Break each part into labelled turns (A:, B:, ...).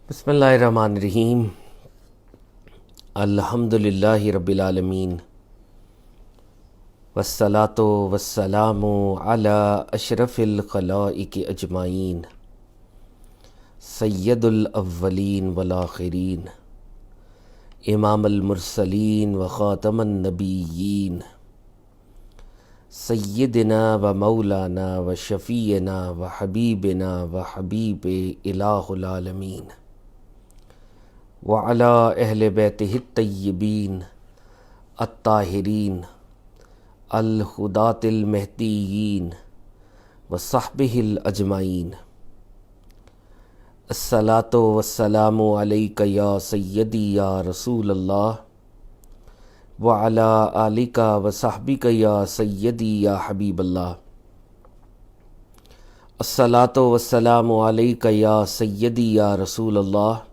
A: بسم اللہ الرحمن الرحیم۔ الحمدللہ رب العالمین، والصلاة والسلام علی اشرف الخلائق اجمعین، سید الاولین والآخرین، امام المرسلین وخاتم النبیین، سیدنا و مولانا و شفیعنا و حبیبنا و حبیب الہ العالمین، وعلى اہل بیتہ الطیبین الطاہرین الہداۃ المہدیین وصحبہ الاجمعین۔ الصلاۃ والسلام علیک یا سیدی یا رسول اللہ، وعلی آلک وصحبک یا سیدی یا حبیب اللہ۔ الصلاۃ والسلام علیک یا سیدی یا رسول اللہ،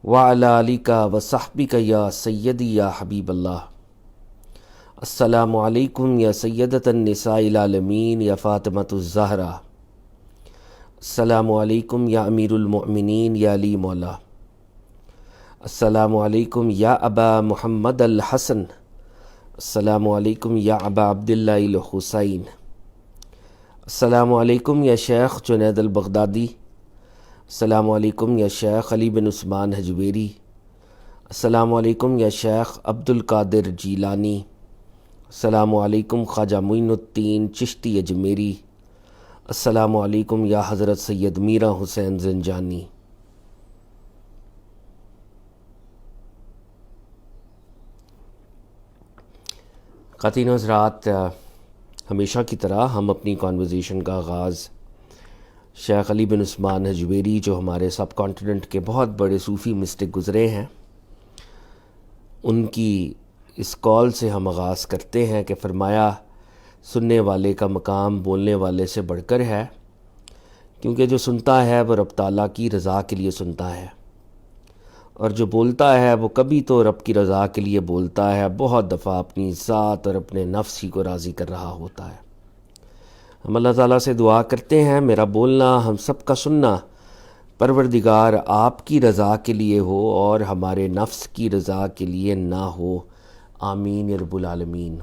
A: وعلی آلک وصحبک یا سیدی یا حبیب اللہ۔ السلام علیکم یا سیدۃ النساء العالمین یا فاطمۃ الزہرا، السلام علیکم یا امیر المؤمنین یا علی مولا، السلام علیکم یا ابا محمد الحسن، السلام علیکم یا ابا عبداللہ الحسین، السلام علیکم یا شیخ جنید البغدادی، السلام علیکم یا شیخ علی بن عثمان حجویری، السلام علیکم یا شیخ عبد القادر جیلانی، السلام علیکم خواجہ معین الدین چشتی اجمیری، السلام علیکم یا حضرت سید میرا حسین زنجانی۔ خواتین و حضرات، ہمیشہ کی طرح ہم اپنی کانورزیشن کا آغاز شیخ علی بن عثمان حجویری، جو ہمارے سب کانٹیننٹ کے بہت بڑے صوفی مسٹک گزرے ہیں، ان کی اس قول سے ہم آغاز کرتے ہیں کہ فرمایا سننے والے کا مقام بولنے والے سے بڑھ کر ہے، کیونکہ جو سنتا ہے وہ رب تعالیٰ کی رضا کے لیے سنتا ہے، اور جو بولتا ہے وہ کبھی تو رب کی رضا کے لیے بولتا ہے، بہت دفعہ اپنی ذات اور اپنے نفس ہی کو راضی کر رہا ہوتا ہے۔ ہم اللہ تعالیٰ سے دعا کرتے ہیں میرا بولنا، ہم سب کا سننا پروردگار آپ کی رضا کے لیے ہو اور ہمارے نفس کی رضا کے لیے نہ ہو، آمین یا رب العالمین۔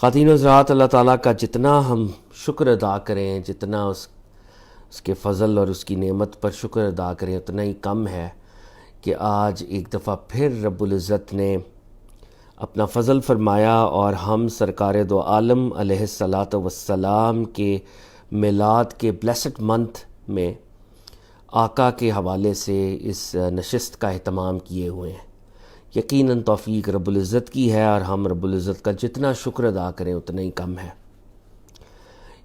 A: خواتین و حضرات، اللہ تعالیٰ کا جتنا ہم شکر ادا کریں، جتنا اس کے فضل اور اس کی نعمت پر شکر ادا کریں، اتنا ہی کم ہے کہ آج ایک دفعہ پھر رب العزت نے اپنا فضل فرمایا اور ہم سرکار دو عالم علیہ الصلاۃ والسلام کے میلاد کے بلیسڈ منتھ میں آقا کے حوالے سے اس نشست کا اہتمام کیے ہوئے ہیں۔ یقیناً توفیق رب العزت کی ہے، اور ہم رب العزت کا جتنا شکر ادا کریں اتنا ہی کم ہے۔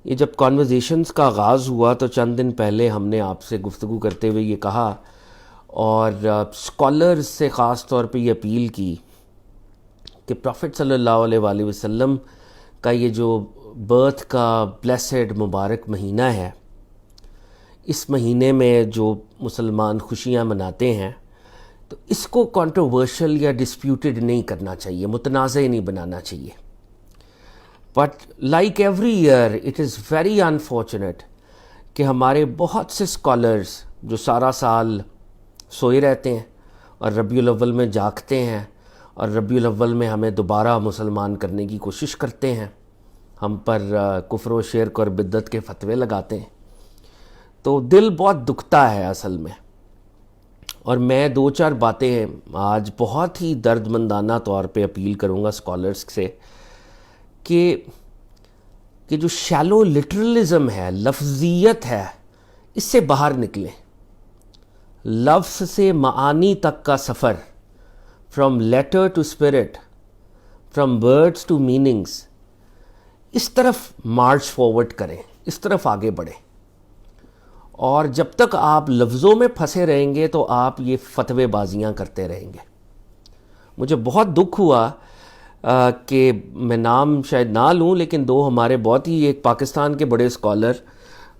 A: یہ جب کانورزیشنز کا آغاز ہوا تو چند دن پہلے ہم نے آپ سے گفتگو کرتے ہوئے یہ کہا اور اسکالرز سے خاص طور پہ یہ اپیل کی کہ پروفٹ صلی اللہ علیہ وآلہ وسلم کا یہ جو برتھ کا بلیسڈ مبارک مہینہ ہے، اس مہینے میں جو مسلمان خوشیاں مناتے ہیں تو اس کو کنٹروورشل یا ڈسپیوٹڈ نہیں کرنا چاہیے، متنازع نہیں بنانا چاہیے۔ But like every year it is very unfortunate کہ ہمارے بہت سے اسکالرز جو سارا سال سوئے رہتے ہیں اور ربیع الاول میں جاگتے ہیں، اور ربیع الاول میں ہمیں دوبارہ مسلمان کرنے کی کوشش کرتے ہیں، ہم پر کفر و شرک اور بدعت کے فتوے لگاتے ہیں، تو دل بہت دکھتا ہے اصل میں۔ اور میں دو چار باتیں آج بہت ہی درد مندانہ طور پہ اپیل کروں گا اسکالرز سے کہ جو شیلو لٹرلزم ہے، لفظیت ہے، اس سے باہر نکلیں۔ لفظ سے معانی تک کا سفر، from letter to spirit, from words to meanings, اس طرف مارچ فارورڈ کریں، اس طرف آگے بڑھیں۔ اور جب تک آپ لفظوں میں پھنسے رہیں گے تو آپ یہ فتوے بازیاں کرتے رہیں گے۔ مجھے بہت دکھ ہوا کہ میں نام شاید نہ لوں، لیکن دو ہمارے بہت ہی، ایک پاکستان کے بڑے اسکالر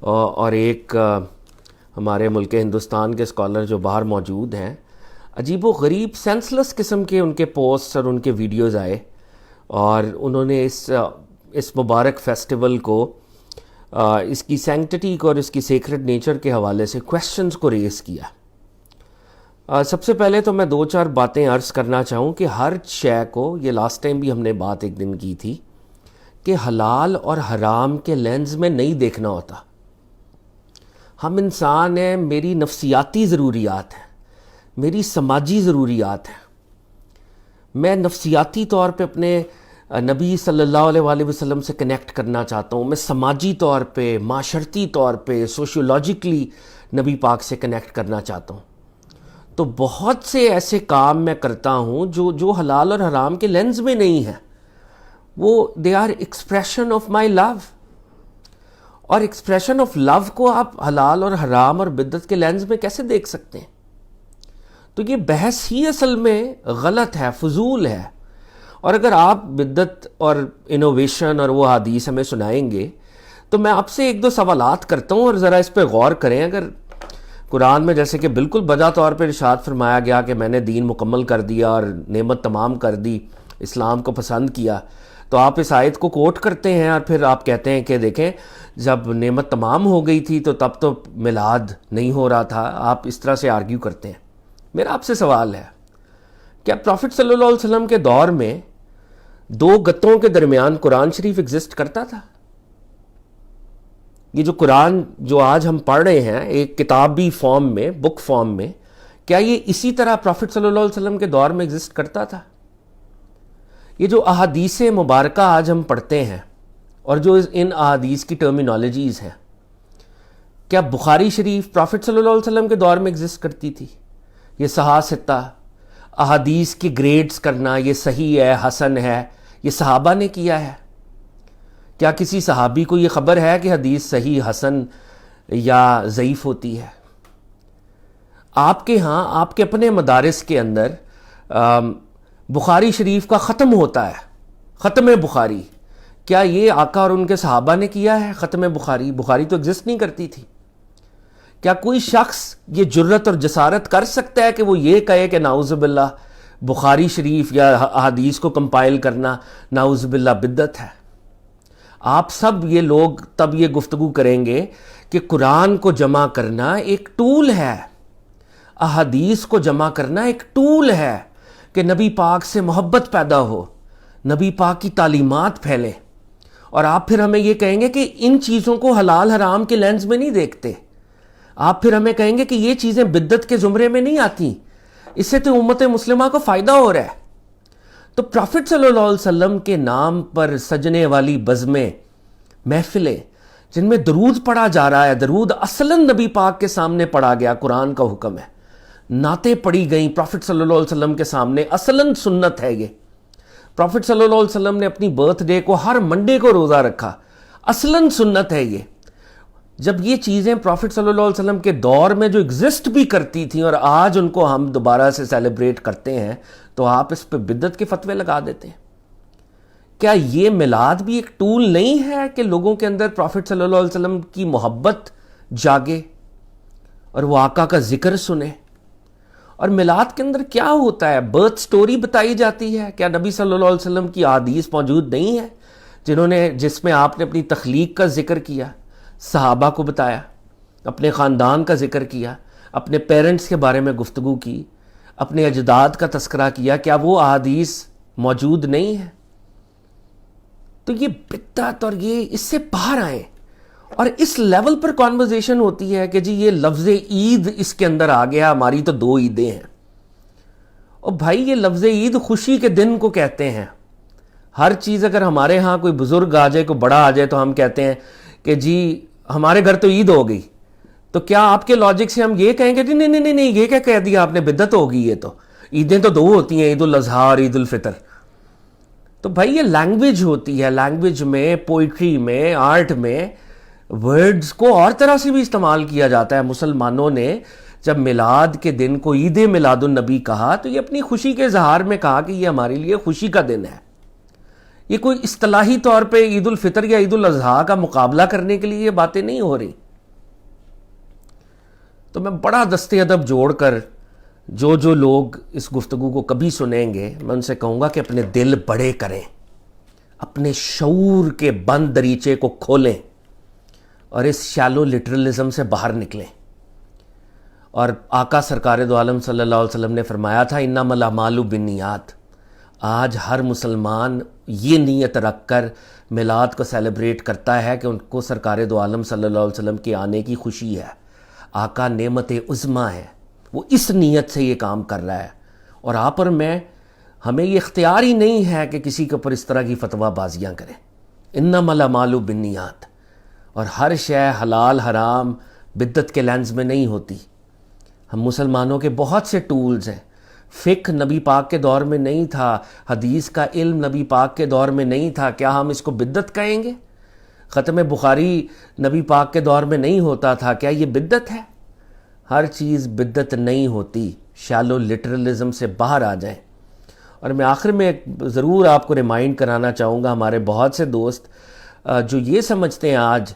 A: اور ایک ہمارے ملک ہندوستان کے اسکالر جو باہر موجود ہیں، عجیب و غریب سینسلیس قسم کے ان کے پوسٹ اور ان کے ویڈیوز آئے، اور انہوں نے اس مبارک فیسٹیول کو اس کی سینکٹٹی کو اور اس کی سیکرڈ نیچر کے حوالے سے کویسچنز کو ریز کیا۔ سب سے پہلے تو میں 2-4 باتیں عرض کرنا چاہوں کہ ہر شے کو، یہ لاسٹ ٹائم بھی ہم نے بات ایک دن کی تھی، کہ حلال اور حرام کے لینز میں نہیں دیکھنا ہوتا۔ ہم انسان ہیں، میری نفسیاتی ضروریات ہیں، میری سماجی ضروریات ہیں۔ میں نفسیاتی طور پہ اپنے نبی صلی اللہ علیہ وآلہ وسلم سے کنیکٹ کرنا چاہتا ہوں، میں سماجی طور پہ، معاشرتی طور پہ، سوشیولوجیکلی نبی پاک سے کنیکٹ کرنا چاہتا ہوں۔ تو بہت سے ایسے کام میں کرتا ہوں جو حلال اور حرام کے لینز میں نہیں ہیں، وہ they are expression of my love. اور ایکسپریشن آف لو کو آپ حلال اور حرام اور بدعت کے لینز میں کیسے دیکھ سکتے ہیں؟ تو یہ بحث ہی اصل میں غلط ہے، فضول ہے۔ اور اگر آپ بدعت اور انوویشن اور وہ حدیث ہمیں سنائیں گے تو میں آپ سے 1-2 سوالات کرتا ہوں اور ذرا اس پہ غور کریں۔ اگر قرآن میں جیسے کہ بالکل بجا طور پہ ارشاد فرمایا گیا کہ میں نے دین مکمل کر دیا اور نعمت تمام کر دی، اسلام کو پسند کیا، تو آپ اس آیت کو کوٹ کرتے ہیں اور پھر آپ کہتے ہیں کہ دیکھیں جب نعمت تمام ہو گئی تھی تو تب تو میلاد نہیں ہو رہا تھا۔ آپ اس طرح سے آرگیو کرتے ہیں۔ میرا آپ سے سوال ہے، کیا پروفٹ صلی اللہ علیہ وسلم کے دور میں 2 گتوں کے درمیان قرآن شریف ایگزسٹ کرتا تھا؟ یہ جو قرآن جو آج ہم پڑھ رہے ہیں ایک کتابی فارم میں، بک فارم میں، کیا یہ اسی طرح پروفٹ صلی اللہ علیہ وسلم کے دور میں ایگزسٹ کرتا تھا؟ یہ جو احادیث مبارکہ آج ہم پڑھتے ہیں اور جو ان احادیث کی ٹرمینالوجیز ہیں، کیا بخاری شریف پروفٹ صلی اللہ علیہ وسلم کے دور میں ایگزسٹ کرتی تھی؟ یہ صحاح ستہ احادیث کی گریڈز کرنا، یہ صحیح ہے، حسن ہے، یہ صحابہ نے کیا ہے؟ کیا کسی صحابی کو یہ خبر ہے کہ حدیث صحیح، حسن یا ضعیف ہوتی ہے؟ آپ کے ہاں، آپ کے اپنے مدارس کے اندر بخاری شریف کا ختم ہوتا ہے، ختم بخاری، کیا یہ آقا اور ان کے صحابہ نے کیا ہے؟ ختم بخاری، بخاری تو ایگزسٹ نہیں کرتی تھی۔ کیا کوئی شخص یہ جرت اور جسارت کر سکتا ہے کہ وہ یہ کہے کہ نعوذ باللہ بخاری شریف یا حدیث کو کمپائل کرنا نعوذ باللہ بدعت ہے؟ آپ سب یہ لوگ تب یہ گفتگو کریں گے کہ قرآن کو جمع کرنا ایک ٹول ہے، احادیث کو جمع کرنا ایک ٹول ہے کہ نبی پاک سے محبت پیدا ہو، نبی پاک کی تعلیمات پھیلے۔ اور آپ پھر ہمیں یہ کہیں گے کہ ان چیزوں کو حلال حرام کے لینز میں نہیں دیکھتے۔ آپ پھر ہمیں کہیں گے کہ یہ چیزیں بدعت کے زمرے میں نہیں آتی، اس سے تو امت مسلمہ کو فائدہ ہو رہا ہے۔ تو پروفٹ صلی اللہ علیہ وسلم کے نام پر سجنے والی بزمیں، محفلیں جن میں درود پڑھا جا رہا ہے، درود اصلاً نبی پاک کے سامنے پڑھا گیا، قرآن کا حکم ہے، نعتیں پڑھی گئیں پروفٹ صلی اللہ علیہ وسلم کے سامنے، اصلاً سنت ہے۔ یہ پروفٹ صلی اللہ علیہ وسلم نے اپنی برتھ ڈے کو ہر منڈے کو روزہ رکھا، اصلاً سنت ہے۔ یہ جب یہ چیزیں پروفٹ صلی اللہ علیہ وسلم کے دور میں جو ایگزسٹ بھی کرتی تھیں اور آج ان کو ہم دوبارہ سے سیلیبریٹ کرتے ہیں، تو آپ اس پہ بدعت کے فتوے لگا دیتے ہیں۔ کیا یہ میلاد بھی ایک ٹول نہیں ہے کہ لوگوں کے اندر پروفٹ صلی اللہ علیہ وسلم کی محبت جاگے اور وہ آقا کا ذکر سنے؟ اور میلاد کے اندر کیا ہوتا ہے؟ برتھ سٹوری بتائی جاتی ہے۔ کیا نبی صلی اللہ علیہ وسلم کی احادیث موجود نہیں ہے جس میں آپ نے اپنی تخلیق کا ذکر کیا، صحابہ کو بتایا، اپنے خاندان کا ذکر کیا، اپنے پیرنٹس کے بارے میں گفتگو کی، اپنے اجداد کا تذکرہ کیا؟ کیا وہ احادیث موجود نہیں ہے؟ تو یہ بدعت اور یہ اس سے باہر آئیں اور اس لیول پر کانورزیشن ہوتی ہے کہ جی یہ لفظ عید اس کے اندر آ گیا، ہماری تو 2 عیدیں ہیں۔ اور بھائی یہ لفظ عید خوشی کے دن کو کہتے ہیں۔ ہر چیز اگر ہمارے ہاں کوئی بزرگ آ جائے، کوئی بڑا آ جائے، تو ہم کہتے ہیں کہ جی ہمارے گھر تو عید ہو گئی۔ تو کیا آپ کے لاجک سے ہم یہ کہیں گے نہیں نہیں نہیں یہ کیا کہہ دیا آپ نے، بدعت ہوگی؟ یہ تو عیدیں تو 2 ہوتی ہیں، عید الاضحیٰ اور عید الفطر۔ تو بھائی یہ لینگویج ہوتی ہے، لینگویج میں، پوئٹری میں، آرٹ میں ورڈز کو اور طرح سے بھی استعمال کیا جاتا ہے۔ مسلمانوں نے جب میلاد کے دن کو عید میلاد النبی کہا تو یہ اپنی خوشی کے اظہار میں کہا کہ یہ ہمارے لیے خوشی کا دن ہے۔ یہ کوئی اصطلاحی طور پہ عید الفطر یا عید الاضحیٰ کا مقابلہ کرنے کے لیے یہ باتیں نہیں ہو رہی۔ تو میں بڑا دست ادب جوڑ کر جو لوگ اس گفتگو کو کبھی سنیں گے، میں ان سے کہوں گا کہ اپنے دل بڑے کریں، اپنے شعور کے بند دریچے کو کھولیں، اور اس شالو لٹرلزم سے باہر نکلیں. اور آقا سرکار دو عالم صلی اللہ علیہ وسلم نے فرمایا تھا انما الاعمال بالنیات. آج ہر مسلمان یہ نیت رکھ کر میلاد کو سیلیبریٹ کرتا ہے کہ ان کو سرکار دو عالم صلی اللہ علیہ وسلم کے آنے کی خوشی ہے. آقا نعمت عظمیٰ ہے, وہ اس نیت سے یہ کام کر رہا ہے. اور آپ اور میں, ہمیں یہ اختیار ہی نہیں ہے کہ کسی کے اوپر اس طرح کی فتویٰ بازیاں کریں. انما الاعمال بالنیات. اور ہر شے حلال حرام بدعت کے لینز میں نہیں ہوتی. ہم مسلمانوں کے بہت سے ٹولز ہیں. فقہ نبی پاک کے دور میں نہیں تھا, حدیث کا علم نبی پاک کے دور میں نہیں تھا, کیا ہم اس کو بدعت کہیں گے؟ ختم بخاری نبی پاک کے دور میں نہیں ہوتا تھا, کیا یہ بدعت ہے؟ ہر چیز بدعت نہیں ہوتی. شالو لٹرلزم سے باہر آ جائیں. اور میں آخر میں ضرور آپ کو ریمائنڈ کرانا چاہوں گا, ہمارے بہت سے دوست جو یہ سمجھتے ہیں آج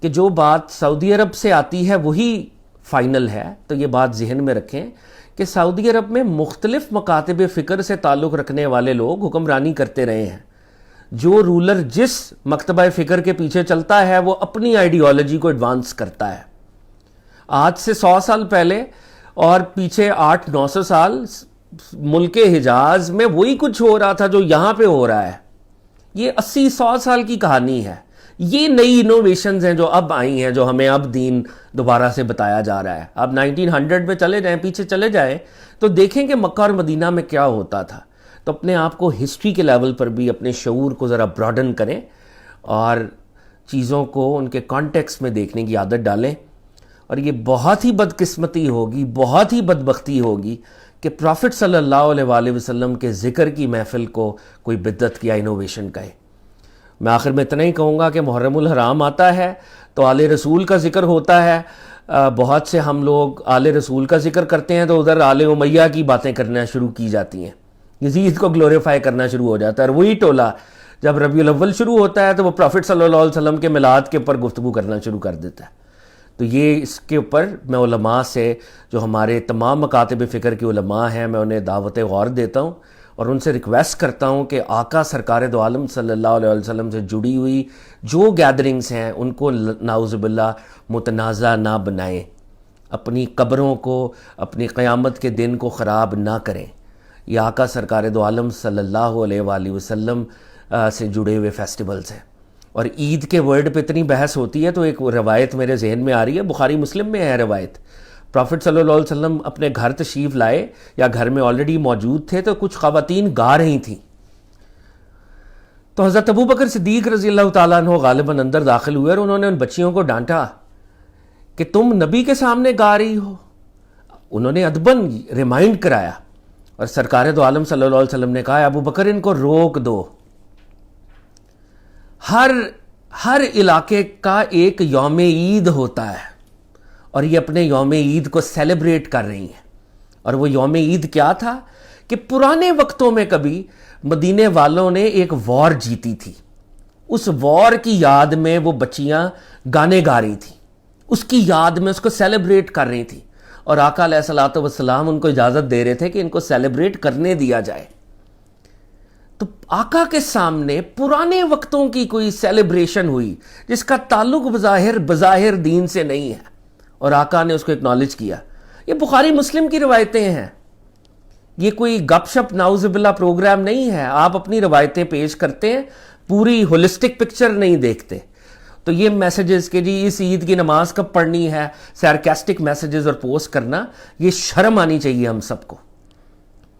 A: کہ جو بات سعودی عرب سے آتی ہے وہی فائنل ہے, تو یہ بات ذہن میں رکھیں کہ سعودی عرب میں مختلف مکاتب فکر سے تعلق رکھنے والے لوگ حکمرانی کرتے رہے ہیں. جو رولر جس مکتبہ فکر کے پیچھے چلتا ہے وہ اپنی آئیڈیالوجی کو ایڈوانس کرتا ہے. آج سے 100 سال پہلے اور پیچھے 800-900 سال ملک حجاز میں وہی کچھ ہو رہا تھا جو یہاں پہ ہو رہا ہے. یہ 80-100 سال کی کہانی ہے. یہ نئی انوویشنز ہیں جو اب آئی ہیں, جو ہمیں اب دین دوبارہ سے بتایا جا رہا ہے. اب 1900 میں چلے جائیں, پیچھے چلے جائیں تو دیکھیں کہ مکہ اور مدینہ میں کیا ہوتا تھا. تو اپنے آپ کو ہسٹری کے لیول پر بھی اپنے شعور کو ذرا براڈن کریں اور چیزوں کو ان کے کانٹیکس میں دیکھنے کی عادت ڈالیں. اور یہ بہت ہی بدقسمتی ہوگی, بہت ہی بدبختی ہوگی کہ پروفٹ صلی اللہ علیہ وآلہ وسلم کے ذکر کی محفل کو کوئی بدعت یا انوویشن کہے. میں آخر میں اتنا ہی کہوں گا کہ محرم الحرام آتا ہے تو آل رسول کا ذکر ہوتا ہے. بہت سے ہم لوگ آل رسول کا ذکر کرتے ہیں تو ادھر آل امیہ کی باتیں کرنا شروع کی جاتی ہیں, یزید کو گلوریفائی کرنا شروع ہو جاتا ہے. اور وہی ٹولہ جب ربیع الاول شروع ہوتا ہے تو وہ پروفٹ صلی اللہ علیہ وسلم کے میلاد کے اوپر گفتگو کرنا شروع کر دیتا ہے. تو یہ اس کے اوپر میں علماء سے, جو ہمارے تمام مکاتب فکر کے علماء ہیں, میں انہیں دعوت غور دیتا ہوں اور ان سے ریکویسٹ کرتا ہوں کہ آقا سرکار دو عالم صلی اللہ علیہ وسلم سے جڑی ہوئی جو گیدرنگز ہیں ان کو نعوذ باللہ متنازع نہ بنائیں. اپنی قبروں کو, اپنی قیامت کے دن کو خراب نہ کریں. یہ آقا سرکار دو عالم صلی اللہ علیہ وآلہ وسلم سے جڑے ہوئے فیسٹیولز ہیں. اور عید کے ورڈ پہ اتنی بحث ہوتی ہے تو ایک روایت میرے ذہن میں آ رہی ہے, بخاری مسلم میں ہے روایت. پروفٹ صلی اللہ علیہ وسلم اپنے گھر تشریف لائے یا گھر میں آلریڈی موجود تھے تو کچھ خواتین گا رہی تھیں. تو حضرت ابوبکر صدیق رضی اللہ تعالیٰ عنہ غالباً اندر داخل ہوئے اور انہوں نے ان بچیوں کو ڈانٹا کہ تم نبی کے سامنے گا رہی ہو. انہوں نے ادباً ریمائنڈ کرایا اور سرکار دو عالم صلی اللہ علیہ وسلم نے کہا ابوبکر ان کو روک دو. ہر علاقے کا ایک یوم عید ہوتا ہے اور یہ اپنے یوم عید کو سیلیبریٹ کر رہی ہیں. اور وہ یوم عید کیا تھا کہ پرانے وقتوں میں کبھی مدینے والوں نے ایک وار جیتی تھی, اس وار کی یاد میں وہ بچیاں گانے گا رہی تھیں, اس کی یاد میں اس کو سیلیبریٹ کر رہی تھیں. اور آقا علیہ الصلوۃ والسلام ان کو اجازت دے رہے تھے کہ ان کو سیلیبریٹ کرنے دیا جائے. تو آقا کے سامنے پرانے وقتوں کی کوئی سیلیبریشن ہوئی جس کا تعلق بظاہر دین سے نہیں ہے اور آقا نے اس کو اکنالج کیا. یہ بخاری مسلم کی روایتیں ہیں, یہ کوئی گپ شپ نعوذ باللہ پروگرام نہیں ہے. آپ اپنی روایتیں پیش کرتے ہیں, پوری ہولسٹک پکچر نہیں دیکھتے. تو یہ میسیجز کہ جی اس عید کی نماز کب پڑھنی ہے, سارکاسٹک میسیجز اور پوسٹ کرنا, یہ شرم آنی چاہیے ہم سب کو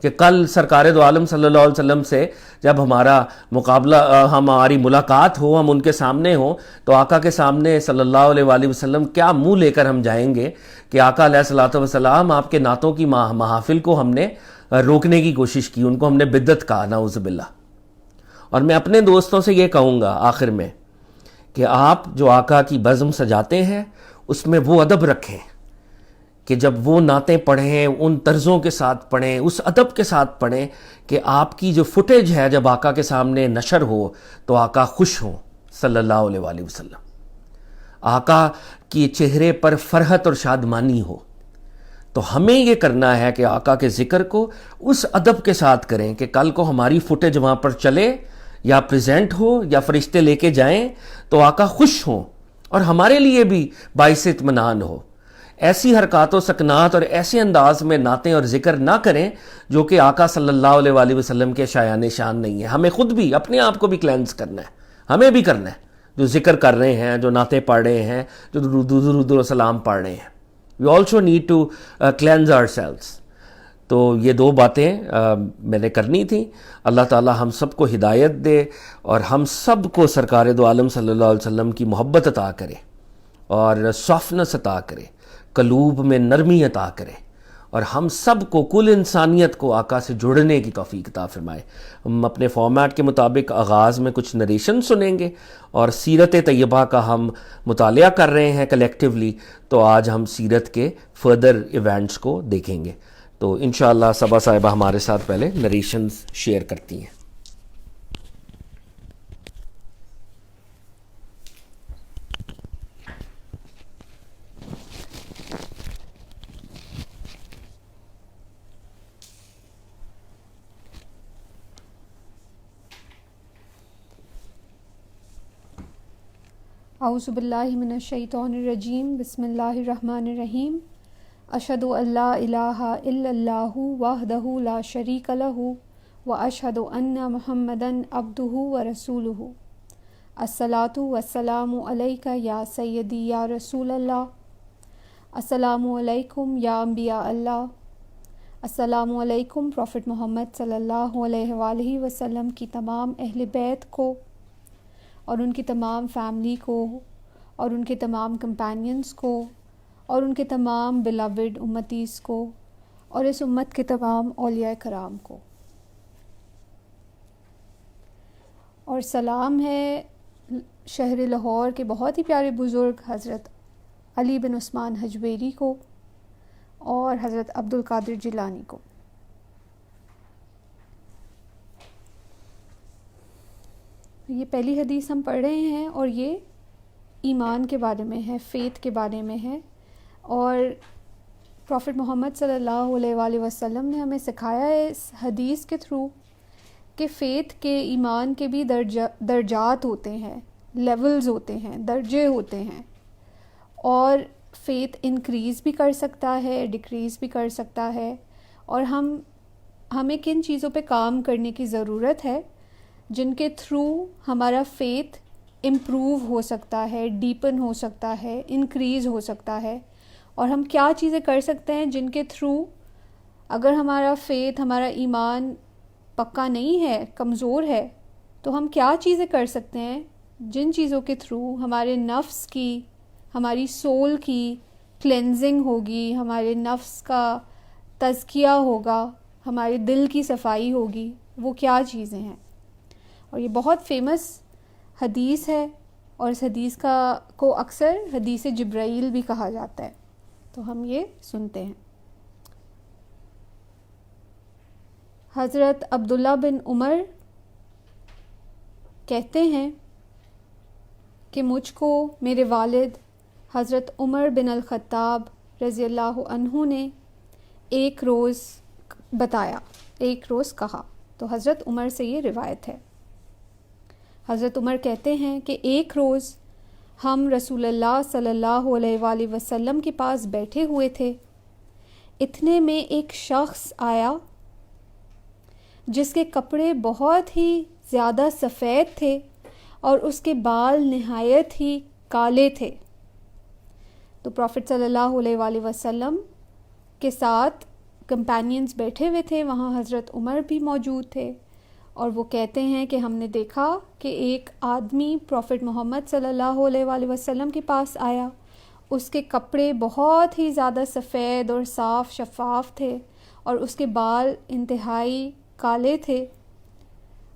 A: کہ کل سرکار دو عالم صلی اللہ علیہ وسلم سے جب ہمارا مقابلہ, ہماری ملاقات ہو, ہم ان کے سامنے ہوں تو آقا کے سامنے صلی اللہ علیہ وآلہ وسلم کیا منہ لے کر ہم جائیں گے کہ آقا علیہ الصلوۃ والسلام آپ کے نعتوں کی محافل کو ہم نے روکنے کی کوشش کی, ان کو ہم نے بدعت کہا نعوذ باللہ. اور میں اپنے دوستوں سے یہ کہوں گا آخر میں کہ آپ جو آقا کی بزم سجاتے ہیں اس میں وہ ادب رکھیں کہ جب وہ نعتیں پڑھیں ان طرزوں کے ساتھ پڑھیں, اس ادب کے ساتھ پڑھیں کہ آپ کی جو فوٹیج ہے جب آقا کے سامنے نشر ہو تو آقا خوش ہوں صلی اللہ علیہ وآلہ وسلم, آقا کی چہرے پر فرحت اور شادمانی ہو. تو ہمیں یہ کرنا ہے کہ آقا کے ذکر کو اس ادب کے ساتھ کریں کہ کل کو ہماری فوٹیج وہاں پر چلے یا پریزنٹ ہو یا فرشتے لے کے جائیں تو آقا خوش ہوں اور ہمارے لیے بھی باعث اطمینان ہو. ایسی حرکات و سکنات اور ایسے انداز میں نعتیں اور ذکر نہ کریں جو کہ آقا صلی اللہ علیہ وآلہ وسلم کے شایان شان نہیں ہے. ہمیں خود بھی اپنے آپ کو بھی کلینز کرنا ہے, ہمیں بھی کرنا ہے. جو ذکر کر رہے ہیں, جو نعتیں پڑھ رہے ہیں, جو درود و سلام پڑھ رہے ہیں, we also need to cleanse ourselves. تو یہ دو باتیں میں نے کرنی تھیں. اللہ تعالی ہم سب کو ہدایت دے اور ہم سب کو سرکار دو عالم صلی اللہ علیہ وسلم کی محبت عطا کرے اور سافنس عطا کرے, قلوب میں نرمی عطا کرے, اور ہم سب کو, کل انسانیت کو آقا سے جڑنے کی توفیق عطا فرمائے. ہم اپنے فارمیٹ کے مطابق آغاز میں کچھ نریشن سنیں گے اور سیرت طیبہ کا ہم مطالعہ کر رہے ہیں کلیکٹیولی, تو آج ہم سیرت کے فردر ایونٹس کو دیکھیں گے. تو انشاءاللہ صبا صاحبہ ہمارے ساتھ پہلے نریشنز شیئر کرتی ہیں.
B: اعوذ باللہ من الشیطان الرجیم. بسم اللہ الرحمن الرحیم. اشہد ان لا الہ الا اللہ وحدہ لا شریک لہ واشہد ان محمدا عبدہ ورسولہ. الصلاۃ والسلام علیک یا سیدی یا رسول اللہ. السلام علیکم یا انبیاء اللہ. السلام علیکم پروفٹ محمد صلی اللہ علیہ وآلہ وسلم کی تمام اہل بیت کو اور ان کی تمام فیملی کو اور ان کے تمام کمپینینز کو اور ان کے تمام بلاوڈ امتیز کو اور اس امت کے تمام اولیاء کرام کو. اور سلام ہے شہر لاہور کے بہت ہی پیارے بزرگ حضرت علی بن عثمان حجویری کو اور حضرت عبد القادر جیلانی کو. یہ پہلی حدیث ہم پڑھ رہے ہیں اور یہ ایمان کے بارے میں ہے, فیتھ کے بارے میں ہے. اور پروفٹ محمد صلی اللہ علیہ وآلہ وسلم نے ہمیں سکھایا ہے اس حدیث کے تھرو کہ فیتھ کے, ایمان کے بھی درجات ہوتے ہیں, لیولز ہوتے ہیں, درجے ہوتے ہیں. اور فیتھ انکریز بھی کر سکتا ہے, ڈیکریز بھی کر سکتا ہے. اور ہمیں کن چیزوں پہ کام کرنے کی ضرورت ہے جن کے تھرو ہمارا فیتھ امپروو ہو سکتا ہے, ڈیپن ہو سکتا ہے, انکریز ہو سکتا ہے. اور ہم کیا چیزیں کر سکتے ہیں جن کے تھرو اگر ہمارا فیتھ, ہمارا ایمان پکا نہیں ہے, کمزور ہے, تو ہم کیا چیزیں کر سکتے ہیں جن چیزوں کے تھرو ہمارے نفس کی, ہماری سول کی کلینزنگ ہوگی, ہمارے نفس کا تزکیہ ہوگا, ہمارے دل کی صفائی ہوگی. وہ کیا چیزیں ہیں؟ اور یہ بہت فیمس حدیث ہے اور اس حدیث کو اکثر حدیث جبرائیل بھی کہا جاتا ہے. تو ہم یہ سنتے ہیں. حضرت عبداللہ بن عمر کہتے ہیں کہ مجھ کو میرے والد حضرت عمر بن الخطاب رضی اللہ عنہ نے ایک روز بتایا, ایک روز کہا. تو حضرت عمر سے یہ روایت ہے. حضرت عمر کہتے ہیں کہ ایک روز ہم رسول اللہ صلی اللہ علیہ وآلہ وسلم کے پاس بیٹھے ہوئے تھے. اتنے میں ایک شخص آیا جس کے کپڑے بہت ہی زیادہ سفید تھے اور اس کے بال نہایت ہی کالے تھے. تو پروفٹ صلی اللہ علیہ وآلہ وسلم کے ساتھ کمپینینز بیٹھے ہوئے تھے, وہاں حضرت عمر بھی موجود تھے. اور وہ کہتے ہیں کہ ہم نے دیکھا کہ ایک آدمی پروفٹ محمد صلی اللہ علیہ وآلہ وسلم کے پاس آیا. اس کے کپڑے بہت ہی زیادہ سفید اور صاف شفاف تھے اور اس کے بال انتہائی کالے تھے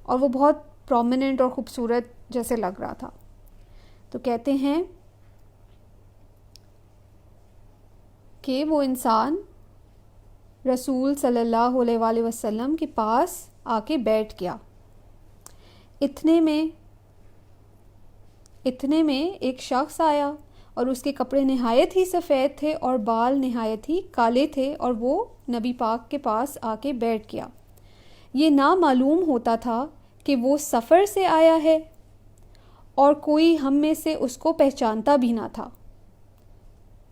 B: اور وہ بہت پرومیننٹ اور خوبصورت جیسے لگ رہا تھا. تو کہتے ہیں کہ وہ انسان رسول صلی اللہ علیہ وآلہ وسلم کے پاس آ کے بیٹھ گیا. اتنے میں ایک شخص آیا اور اس کے کپڑے نہایت ہی سفید تھے اور بال نہایت ہی کالے تھے اور وہ نبی پاک کے پاس آ کے بیٹھ گیا. یہ نامعلوم ہوتا تھا کہ وہ سفر سے آیا ہے اور کوئی ہم میں سے اس کو پہچانتا بھی نہ تھا.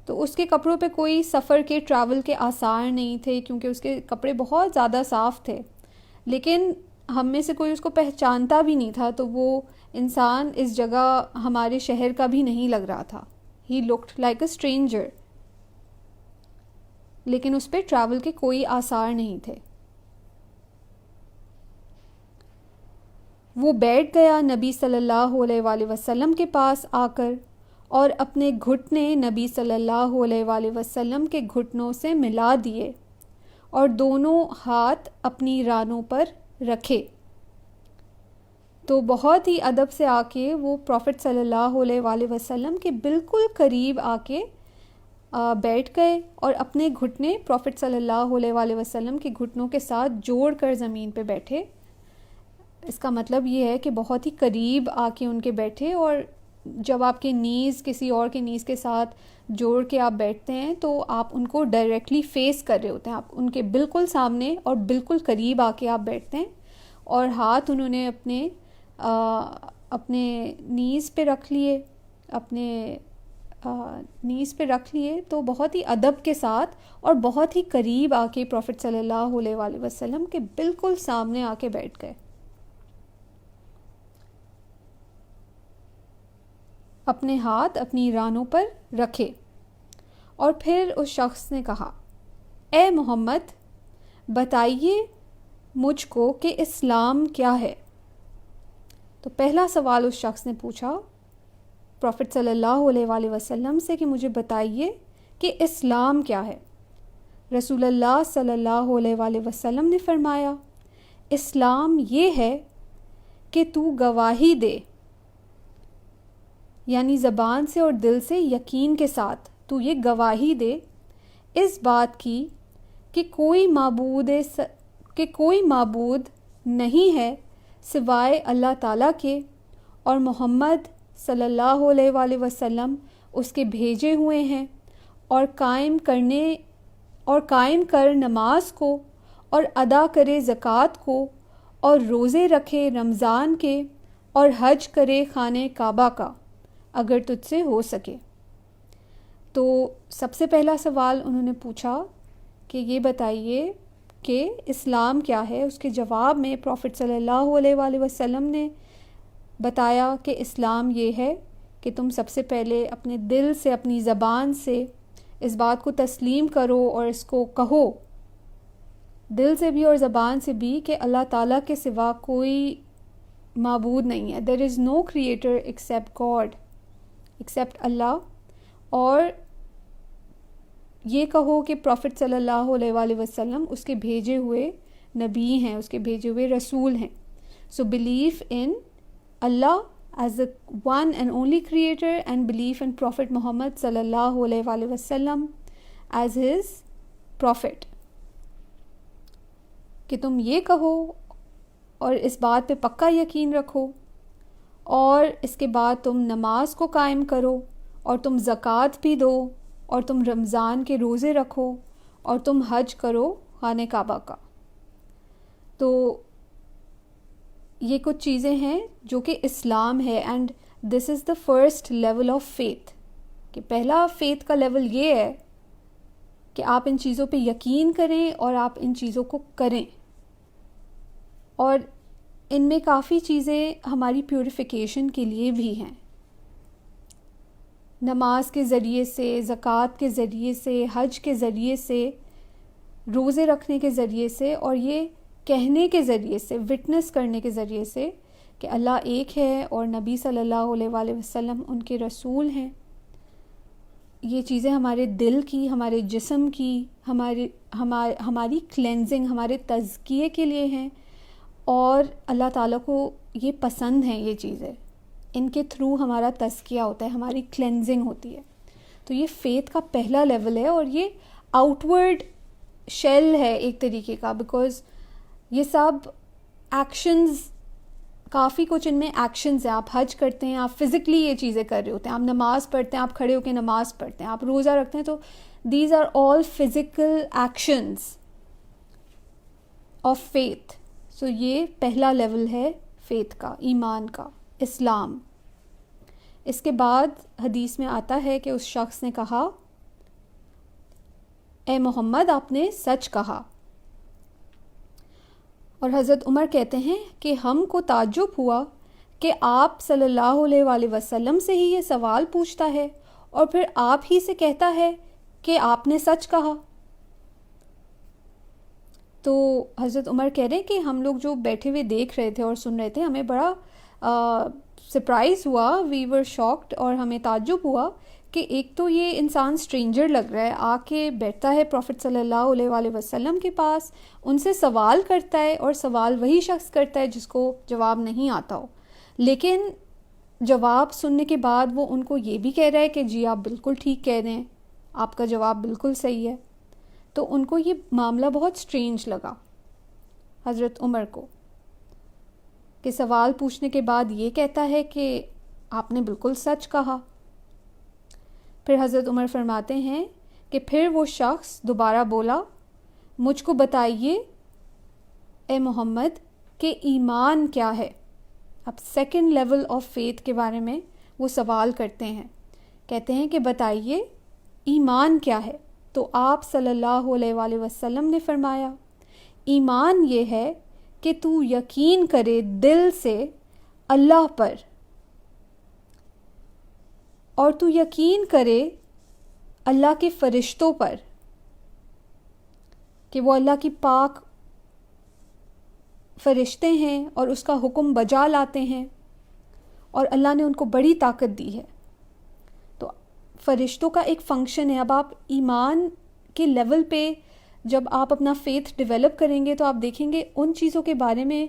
B: تو اس کے کپڑوں پہ کوئی سفر کے ٹریول کے آثار نہیں تھے کیونکہ اس کے کپڑے بہت زیادہ صاف تھے, لیکن ہم میں سے کوئی اس کو پہچانتا بھی نہیں تھا. تو وہ انسان اس جگہ ہمارے شہر کا بھی نہیں لگ رہا تھا. ہی لکڈ لائک اے اسٹرینجر, لیکن اس پہ ٹریول کے کوئی آثار نہیں تھے. وہ بیٹھ گیا نبی صلی اللہ علیہ وآلہ وسلم کے پاس آ کر اور اپنے گھٹنے نبی صلی اللہ علیہ وآلہ وسلم کے گھٹنوں سے ملا دیے اور دونوں ہاتھ اپنی رانوں پر رکھے. تو بہت ہی ادب سے آ کے وہ پروفٹ صلی اللہ علیہ وآلہ وسلم کے بالکل قریب آ کے بیٹھ گئے اور اپنے گھٹنے پروفٹ صلی اللہ علیہ وآلہ وسلم کے گھٹنوں کے ساتھ جوڑ کر زمین پہ بیٹھے. اس کا مطلب یہ ہے کہ بہت ہی قریب آ کے ان کے بیٹھے, اور جب آپ کے نیز کسی اور کے نیز کے ساتھ جوڑ کے آپ بیٹھتے ہیں تو آپ ان کو ڈائریکٹلی فیس کر رہے ہوتے ہیں, آپ ان کے بالکل سامنے اور بالکل قریب آ کے آپ بیٹھتے ہیں, اور ہاتھ انہوں نے اپنے نیز پہ رکھ لیے, اپنے نیز پہ رکھ لیے. تو بہت ہی ادب کے ساتھ اور بہت ہی قریب آ کے پروفٹ صلی اللہ علیہ وآلہ وسلم کے بالکل سامنے آ کے بیٹھ گئے. اپنے ہاتھ اپنی رانوں پر رکھے اور پھر اس شخص نے کہا, اے محمد بتائیے مجھ کو کہ اسلام کیا ہے. تو پہلا سوال اس شخص نے پوچھا پروفٹ صلی اللہ علیہ وآلہ وسلم سے کہ مجھے بتائیے کہ اسلام کیا ہے. رسول اللہ صلی اللہ علیہ وآلہ وسلم نے فرمایا, اسلام یہ ہے کہ تو گواہی دے, یعنی زبان سے اور دل سے یقین کے ساتھ تو یہ گواہی دے اس بات کی کہ کوئی معبود نہیں ہے سوائے اللہ تعالیٰ کے, اور محمد صلی اللہ علیہ وآلہ وسلم اس کے بھیجے ہوئے ہیں, اور قائم کر نماز کو, اور ادا کرے زکوٰۃ کو, اور روزے رکھے رمضان کے, اور حج کرے خانہ کعبہ کا اگر تجھ سے ہو سکے. تو سب سے پہلا سوال انہوں نے پوچھا کہ یہ بتائیے کہ اسلام کیا ہے. اس کے جواب میں پروفٹ صلی اللہ علیہ وآلہ وسلم نے بتایا کہ اسلام یہ ہے کہ تم سب سے پہلے اپنے دل سے, اپنی زبان سے اس بات کو تسلیم کرو اور اس کو کہو, دل سے بھی اور زبان سے بھی, کہ اللہ تعالیٰ کے سوا کوئی معبود نہیں ہے. there is no creator except God, except اللہ. اور یہ کہو کہ پروفٹ صلی اللہ علیہ وآلہ وسلم اس کے بھیجے ہوئے نبی ہیں, اس کے بھیجے ہوئے رسول ہیں. So believe in Allah as the one and only creator, and believe in Prophet Muhammad صلی اللہ علیہ وآلہ وسلم as his prophet. کہ تم یہ کہو اور اس بات پہ پکا یقین رکھو, اور اس کے بعد تم نماز کو قائم کرو, اور تم زکوٰۃ بھی دو, اور تم رمضان کے روزے رکھو, اور تم حج کرو خانہ کعبہ کا. تو یہ کچھ چیزیں ہیں جو کہ اسلام ہے, and this is the first level of faith. کہ پہلا فیتھ کا لیول یہ ہے کہ آپ ان چیزوں پہ یقین کریں اور آپ ان چیزوں کو کریں, اور ان میں کافی چیزیں ہماری پیوریفیکیشن کے لیے بھی ہیں. نماز کے ذریعے سے, زکوٰۃ کے ذریعے سے, حج کے ذریعے سے, روزے رکھنے کے ذریعے سے, اور یہ کہنے کے ذریعے سے, وٹنس کرنے کے ذریعے سے کہ اللہ ایک ہے اور نبی صلی اللہ علیہ وآلہ وسلم ان کے رسول ہیں. یہ چیزیں ہمارے دل کی, ہمارے جسم کی, ہماری کلینزنگ, ہمارے تزکیے کے لیے ہیں, اور اللہ تعالیٰ کو یہ پسند ہیں. یہ چیزیں ان کے تھرو ہمارا تزکیہ ہوتا ہے, ہماری کلینزنگ ہوتی ہے. تو یہ فیتھ کا پہلا لیول ہے, اور یہ آؤٹ ورڈ شیل ہے ایک طریقے کا, بیکاز یہ سب ایکشنز, کافی کچھ ان میں ایکشنز ہیں. آپ حج کرتے ہیں, آپ فزیکلی یہ چیزیں کر رہے ہوتے ہیں. آپ نماز پڑھتے ہیں, آپ کھڑے ہو کے نماز پڑھتے ہیں. آپ روزہ رکھتے ہیں, تو these are all physical actions of faith. So یہ پہلا لیول ہے فیتھ کا, ایمان کا, اسلام. اس کے بعد حدیث میں آتا ہے کہ اس شخص نے کہا اے محمد آپ نے سچ کہا. اور حضرت عمر کہتے ہیں کہ ہم کو تعجب ہوا کہ آپ صلی اللہ علیہ وآلہ وسلم سے ہی یہ سوال پوچھتا ہے اور پھر آپ ہی سے کہتا ہے کہ آپ نے سچ کہا. تو حضرت عمر کہہ رہے کہ ہم لوگ جو بیٹھے ہوئے دیکھ رہے تھے اور سن رہے تھے ہمیں بڑا سرپرائز ہوا, وی ور شاکڈ, اور ہمیں تعجب ہوا کہ ایک تو یہ انسان اسٹرینجر لگ رہا ہے, آ کے بیٹھتا ہے پروفٹ صلی اللہ علیہ وآلہ وسلم کے پاس, ان سے سوال کرتا ہے اور سوال وہی شخص کرتا ہے جس کو جواب نہیں آتا ہو, لیکن جواب سننے کے بعد وہ ان کو یہ بھی کہہ رہا ہے کہ جی آپ بالکل ٹھیک کہہ رہے ہیں, آپ کا جواب بالکل صحیح ہے. تو ان کو یہ معاملہ بہت اسٹرینج لگا حضرت عمر کو, کہ سوال پوچھنے کے بعد یہ کہتا ہے کہ آپ نے بالکل سچ کہا. پھر حضرت عمر فرماتے ہیں کہ پھر وہ شخص دوبارہ بولا مجھ کو بتائیے اے محمد کہ ایمان کیا ہے. اب سیکنڈ لیول آف فیتھ کے بارے میں وہ سوال کرتے ہیں, کہتے ہیں کہ بتائیے ایمان کیا ہے. تو آپ صلی اللہ علیہ وآلہ وسلم نے فرمایا ایمان یہ ہے کہ تو یقین کرے دل سے اللہ پر, اور تو یقین کرے اللہ کے فرشتوں پر کہ وہ اللہ کی پاک فرشتے ہیں اور اس کا حکم بجا لاتے ہیں اور اللہ نے ان کو بڑی طاقت دی ہے. تو فرشتوں کا ایک فنکشن ہے. اب آپ ایمان کے لیول پہ جب آپ اپنا فیتھ ڈیولپ کریں گے تو آپ دیکھیں گے ان چیزوں کے بارے میں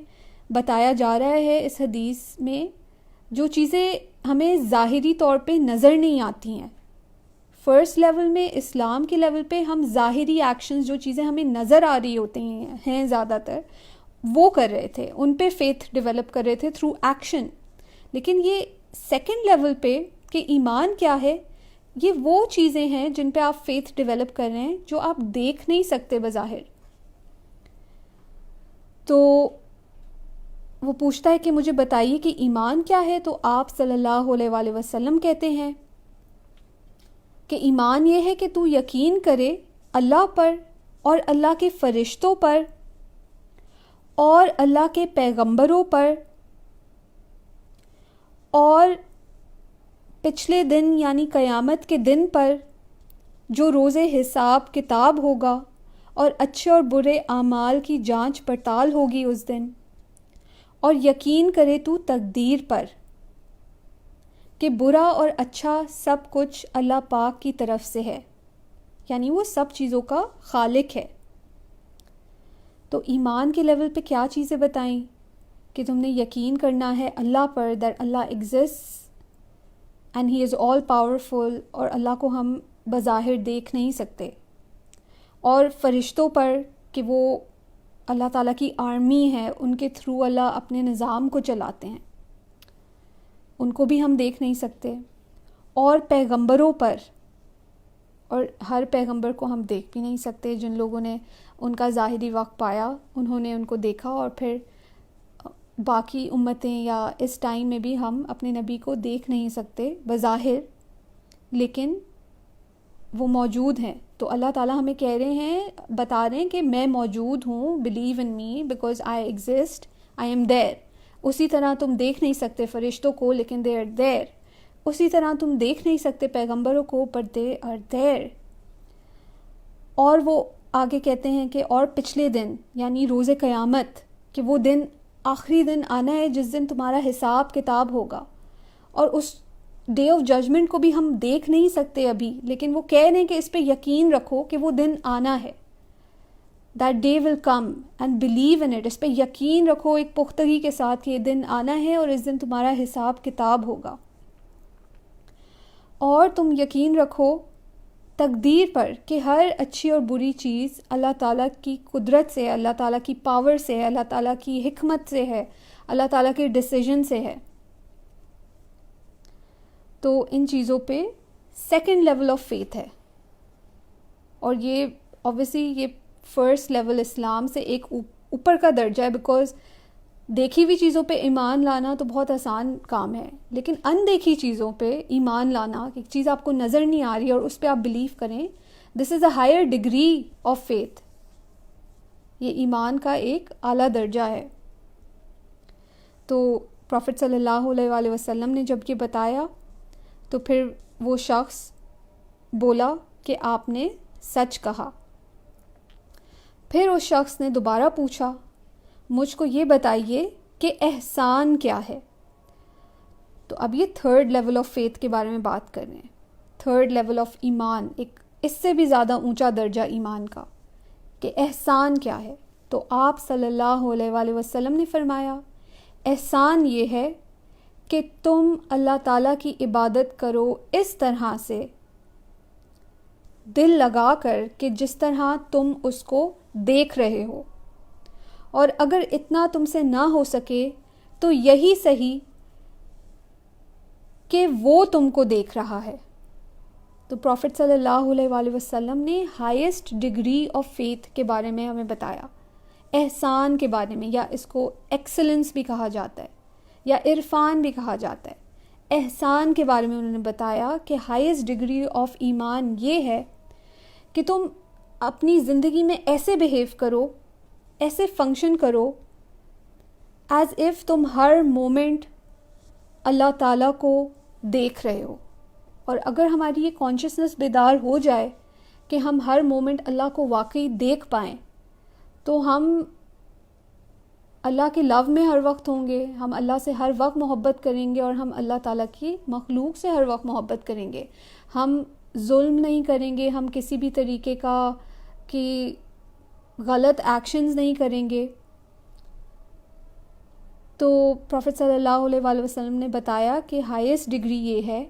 B: بتایا جا رہا ہے اس حدیث میں جو چیزیں ہمیں ظاہری طور پہ نظر نہیں آتی ہیں. فرسٹ لیول میں اسلام کے لیول پہ ہم ظاہری ایکشنز جو چیزیں ہمیں نظر آ رہی ہوتی ہیں زیادہ تر وہ کر رہے تھے, ان پہ فیتھ ڈیولپ کر رہے تھے تھرو ایکشن. لیکن یہ سیکنڈ لیول پہ کہ ایمان کیا ہے, یہ وہ چیزیں ہیں جن پہ آپ فیتھ ڈیولپ کر رہے ہیں جو آپ دیکھ نہیں سکتے بظاہر. تو وہ پوچھتا ہے کہ مجھے بتائیے کہ ایمان کیا ہے. تو آپ صلی اللہ علیہ وآلہ وسلم کہتے ہیں کہ ایمان یہ ہے کہ تو یقین کرے اللہ پر اور اللہ کے فرشتوں پر اور اللہ کے پیغمبروں پر اور پچھلے دن یعنی قیامت کے دن پر جو روز حساب کتاب ہوگا اور اچھے اور برے اعمال کی جانچ پڑتال ہوگی اس دن, اور یقین کرے تو تقدیر پر کہ برا اور اچھا سب کچھ اللہ پاک کی طرف سے ہے, یعنی وہ سب چیزوں کا خالق ہے. تو ایمان کے لیول پہ کیا چیزیں بتائیں کہ تم نے یقین کرنا ہے اللہ پر, دیٹ اللہ exist and he is all powerful, اور اللہ کو ہم بظاہر دیکھ نہیں سکتے, اور فرشتوں پر کہ وہ اللہ تعالیٰ کی آرمی ہے, ان کے تھرو اللہ اپنے نظام کو چلاتے ہیں, ان کو بھی ہم دیکھ نہیں سکتے, اور پیغمبروں پر, اور ہر پیغمبر کو ہم دیکھ بھی نہیں سکتے. جن لوگوں نے ان کا ظاہری وقت پایا انہوں نے ان کو دیکھا, اور پھر باقی امتیں یا اس ٹائم میں بھی ہم اپنے نبی کو دیکھ نہیں سکتے بظاہر, لیکن وہ موجود ہیں. تو اللہ تعالیٰ ہمیں کہہ رہے ہیں, بتا رہے ہیں کہ میں موجود ہوں, believe in me because I exist, I am there. اسی طرح تم دیکھ نہیں سکتے فرشتوں کو لیکن دے آر دیر. اسی طرح تم دیکھ نہیں سکتے پیغمبروں کو but they are there. اور وہ آگے کہتے ہیں کہ اور پچھلے دن یعنی روز قیامت, کہ وہ دن آخری دن آنا ہے جس دن تمہارا حساب کتاب ہوگا, اور اس ڈے آف ججمنٹ کو بھی ہم دیکھ نہیں سکتے ابھی, لیکن وہ کہہ رہے ہیں کہ اس پہ یقین رکھو کہ وہ دن آنا ہے. That day will come and believe in it. اس پہ یقین رکھو ایک پختگی کے ساتھ کہ یہ دن آنا ہے اور اس دن تمہارا حساب کتاب ہوگا. اور تم یقین رکھو تقدیر پر کہ ہر اچھی اور بری چیز اللہ تعالیٰ کی قدرت سے, اللہ تعالیٰ کی پاور سے, اللہ تعالیٰ کی حکمت سے ہے, اللہ تعالیٰ کے ڈیسیجن سے ہے. تو ان چیزوں پہ سیکنڈ لیول آف فیتھ ہے, اور یہ اوبویسلی یہ فرسٹ لیول اسلام سے ایک اوپر کا درجہ ہے, بیکاز دیکھی ہوئی چیزوں پہ ایمان لانا تو بہت آسان کام ہے، لیکن ان دیکھی چیزوں پہ ایمان لانا، ایک چیز آپ کو نظر نہیں آ رہی اور اس پہ آپ بلیو کریں، this is a higher degree of faith. یہ ایمان کا ایک اعلیٰ درجہ ہے. تو پروفٹ صلی اللہ علیہ وآلہ وسلم نے جب یہ بتایا تو پھر وہ شخص بولا کہ آپ نے سچ کہا. پھر اس شخص نے دوبارہ پوچھا مجھ کو یہ بتائیے کہ احسان کیا ہے. تو اب یہ تھرڈ لیول آف فیتھ کے بارے میں بات کر رہے ہیں، تھرڈ لیول آف ایمان، ایک اس سے بھی زیادہ اونچا درجہ ایمان کا، کہ احسان کیا ہے. تو آپ صلی اللہ علیہ وآلہ وسلم نے فرمایا احسان یہ ہے کہ تم اللہ تعالیٰ کی عبادت کرو اس طرح سے دل لگا کر کہ جس طرح تم اس کو دیکھ رہے ہو، اور اگر اتنا تم سے نہ ہو سکے تو یہی صحیح کہ وہ تم کو دیکھ رہا ہے. تو پروفٹ صلی اللہ علیہ وآلہ وسلم نے ہائیسٹ ڈگری آف فیتھ کے بارے میں ہمیں بتایا، احسان کے بارے میں، یا اس کو ایکسلنس بھی کہا جاتا ہے یا عرفان بھی کہا جاتا ہے. احسان کے بارے میں انہوں نے بتایا کہ ہائیسٹ ڈگری آف ایمان یہ ہے کہ تم اپنی زندگی میں ایسے بیہیو کرو، ایسے فنکشن کرو ایز اف تم ہر مومنٹ اللہ تعالیٰ کو دیکھ رہے ہو. اور اگر ہماری یہ کانشیسنس بیدار ہو جائے کہ ہم ہر مومنٹ اللہ کو واقعی دیکھ پائیں تو ہم اللہ کے لو میں ہر وقت ہوں گے، ہم اللہ سے ہر وقت محبت کریں گے، اور ہم اللہ تعالیٰ کی مخلوق سے ہر وقت محبت کریں گے. ہم ظلم نہیں کریں گے، ہم کسی بھی طریقے کا کہ غلط ایکشنز نہیں کریں گے. تو پروفٹ صلی اللہ علیہ وآلہ وسلم نے بتایا کہ ہائیسٹ ڈگری یہ ہے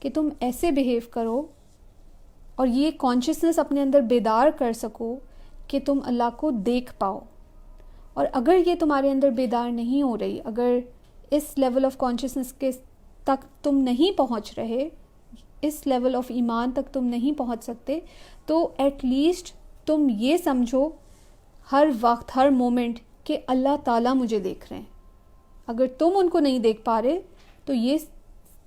B: کہ تم ایسے بیہیو کرو اور یہ کانشیسنس اپنے اندر بیدار کر سکو کہ تم اللہ کو دیکھ پاؤ. اور اگر یہ تمہارے اندر بیدار نہیں ہو رہی، اگر اس لیول آف کانشیسنس کے تک تم نہیں پہنچ رہے، اس لیول آف ایمان تک تم نہیں پہنچ سکتے، تو ایٹ لیسٹ تم یہ سمجھو ہر وقت ہر مومنٹ کہ اللہ تعالیٰ مجھے دیکھ رہے ہیں. اگر تم ان کو نہیں دیکھ پا رہے تو یہ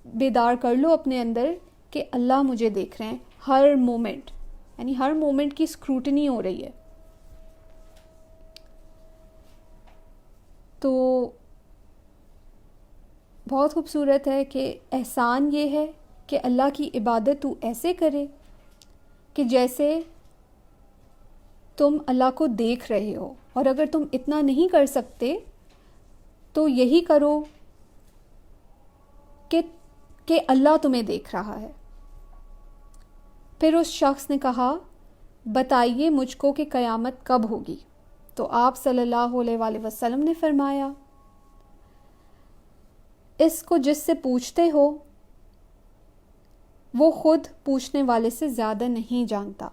B: بیدار کر لو اپنے اندر کہ اللہ مجھے دیکھ رہے ہیں ہر مومنٹ، یعنی ہر مومنٹ کی اسکروٹنی ہو رہی ہے. تو بہت خوبصورت ہے کہ احسان یہ ہے کہ اللہ کی عبادت تو ایسے کرے کہ جیسے تم اللہ کو دیکھ رہے ہو، اور اگر تم اتنا نہیں کر سکتے تو یہی کرو کہ اللہ تمہیں دیکھ رہا ہے. پھر اس شخص نے کہا بتائیے مجھ کو کہ قیامت کب ہوگی. تو آپ صلی اللہ علیہ وآلہ وسلم نے فرمایا اس کو جس سے پوچھتے ہو وہ خود پوچھنے والے سے زیادہ نہیں جانتا.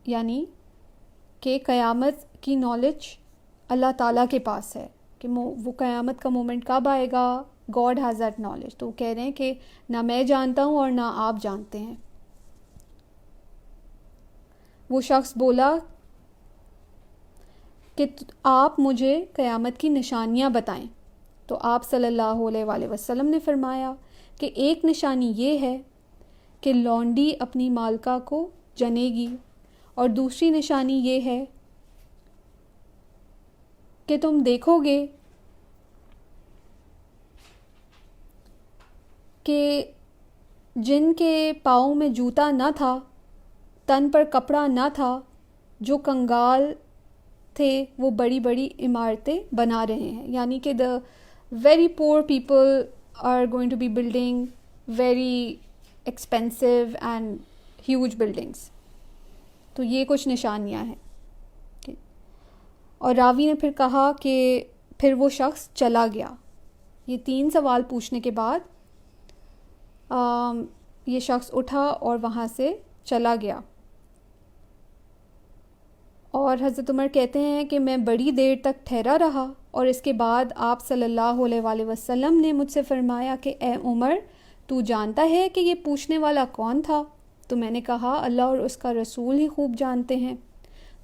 B: یعنی کہ قیامت کی نالج اللہ تعالیٰ کے پاس ہے کہ وہ قیامت کا مومنٹ کب آئے گا، گاڈ ہیز دیٹ نالج. تو وہ کہہ رہے ہیں کہ نہ میں جانتا ہوں اور نہ آپ جانتے ہیں. وہ شخص بولا کہ آپ مجھے قیامت کی نشانیاں بتائیں. تو آپ صلی اللہ علیہ وآلہ وسلم نے فرمایا کہ ایک نشانی یہ ہے کہ لونڈی اپنی مالکہ کو جنے گی، اور دوسری نشانی یہ ہے کہ تم دیکھو گے کہ جن کے پاؤں میں جوتا نہ تھا، تن پر کپڑا نہ تھا، جو کنگال تھے وہ بڑی بڑی عمارتیں بنا رہے ہیں. یعنی کہ the very poor people are going to be building very expensive and huge buildings. تو یہ کچھ نشانیاں ہیں. اور راوی نے پھر کہا کہ پھر وہ شخص چلا گیا. یہ 3 سوال پوچھنے کے بعد یہ شخص اٹھا اور وہاں سے چلا گیا. اور حضرت عمر کہتے ہیں کہ میں بڑی دیر تک ٹھہرا رہا، اور اس کے بعد آپ صلی اللہ علیہ وآلہ وسلم نے مجھ سے فرمایا کہ اے عمر تو جانتا ہے کہ یہ پوچھنے والا کون تھا؟ تو میں نے کہا اللہ اور اس کا رسول ہی خوب جانتے ہیں.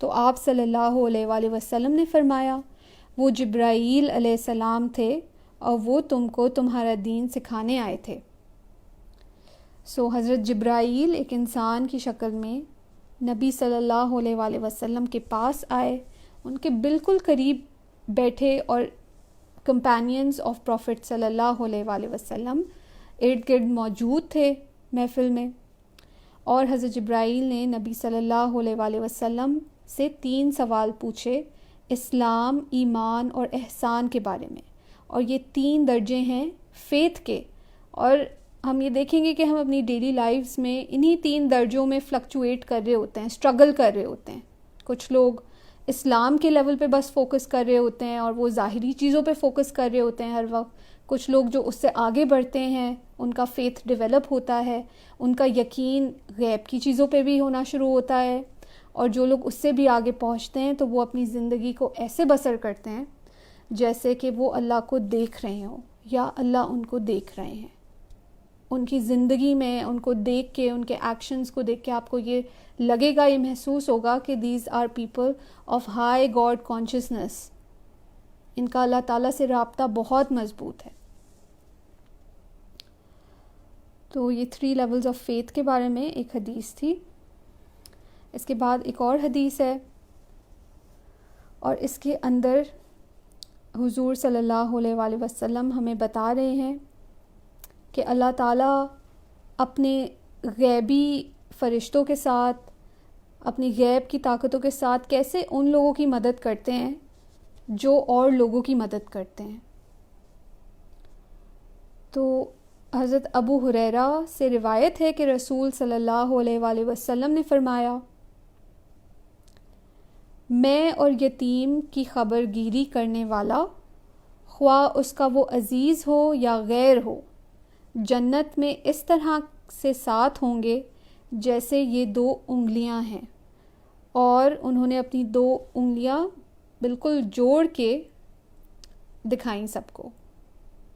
B: تو آپ صلی اللہ علیہ وآلہ وسلم نے فرمایا وہ جبرائیل علیہ السلام تھے اور وہ تم کو تمہارا دین سکھانے آئے تھے. سو حضرت جبرائیل ایک انسان کی شکل میں نبی صلی اللہ علیہ وآلہ وسلم کے پاس آئے, ان کے بالکل قریب بیٹھے اور کمپینینز آف پروفٹ صلی اللہ علیہ وآلہ وسلم ارد گرد موجود تھے محفل میں, اور حضرت جبرائیل نے نبی صلی اللہ علیہ وآلہ وسلم سے 3 سوال پوچھے اسلام, ایمان اور احسان کے بارے میں, اور یہ 3 درجے ہیں فیتھ کے. اور ہم یہ دیکھیں گے کہ ہم اپنی ڈیلی لائفز میں انہی 3 درجوں میں فلکچویٹ کر رہے ہوتے ہیں, اسٹرگل کر رہے ہوتے ہیں. کچھ لوگ اسلام کے لیول پہ بس فوکس کر رہے ہوتے ہیں اور وہ ظاہری چیزوں پہ فوکس کر رہے ہوتے ہیں ہر وقت. کچھ لوگ جو اس سے آگے بڑھتے ہیں ان کا فیتھ ڈیولپ ہوتا ہے, ان کا یقین غیب کی چیزوں پہ بھی ہونا شروع ہوتا ہے, اور جو لوگ اس سے بھی آگے پہنچتے ہیں تو وہ اپنی زندگی کو ایسے بسر کرتے ہیں جیسے کہ وہ اللہ کو دیکھ رہے ہوں یا اللہ ان کو دیکھ رہے ہیں. ان کی زندگی میں ان کو دیکھ کے, ان کے ایکشنز کو دیکھ کے آپ کو یہ لگے گا, یہ محسوس ہوگا کہ these are people of high God consciousness. ان کا اللہ تعالیٰ سے رابطہ بہت مضبوط ہے. تو یہ 3 لیولز آف فیتھ کے بارے میں ایک حدیث تھی. اس کے بعد ایک اور حدیث ہے, اور اس کے اندر حضور صلی اللہ علیہ وآلہ وسلم ہمیں بتا رہے ہیں کہ اللہ تعالیٰ اپنے غیبی فرشتوں کے ساتھ, اپنی غیب کی طاقتوں کے ساتھ کیسے ان لوگوں کی مدد کرتے ہیں جو اور لوگوں کی مدد کرتے ہیں. تو حضرت ابو ہریرہ سے روایت ہے کہ رسول صلی اللہ علیہ وآلہ وسلم نے فرمایا, میں اور یتیم کی خبر گیری کرنے والا, خواہ اس کا وہ عزیز ہو یا غیر ہو, جنت میں اس طرح سے ساتھ ہوں گے جیسے یہ 2 انگلیاں ہیں. اور انہوں نے اپنی 2 انگلیاں بالکل جوڑ کے دکھائیں سب کو,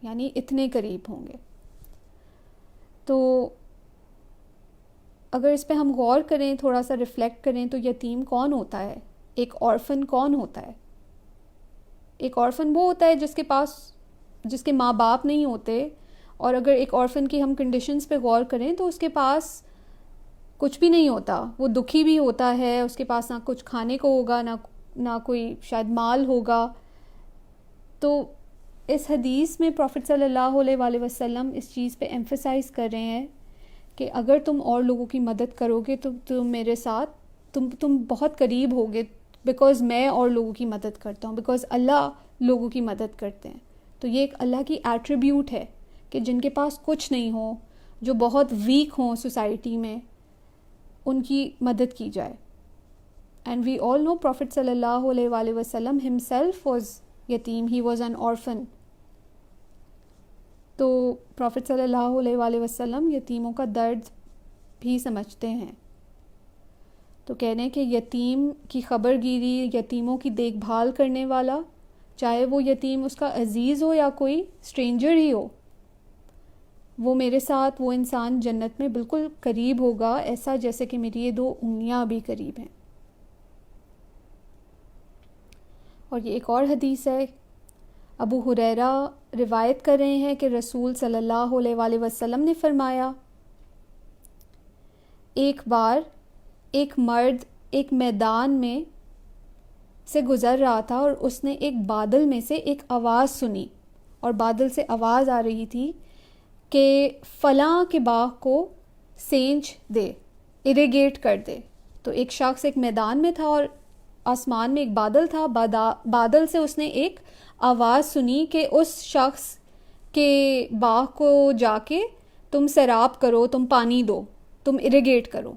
B: یعنی اتنے قریب ہوں گے. تو اگر اس پہ ہم غور کریں, تھوڑا سا ریفلیکٹ کریں, تو یتیم کون ہوتا ہے, ایک آرفن کون ہوتا ہے؟ ایک آرفن وہ ہوتا ہے جس کے ماں باپ نہیں ہوتے, اور اگر ایک آرفن کی ہم کنڈیشنز پہ غور کریں تو اس کے پاس کچھ بھی نہیں ہوتا, وہ دکھی بھی ہوتا ہے, اس کے پاس نہ کچھ کھانے کو ہوگا, نہ کوئی شاید مال ہوگا. تو اس حدیث میں پروفٹ صلی اللہ علیہ وآلہ وسلم اس چیز پہ ایمفسائز کر رہے ہیں کہ اگر تم اور لوگوں کی مدد کرو گے تو تم میرے ساتھ تم بہت قریب ہوگے, بیکاز میں اور لوگوں کی مدد کرتا ہوں, بیکاز اللہ لوگوں کی مدد کرتے ہیں. تو یہ ایک اللہ کی ایٹریبیوٹ ہے کہ جن کے پاس کچھ نہیں ہو, جو بہت ویک ہوں سوسائٹی میں, ان کی مدد کی جائے. And we all know profit صلی اللہ علیہ وآلہ وسلم himself was یتیم, he was an orphan. تو پروفٹ صلی اللہ علیہ وآلہ وسلم یتیموں کا درد بھی سمجھتے ہیں. تو کہنے کہ یتیم کی خبر گیری, یتیموں کی دیکھ بھال کرنے والا, چاہے وہ یتیم اس کا عزیز ہو یا کوئی اسٹرینجر ہی ہو, وہ میرے ساتھ, وہ انسان جنت میں بالکل قریب ہوگا, ایسا جیسے کہ میری یہ 2 انگلیاں بھی قریب ہیں. اور یہ ایک اور حدیث ہے, ابو ہریرہ روایت کر رہے ہیں کہ رسول صلی اللہ علیہ وآلہ وسلم نے فرمایا, ایک بار ایک مرد ایک میدان میں سے گزر رہا تھا اور اس نے ایک بادل میں سے ایک آواز سنی, اور بادل سے آواز آ رہی تھی کہ فلاں کے باغ کو سینچ دے, اریگیٹ کر دے. تو ایک شخص ایک میدان میں تھا اور آسمان میں ایک بادل تھا, بادل سے اس نے ایک آواز سنی کہ اس شخص کے باغ کو جا کے تم سیراب کرو, تم پانی دو, تم اریگیٹ کرو.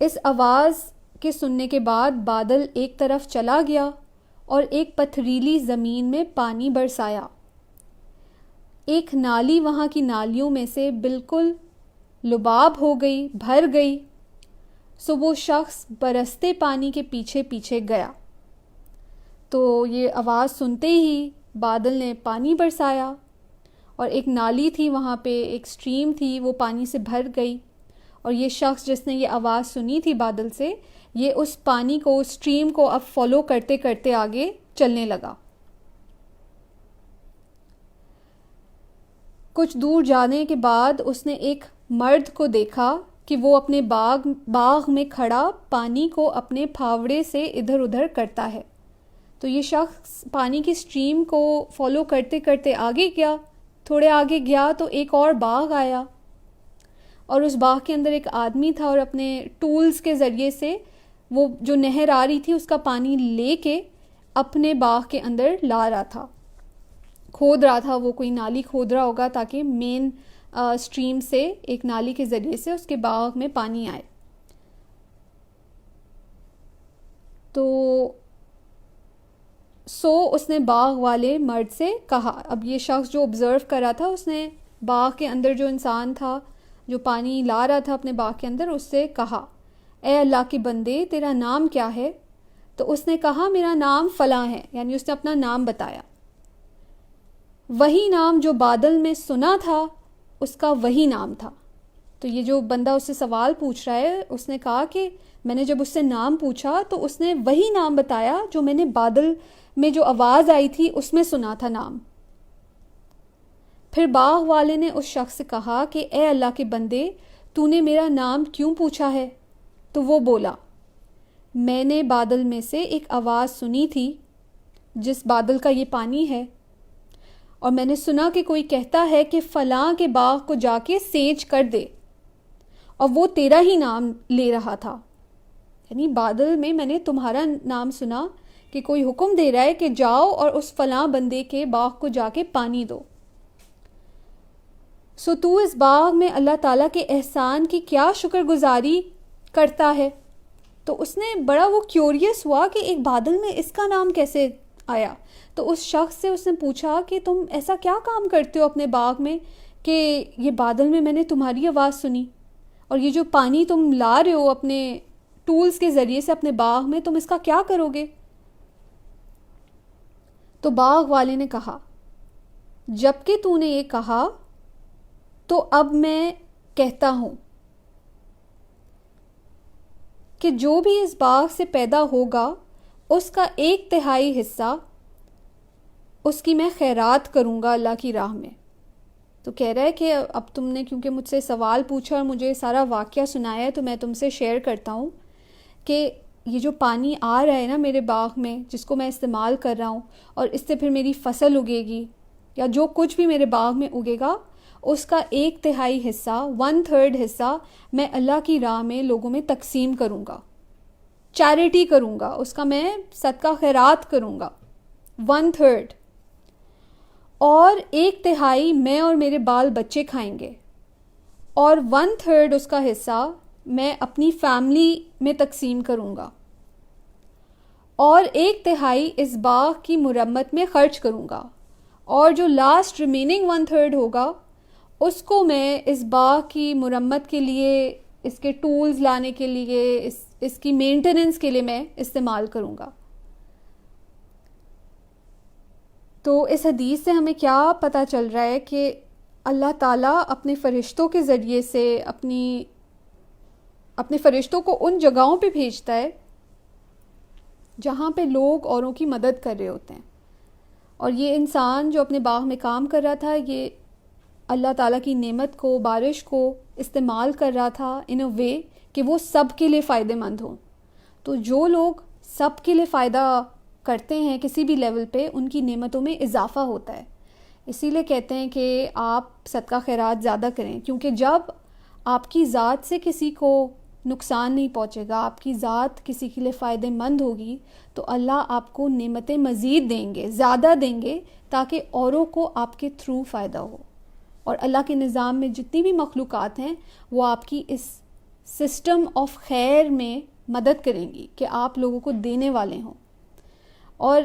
B: اس آواز کے سننے کے بعد بادل ایک طرف چلا گیا اور ایک پتھریلی زمین میں پانی برسایا. ایک نالی وہاں کی نالیوں میں سے بالکل لباب ہو گئی, بھر گئی. سو وہ شخص برستے پانی کے پیچھے پیچھے گیا. تو یہ آواز سنتے ہی بادل نے پانی برسایا, اور ایک نالی تھی وہاں پہ, ایک سٹریم تھی, وہ پانی سے بھر گئی, اور یہ شخص جس نے یہ آواز سنی تھی بادل سے، یہ اس پانی کو، اسٹریم کو اب فالو کرتے کرتے آگے چلنے لگا. کچھ دور جانے کے بعد اس نے ایک مرد کو دیکھا کہ وہ اپنے باغ میں کھڑا پانی کو اپنے پھاوڑے سے ادھر ادھر کرتا ہے. تو یہ شخص پانی کی اسٹریم کو فالو کرتے کرتے آگے گیا. تھوڑے آگے گیا تو ایک اور باغ آیا، اور اس باغ کے اندر ایک آدمی تھا، اور اپنے ٹولز کے ذریعے سے وہ جو نہر آ رہی تھی اس کا پانی لے کے اپنے باغ کے اندر لا رہا تھا، کھود رہا تھا. وہ کوئی نالی کھود رہا ہوگا تاکہ مین اسٹریم سے، ایک نالی کے ذریعے سے اس کے باغ میں پانی آئے. تو اس نے باغ والے مرد سے کہا، اب یہ شخص جو آبزرو کر رہا تھا، اس نے باغ کے اندر جو انسان تھا جو پانی لا رہا تھا اپنے باغ کے اندر، اس سے کہا، اے اللہ کے بندے، تیرا نام کیا ہے؟ تو اس نے کہا، میرا نام فلاں ہے، یعنی اس نے اپنا نام بتایا. وہی نام جو بادل میں سنا تھا اس کا وہی نام تھا. تو یہ جو بندہ اس سے سوال پوچھ رہا ہے، اس نے کہا کہ میں نے جب اس سے نام پوچھا تو اس نے وہی نام بتایا جو میں نے بادل میں جو آواز آئی تھی اس میں سنا تھا نام. پھر باغ والے نے اس شخص سے کہا کہ اے اللہ کے بندے، تو نے میرا نام کیوں پوچھا ہے؟ تو وہ بولا، میں نے بادل میں سے ایک آواز سنی تھی جس بادل کا یہ پانی ہے، اور میں نے سنا کہ کوئی کہتا ہے کہ فلاں کے باغ کو جا کے سینچ کر دے، اور وہ تیرا ہی نام لے رہا تھا. یعنی بادل میں نے تمہارا نام سنا کہ کوئی حکم دے رہا ہے کہ جاؤ اور اس فلاں بندے کے باغ کو جا کے پانی دو. تو اس باغ میں اللہ تعالیٰ کے احسان کی کیا شکر گزاری کرتا ہے؟ تو اس نے بڑا وہ کیوریس ہوا کہ ایک بادل میں اس کا نام کیسے آیا. تو اس شخص سے اس نے پوچھا کہ تم ایسا کیا کام کرتے ہو اپنے باغ میں کہ یہ بادل میں نے تمہاری آواز سنی، اور یہ جو پانی تم لا رہے ہو اپنے ٹولز کے ذریعے سے اپنے باغ میں، تم اس کا کیا کرو گے؟ تو باغ والے نے کہا، جب کہ تو نے یہ کہا تو اب میں کہتا ہوں کہ جو بھی اس باغ سے پیدا ہوگا اس کا 1/3 حصہ اس کی میں خیرات کروں گا اللہ کی راہ میں. تو کہہ رہا ہے کہ اب تم نے کیونکہ مجھ سے سوال پوچھا اور مجھے سارا واقعہ سنایا ہے، تو میں تم سے شیئر کرتا ہوں کہ یہ جو پانی آ رہا ہے نا میرے باغ میں، جس کو میں استعمال کر رہا ہوں، اور اس سے پھر میری فصل اگے گی، یا جو کچھ بھی میرے باغ میں اگے گا، اس کا 1/3 حصہ، 1/3 حصہ میں اللہ کی راہ میں لوگوں میں تقسیم کروں گا، چیریٹی کروں گا، اس کا میں صدقہ خیرات کروں گا، 1/3. اور 1/3 میں اور میرے بال بچے کھائیں گے، اور 1/3 اس کا حصہ میں اپنی فیملی میں تقسیم کروں گا، اور 1/3 اس باغ کی مرمت میں خرچ کروں گا، اور جو لاسٹ ریمیننگ 1/3 ہوگا اس کو میں اس باغ کی مرمت کے لیے، اس کے ٹولز لانے کے لیے، اس کی مینٹیننس کے لیے میں استعمال کروں گا. تو اس حدیث سے ہمیں کیا پتہ چل رہا ہے کہ اللہ تعالیٰ اپنے فرشتوں کے ذریعے سے اپنے فرشتوں کو ان جگہوں پہ بھیجتا ہے جہاں پہ لوگ اوروں کی مدد کر رہے ہوتے ہیں. اور یہ انسان جو اپنے باغ میں کام کر رہا تھا، یہ اللہ تعالیٰ کی نعمت کو، بارش کو استعمال کر رہا تھا ان اے وے کہ وہ سب کے لیے فائدہ مند ہوں. تو جو لوگ سب کے لیے فائدہ کرتے ہیں کسی بھی لیول پہ، ان کی نعمتوں میں اضافہ ہوتا ہے. اسی لیے کہتے ہیں کہ آپ صدقہ خیرات زیادہ کریں، کیونکہ جب آپ کی ذات سے کسی کو نقصان نہیں پہنچے گا، آپ کی ذات کسی کے لیے فائدہ مند ہوگی، تو اللہ آپ کو نعمتیں مزید دیں گے، زیادہ دیں گے، تاکہ اوروں کو آپ کے تھرو فائدہ ہو. اور اللہ کے نظام میں جتنی بھی مخلوقات ہیں وہ آپ کی اس سسٹم آف خیر میں مدد کریں گی کہ آپ لوگوں کو دینے والے ہوں. اور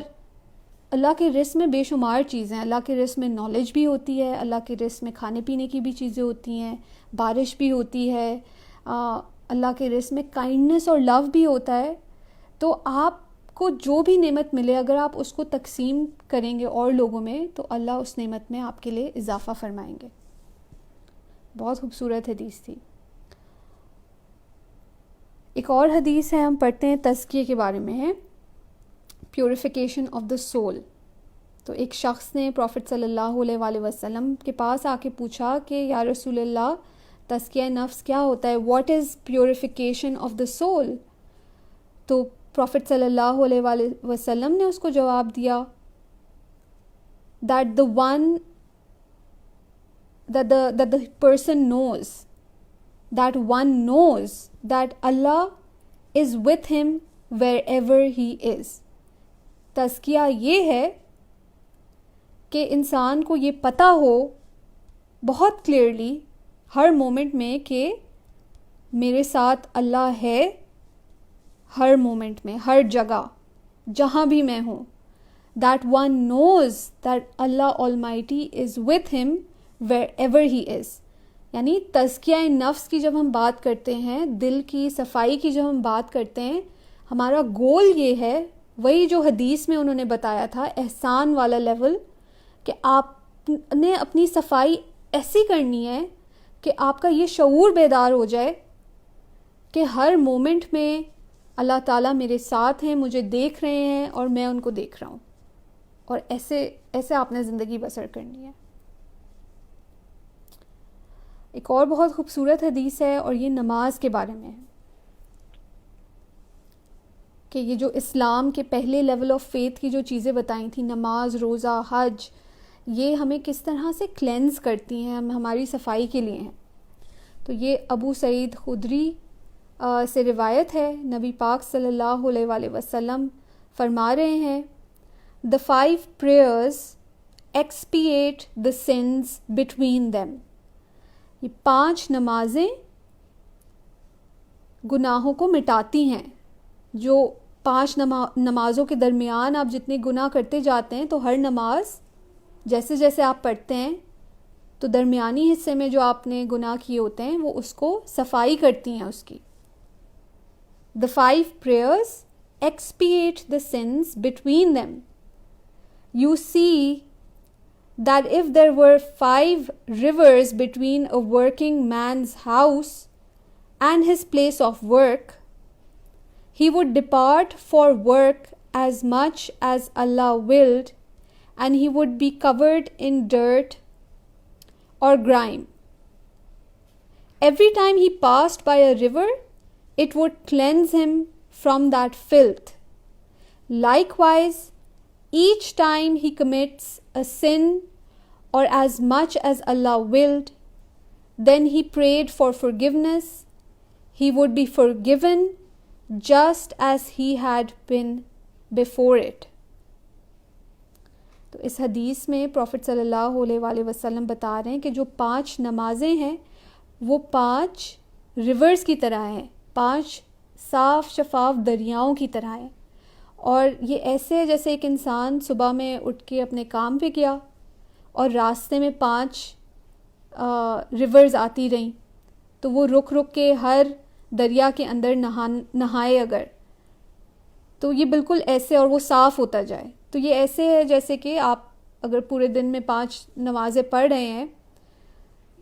B: اللہ کے رزق میں بے شمار چیزیں ہیں. اللہ کے رزق میں نالج بھی ہوتی ہے، اللہ کے رزق میں کھانے پینے کی بھی چیزیں ہوتی ہیں، بارش بھی ہوتی ہے، اللہ کے رزق میں کائنڈنس اور لو بھی ہوتا ہے. تو آپ کو جو بھی نعمت ملے، اگر آپ اس کو تقسیم کریں گے اور لوگوں میں، تو اللہ اس نعمت میں آپ کے لیے اضافہ فرمائیں گے. بہت خوبصورت حدیث تھی. ایک اور حدیث ہے، ہم پڑھتے ہیں، تزکیے کے بارے میں ہے، پیوریفیکیشن آف دا سول. تو ایک شخص نے پروفٹ صلی اللہ علیہ وآلہ وسلم کے پاس آ کے پوچھا کہ یا رسول اللہ، تزکیہ نفس کیا ہوتا ہے؟ What is purification of the civil? تو پروفٹ صلی اللہ علیہ وآلہ وسلم نے اس کو جواب دیا that the person knows, that one knows that Allah is with him wherever he is. تزکیہ یہ ہے کہ انسان کو یہ پتہ ہو بہت کلیئرلی ہر مومنٹ میں کہ میرے ساتھ اللہ ہے، ہر مومنٹ میں، ہر جگہ، جہاں بھی میں ہوں. That one knows that Allah Almighty is with him wherever he is. یعنی تزکیہ نفس کی جب ہم بات کرتے ہیں، دل کی صفائی کی جب ہم بات کرتے ہیں، ہمارا گول یہ ہے، وہی جو حدیث میں انہوں نے بتایا تھا، احسان والا لیول، کہ آپ نے اپنی صفائی ایسی کرنی ہے کہ آپ کا یہ شعور بیدار ہو جائے کہ ہر مومنٹ میں اللہ تعالیٰ میرے ساتھ ہیں، مجھے دیکھ رہے ہیں اور میں ان کو دیکھ رہا ہوں. اور ایسے آپ نے زندگی بسر کرنی ہے. ایک اور بہت خوبصورت حدیث ہے، اور یہ نماز کے بارے میں ہے کہ یہ جو اسلام کے پہلے لیول آف فیتھ کی جو چیزیں بتائیں تھیں، نماز، روزہ، حج، یہ ہمیں کس طرح سے کلینز کرتی ہیں، ہماری صفائی کے لیے ہیں. تو یہ ابو سعید خدری سے روایت ہے، نبی پاک صلی اللہ علیہ وآلہ وسلم فرما رہے ہیں، The 5 prayers expiate the sins between them. یہ 5 نمازیں گناہوں کو مٹاتی ہیں. جو 5 نمازوں کے درمیان آپ جتنے گناہ کرتے جاتے ہیں، تو ہر نماز جیسے جیسے آپ پڑھتے ہیں تو درمیانی حصے میں جو آپ نے گناہ کیے ہوتے ہیں وہ اس کو صفائی کرتی ہیں اس کی. The 5 prayers expiate the sins between them. You see that if there were 5 rivers between a working man's house and his place of work, he would depart for work as much as Allah willed, and he would be covered in dirt or grime. Every time he passed by a river, it would cleanse him from that filth. Likewise, each time he commits a sin, or as much as Allah willed, then he prayed for forgiveness, he would be forgiven just as he had been before it. تو اس حدیث میں profit صلی اللہ علیہ وآلہ وسلم بتا رہے ہیں کہ جو 5 نمازیں ہیں وہ 5 ریورز کی طرح ہیں، 5 صاف شفاف دریاؤں کی طرح ہیں. اور یہ ایسے جیسے ایک انسان صبح میں اٹھ کے اپنے کام پہ گیا اور راستے میں 5 ریورز آتی رہیں، تو وہ رک کے ہر دریا کے اندر نہائے اگر، تو یہ بالکل ایسے، اور وہ صاف ہوتا جائے. تو یہ ایسے ہے جیسے کہ آپ اگر پورے دن میں 5 نمازیں پڑھ رہے ہیں،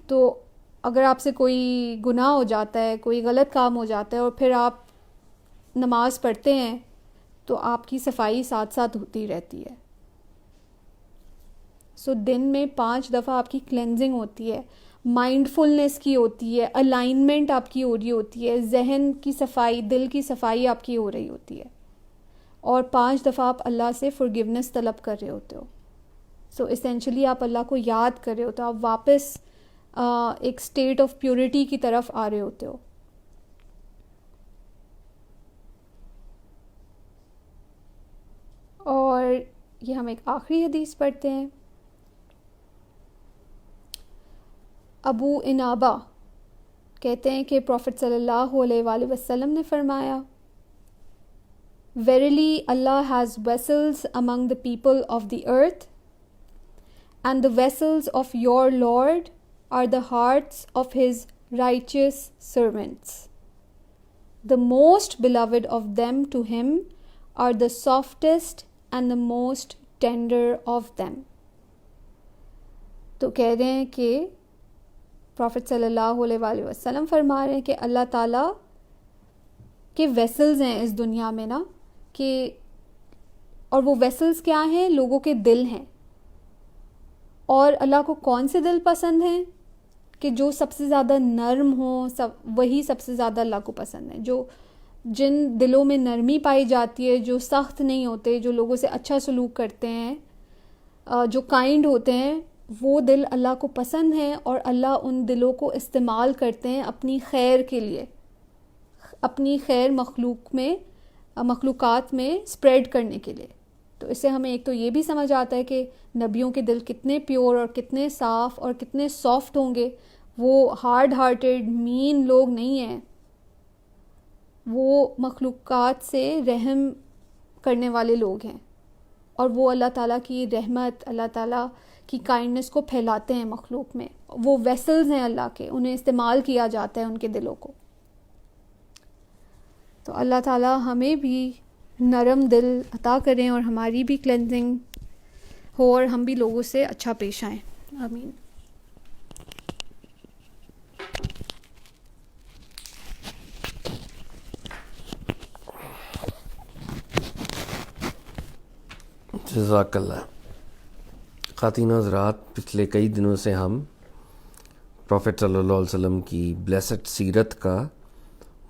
B: تو اگر آپ سے کوئی گناہ ہو جاتا ہے، کوئی غلط کام ہو جاتا ہے، اور پھر آپ نماز پڑھتے ہیں، تو آپ کی صفائی ساتھ ساتھ ہوتی رہتی ہے. سو دن میں 5 دفعہ آپ کی کلینزنگ ہوتی ہے، مائنڈ فلنس کی ہوتی ہے، الائنمنٹ آپ کی ہو رہی ہوتی ہے، ذہن کی صفائی، دل کی صفائی آپ کی ہو رہی ہوتی ہے، اور 5 دفعہ آپ اللہ سے فرگیونیس طلب کر رہے ہوتے ہو. سو اسینشلی آپ اللہ کو یاد کر رہے ہوتے ہو، آپ واپس ایک اسٹیٹ آف پیورٹی کی طرف آ رہے ہوتے ہو. اور یہ ہم ایک آخری حدیث پڑھتے ہیں. ابو انابہ کہتے ہیں کہ پروفٹ صلی اللہ علیہ وآلہ وسلم نے فرمایا، Verily Allah has vessels among the people of the earth, and the vessels of your Lord are the hearts of his righteous servants. The most beloved of them to him are the softest and the most tender of them. تو کہہ رہے ہیں کہ profit صلی اللہ علیہ وآلہ وسلم فرما رہے ہیں کہ اللہ تعالیٰ کہ ویسلز ہیں اس دنیا میں نا، کہ اور وہ ویسلز کیا ہیں؟ لوگوں کے دل ہیں. اور اللہ کو کون سے دل پسند ہیں؟ کہ جو سب سے زیادہ نرم ہوں، وہی سب سے زیادہ اللہ کو پسند ہے. جن دلوں میں نرمی پائی جاتی ہے، جو سخت نہیں ہوتے، جو لوگوں سے اچھا سلوک کرتے ہیں، جو کائنڈ ہوتے ہیں، وہ دل اللہ کو پسند ہیں. اور اللہ ان دلوں کو استعمال کرتے ہیں اپنی خیر کے لیے، اپنی خیر مخلوقات میں سپریڈ کرنے کے لیے. تو اس سے ہمیں ایک تو یہ بھی سمجھ آتا ہے کہ نبیوں کے دل کتنے پیور اور کتنے صاف اور کتنے سافٹ ہوں گے. وہ ہارڈ ہارٹیڈ مین لوگ نہیں ہیں، وہ مخلوقات سے رحم کرنے والے لوگ ہیں. اور وہ اللہ تعالیٰ کی رحمت، اللہ تعالیٰ کی کائنڈنس کو پھیلاتے ہیں مخلوق میں. وہ ویسلز ہیں اللہ کے، انہیں استعمال کیا جاتا ہے ان کے دلوں کو. تو اللہ تعالیٰ ہمیں بھی نرم دل عطا کریں اور ہماری بھی کلینزنگ ہو اور ہم بھی لوگوں سے اچھا پیش آئیں. آمین.
A: جزاک اللہ. خواتین و حضرات، پچھلے کئی دنوں سے ہم پروفٹ صلی اللہ علیہ وسلم کی بلیسڈ سیرت کا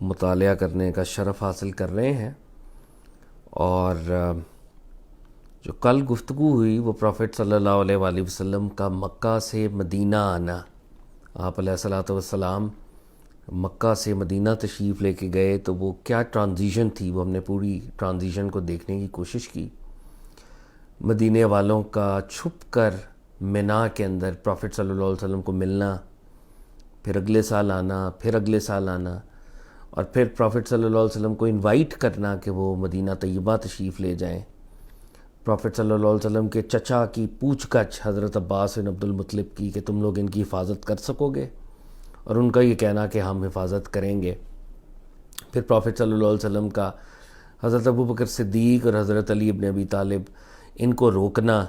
A: مطالعہ کرنے کا شرف حاصل کر رہے ہیں. اور جو کل گفتگو ہوئی وہ پروفٹ صلی اللہ علیہ وآلہ وسلم کا مکہ سے مدینہ آنا. آپ علیہ الصلوۃ والسلام مکہ سے مدینہ تشریف لے کے گئے تو وہ کیا ٹرانزیشن تھی، وہ ہم نے پوری ٹرانزیشن کو دیکھنے کی کوشش کی. مدینے والوں کا چھپ کر مینا کے اندر پروفٹ صلی اللہ علیہ وسلم کو ملنا، پھر اگلے سال آنا، پھر اگلے سال آنا، اور پھر پروفٹ صلی اللہ علیہ وسلم کو انوائٹ کرنا کہ وہ مدینہ طیبہ تشریف لے جائیں. پروفٹ صلی اللہ علیہ وسلم کے چچا کی پوچھ گچھ حضرت عباس بن عبد المطلب کی کہ تم لوگ ان کی حفاظت کر سکو گے، اور ان کا یہ کہنا کہ ہم حفاظت کریں گے. پھر پروفٹ صلی اللہ علیہ وسلم کا حضرت ابوبکر صدیق اور حضرت علی ابن ابی طالب ان کو روکنا،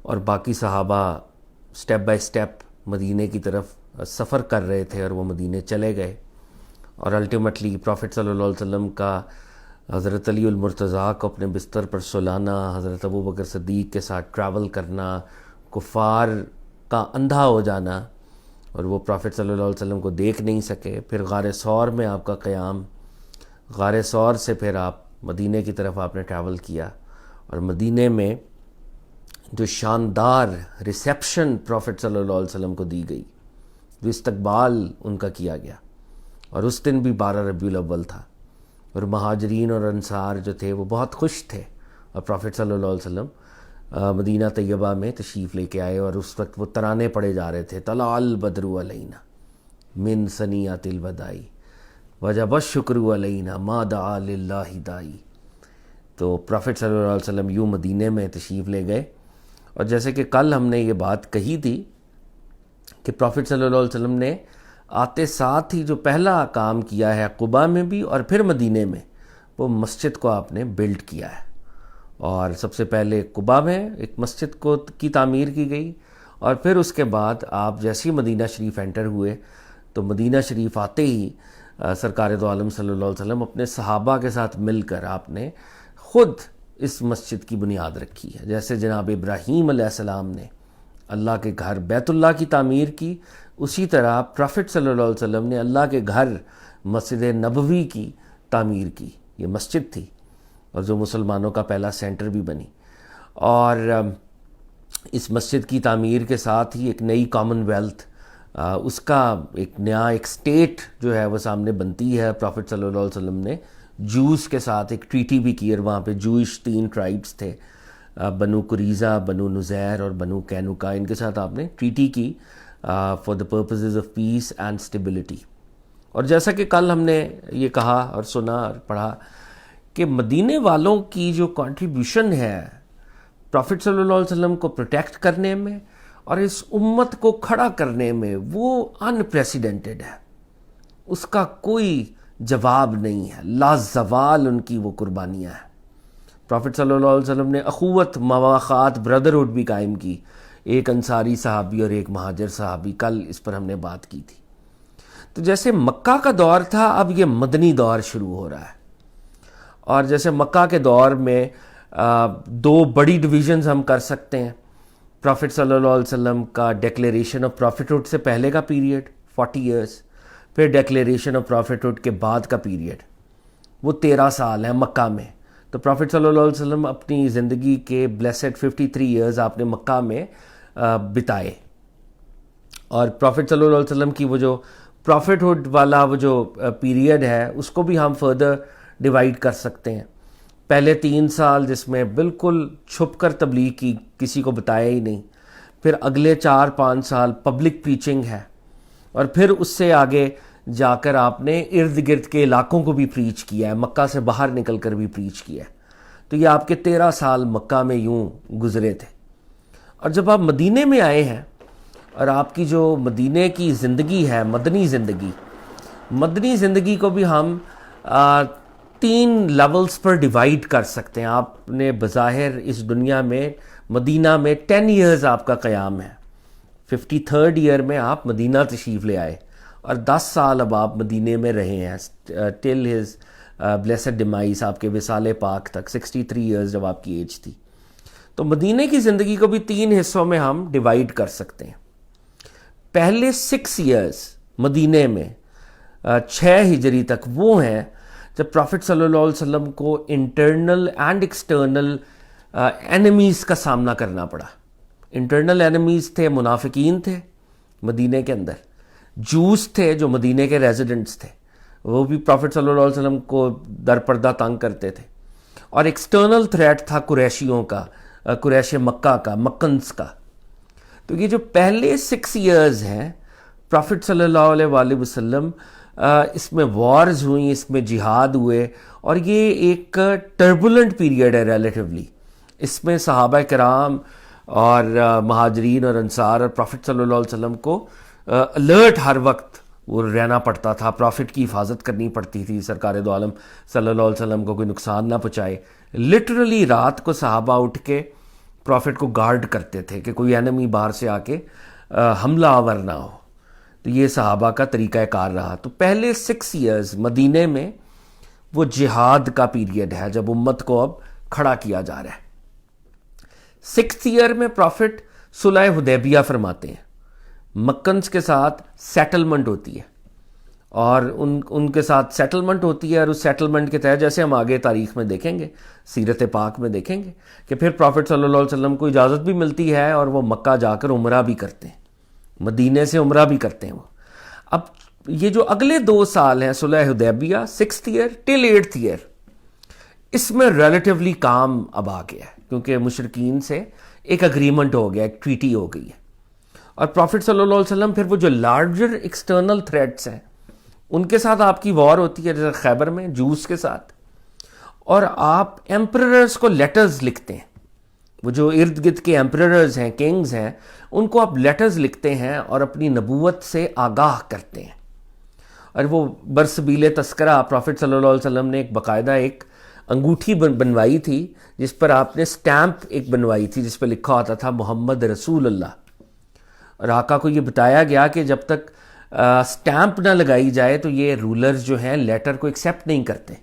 A: اور باقی صحابہ سٹیپ بائی سٹیپ مدینے کی طرف سفر کر رہے تھے اور وہ مدینے چلے گئے. اور الٹیمیٹلی پروفٹ صلی اللہ علیہ وسلم کا حضرت علی المرتضیٰ کو اپنے بستر پر سلانا، حضرت ابوبکر صدیق کے ساتھ ٹریول کرنا، کفار کا اندھا ہو جانا، اور وہ پروفٹ صلی اللہ علیہ وسلم کو دیکھ نہیں سکے. پھر غار ثور میں آپ کا قیام، غار ثور سے پھر آپ مدینے کی طرف آپ نے ٹریول کیا. اور مدینے میں جو شاندار ریسیپشن پروفٹ صلی اللہ علیہ وسلم کو دی گئی، جو استقبال ان کا کیا گیا، اور اس دن بھی 12 ربیع الاول تھا، اور مہاجرین اور انصار جو تھے وہ بہت خوش تھے. اور پروفٹ صلی اللہ علیہ وسلم مدینہ طیبہ میں تشریف لے کے آئے، اور اس وقت وہ ترانے پڑے جا رہے تھے. طلع البدر علینا من ثنیۃ الوداع وجب الشکر علینا ما دعا للہ داعی. تو پروفٹ صلی اللہ علیہ وسلم یوں مدینے میں تشریف لے گئے. اور جیسے کہ کل ہم نے یہ بات کہی تھی کہ پروفٹ صلی اللہ علیہ وسلم نے آتے ساتھ ہی جو پہلا کام کیا ہے قباء میں بھی اور پھر مدینے میں، وہ مسجد کو آپ نے بلڈ کیا ہے. اور سب سے پہلے قباء میں ایک مسجد کی تعمیر کی گئی، اور پھر اس کے بعد آپ جیسے ہی مدینہ شریف انٹر ہوئے تو مدینہ شریف آتے ہی سرکار دو عالم صلی اللہ علیہ وسلم اپنے صحابہ کے ساتھ مل کر آپ نے خود اس مسجد کی بنیاد رکھی ہے. جیسے جناب ابراہیم علیہ السلام نے اللہ کے گھر بیت اللہ کی تعمیر کی، اسی طرح پروفٹ صلی اللہ علیہ وسلم نے اللہ کے گھر مسجد نبوی کی تعمیر کی. یہ مسجد تھی اور جو مسلمانوں کا پہلا سینٹر بھی بنی. اور اس مسجد کی تعمیر کے ساتھ ہی ایک نئی کامن ویلتھ، اس کا ایک نیا ایک سٹیٹ جو ہے وہ سامنے بنتی ہے. پروفٹ صلی اللہ علیہ وسلم نے جوز کے ساتھ ایک ٹریٹی بھی کی، اور وہاں پہ جوئش 3 ٹرائبس تھے، بنو قریظہ، بنو نذیر اور بنو قینقاع. ان کے ساتھ آپ نے ٹریٹی کی for the purposes of peace and stability. اور جیسا کہ کل ہم نے یہ کہا اور سنا اور پڑھا کہ مدینے والوں کی جو کنٹریبیوشن ہے پروفٹ صلی اللہ علیہ وسلم کو پروٹیکٹ کرنے میں اور اس امت کو کھڑا کرنے میں، وہ انپریسیڈنٹڈ ہے. اس کا کوئی جواب نہیں ہے. لازوال ان کی وہ قربانیاں ہیں. پروفٹ صلی اللہ علیہ وسلم نے اخوت، مواخات، بردرہڈ بھی قائم کی. ایک انصاری صحابی اور ایک مہاجر صحابی، کل اس پر ہم نے بات کی تھی. تو جیسے مکہ کا دور تھا، اب یہ مدنی دور شروع ہو رہا ہے. اور جیسے مکہ کے دور میں دو بڑی ڈویژنز ہم کر سکتے ہیں. پروفٹ صلی اللہ علیہ وسلم کا ڈیکلیریشن آف پروفٹہڈ سے پہلے کا پیریڈ 40 ایئرس، پھر ڈیکلیریشن آف پروفٹہڈ کے بعد کا پیریڈ وہ 13 سال ہیں مکہ میں. تو پروفٹ صلی اللہ علیہ وسلم اپنی زندگی کے بلیسڈ 53 ایئرز آپ نے مکہ میں بتائے. اور پروفٹ صلی اللہ علیہ وسلم کی وہ جو پروفٹہڈ والا وہ جو پیریڈ ہے اس کو بھی ہم فردر ڈیوائیڈ کر سکتے ہیں. پہلے 3 سال جس میں بالکل چھپ کر تبلیغ کی، کسی کو بتایا ہی نہیں. پھر اگلے 4-5 سال پبلک پریچنگ ہے، اور پھر اس سے آگے جا کر آپ نے ارد گرد کے علاقوں کو بھی پریچ کیا ہے، مکہ سے باہر نکل کر بھی پریچ کیا ہے. تو یہ آپ کے 13 سال مکہ میں یوں گزرے تھے. اور جب آپ مدینے میں آئے ہیں اور آپ کی جو مدینے کی زندگی ہے، مدنی زندگی کو بھی ہم 3 لیولز پر ڈیوائیڈ کر سکتے ہیں. آپ نے بظاہر اس دنیا میں مدینہ میں 10 ایئرز آپ کا قیام ہے. 53rd ایئر میں آپ مدینہ تشریف لے آئے اور 10 سال اب آپ مدینے میں رہے ہیں ٹل ہز بلیسڈ ڈیمائز، آپ کے وصال پاک تک 63 ایئرز جب آپ کی ایج تھی. تو مدینے کی زندگی کو بھی 3 حصوں میں ہم ڈیوائیڈ کر سکتے ہیں. پہلے 6 ایئرز مدینے میں 6 ہجری تک وہ ہیں جب پروفٹ صلی اللہ علیہ وسلم کو انٹرنل اینڈ ایکسٹرنل اینیمیز کا سامنا کرنا پڑا. انٹرنل اینیمیز تھے، منافقین تھے مدینے کے اندر، جوس تھے جو مدینے کے ریزیڈنٹس تھے، وہ بھی پروفٹ صلی اللہ علیہ وسلم کو در پردہ تنگ کرتے تھے. اور ایکسٹرنل تھریٹ تھا قریشیوں کا، قریش مکہ کا، مکنز کا. تو یہ جو پہلے 6 ایئرز ہیں پروفٹ صلی اللہ علیہ وآلہ وسلم، اس میں وارز ہوئیں، اس میں جہاد ہوئے، اور یہ ایک ٹربولنٹ پیریڈ ہے ریلیٹیولی. اس میں صحابہ کرام اور مہاجرین اور انصار اور پروفٹ صلی اللہ علیہ وسلم کو الرٹ ہر وقت وہ رہنا پڑتا تھا. پروفٹ کی حفاظت کرنی پڑتی تھی، سرکار دو عالم صلی اللہ علیہ وسلم کو کوئی نقصان نہ پہنچائے. لٹرلی رات کو صحابہ اٹھ کے پروفٹ کو گارڈ کرتے تھے کہ کوئی اینمی باہر سے آ کے حملہ آور نہ ہو. تو یہ صحابہ کا طریقہ کار رہا. تو پہلے 6 ایئرز مدینے میں وہ جہاد کا پیریڈ ہے جب امت کو اب کھڑا کیا جا رہا ہے. 6th ایئر میں پروفٹ صلح حدیبیہ فرماتے ہیں. مکنز کے ساتھ سیٹلمنٹ ہوتی ہے، اور ان کے ساتھ سیٹلمنٹ ہوتی ہے، اور اس سیٹلمنٹ کے تحت جیسے ہم آگے تاریخ میں دیکھیں گے، سیرت پاک میں دیکھیں گے کہ پھر پروفٹ صلی اللہ علیہ وسلم کو اجازت بھی ملتی ہے اور وہ مکہ جا کر عمرہ بھی کرتے ہیں، مدینے سے عمرہ بھی کرتے ہیں وہ. اب یہ جو اگلے 2 سال ہیں صلح حدیبیہ 6th ایئر ٹل 8th ایئر، اس میں ریلیٹیولی کام اب آ گیا ہے کیونکہ مشرکین سے ایک اگریمنٹ ہو گیا، ایک ٹریٹی ہو گئی ہے. اور پروفٹ صلی اللہ علیہ وسلم پھر وہ جو لارجر ایکسٹرنل تھریٹس ہیں ان کے ساتھ آپ کی وار ہوتی ہے، جیسے خیبر میں جوس کے ساتھ. اور آپ ایمپررز کو لیٹرز لکھتے ہیں، وہ جو ارد گرد کے ایمپررز ہیں، کنگز ہیں، ان کو آپ لیٹرز لکھتے ہیں اور اپنی نبوت سے آگاہ کرتے ہیں. اور وہ برسبیل تذکرہ پروفٹ صلی اللہ علیہ وسلم نے ایک باقاعدہ ایک انگوٹھی بنوائی تھی جس پر آپ نے سٹیمپ ایک بنوائی تھی جس پہ لکھا ہوتا تھا محمد رسول اللہ. اور آقا کو یہ بتایا گیا کہ جب تک سٹیمپ نہ لگائی جائے تو یہ رولرز جو ہیں لیٹر کو ایکسیپٹ نہیں کرتے.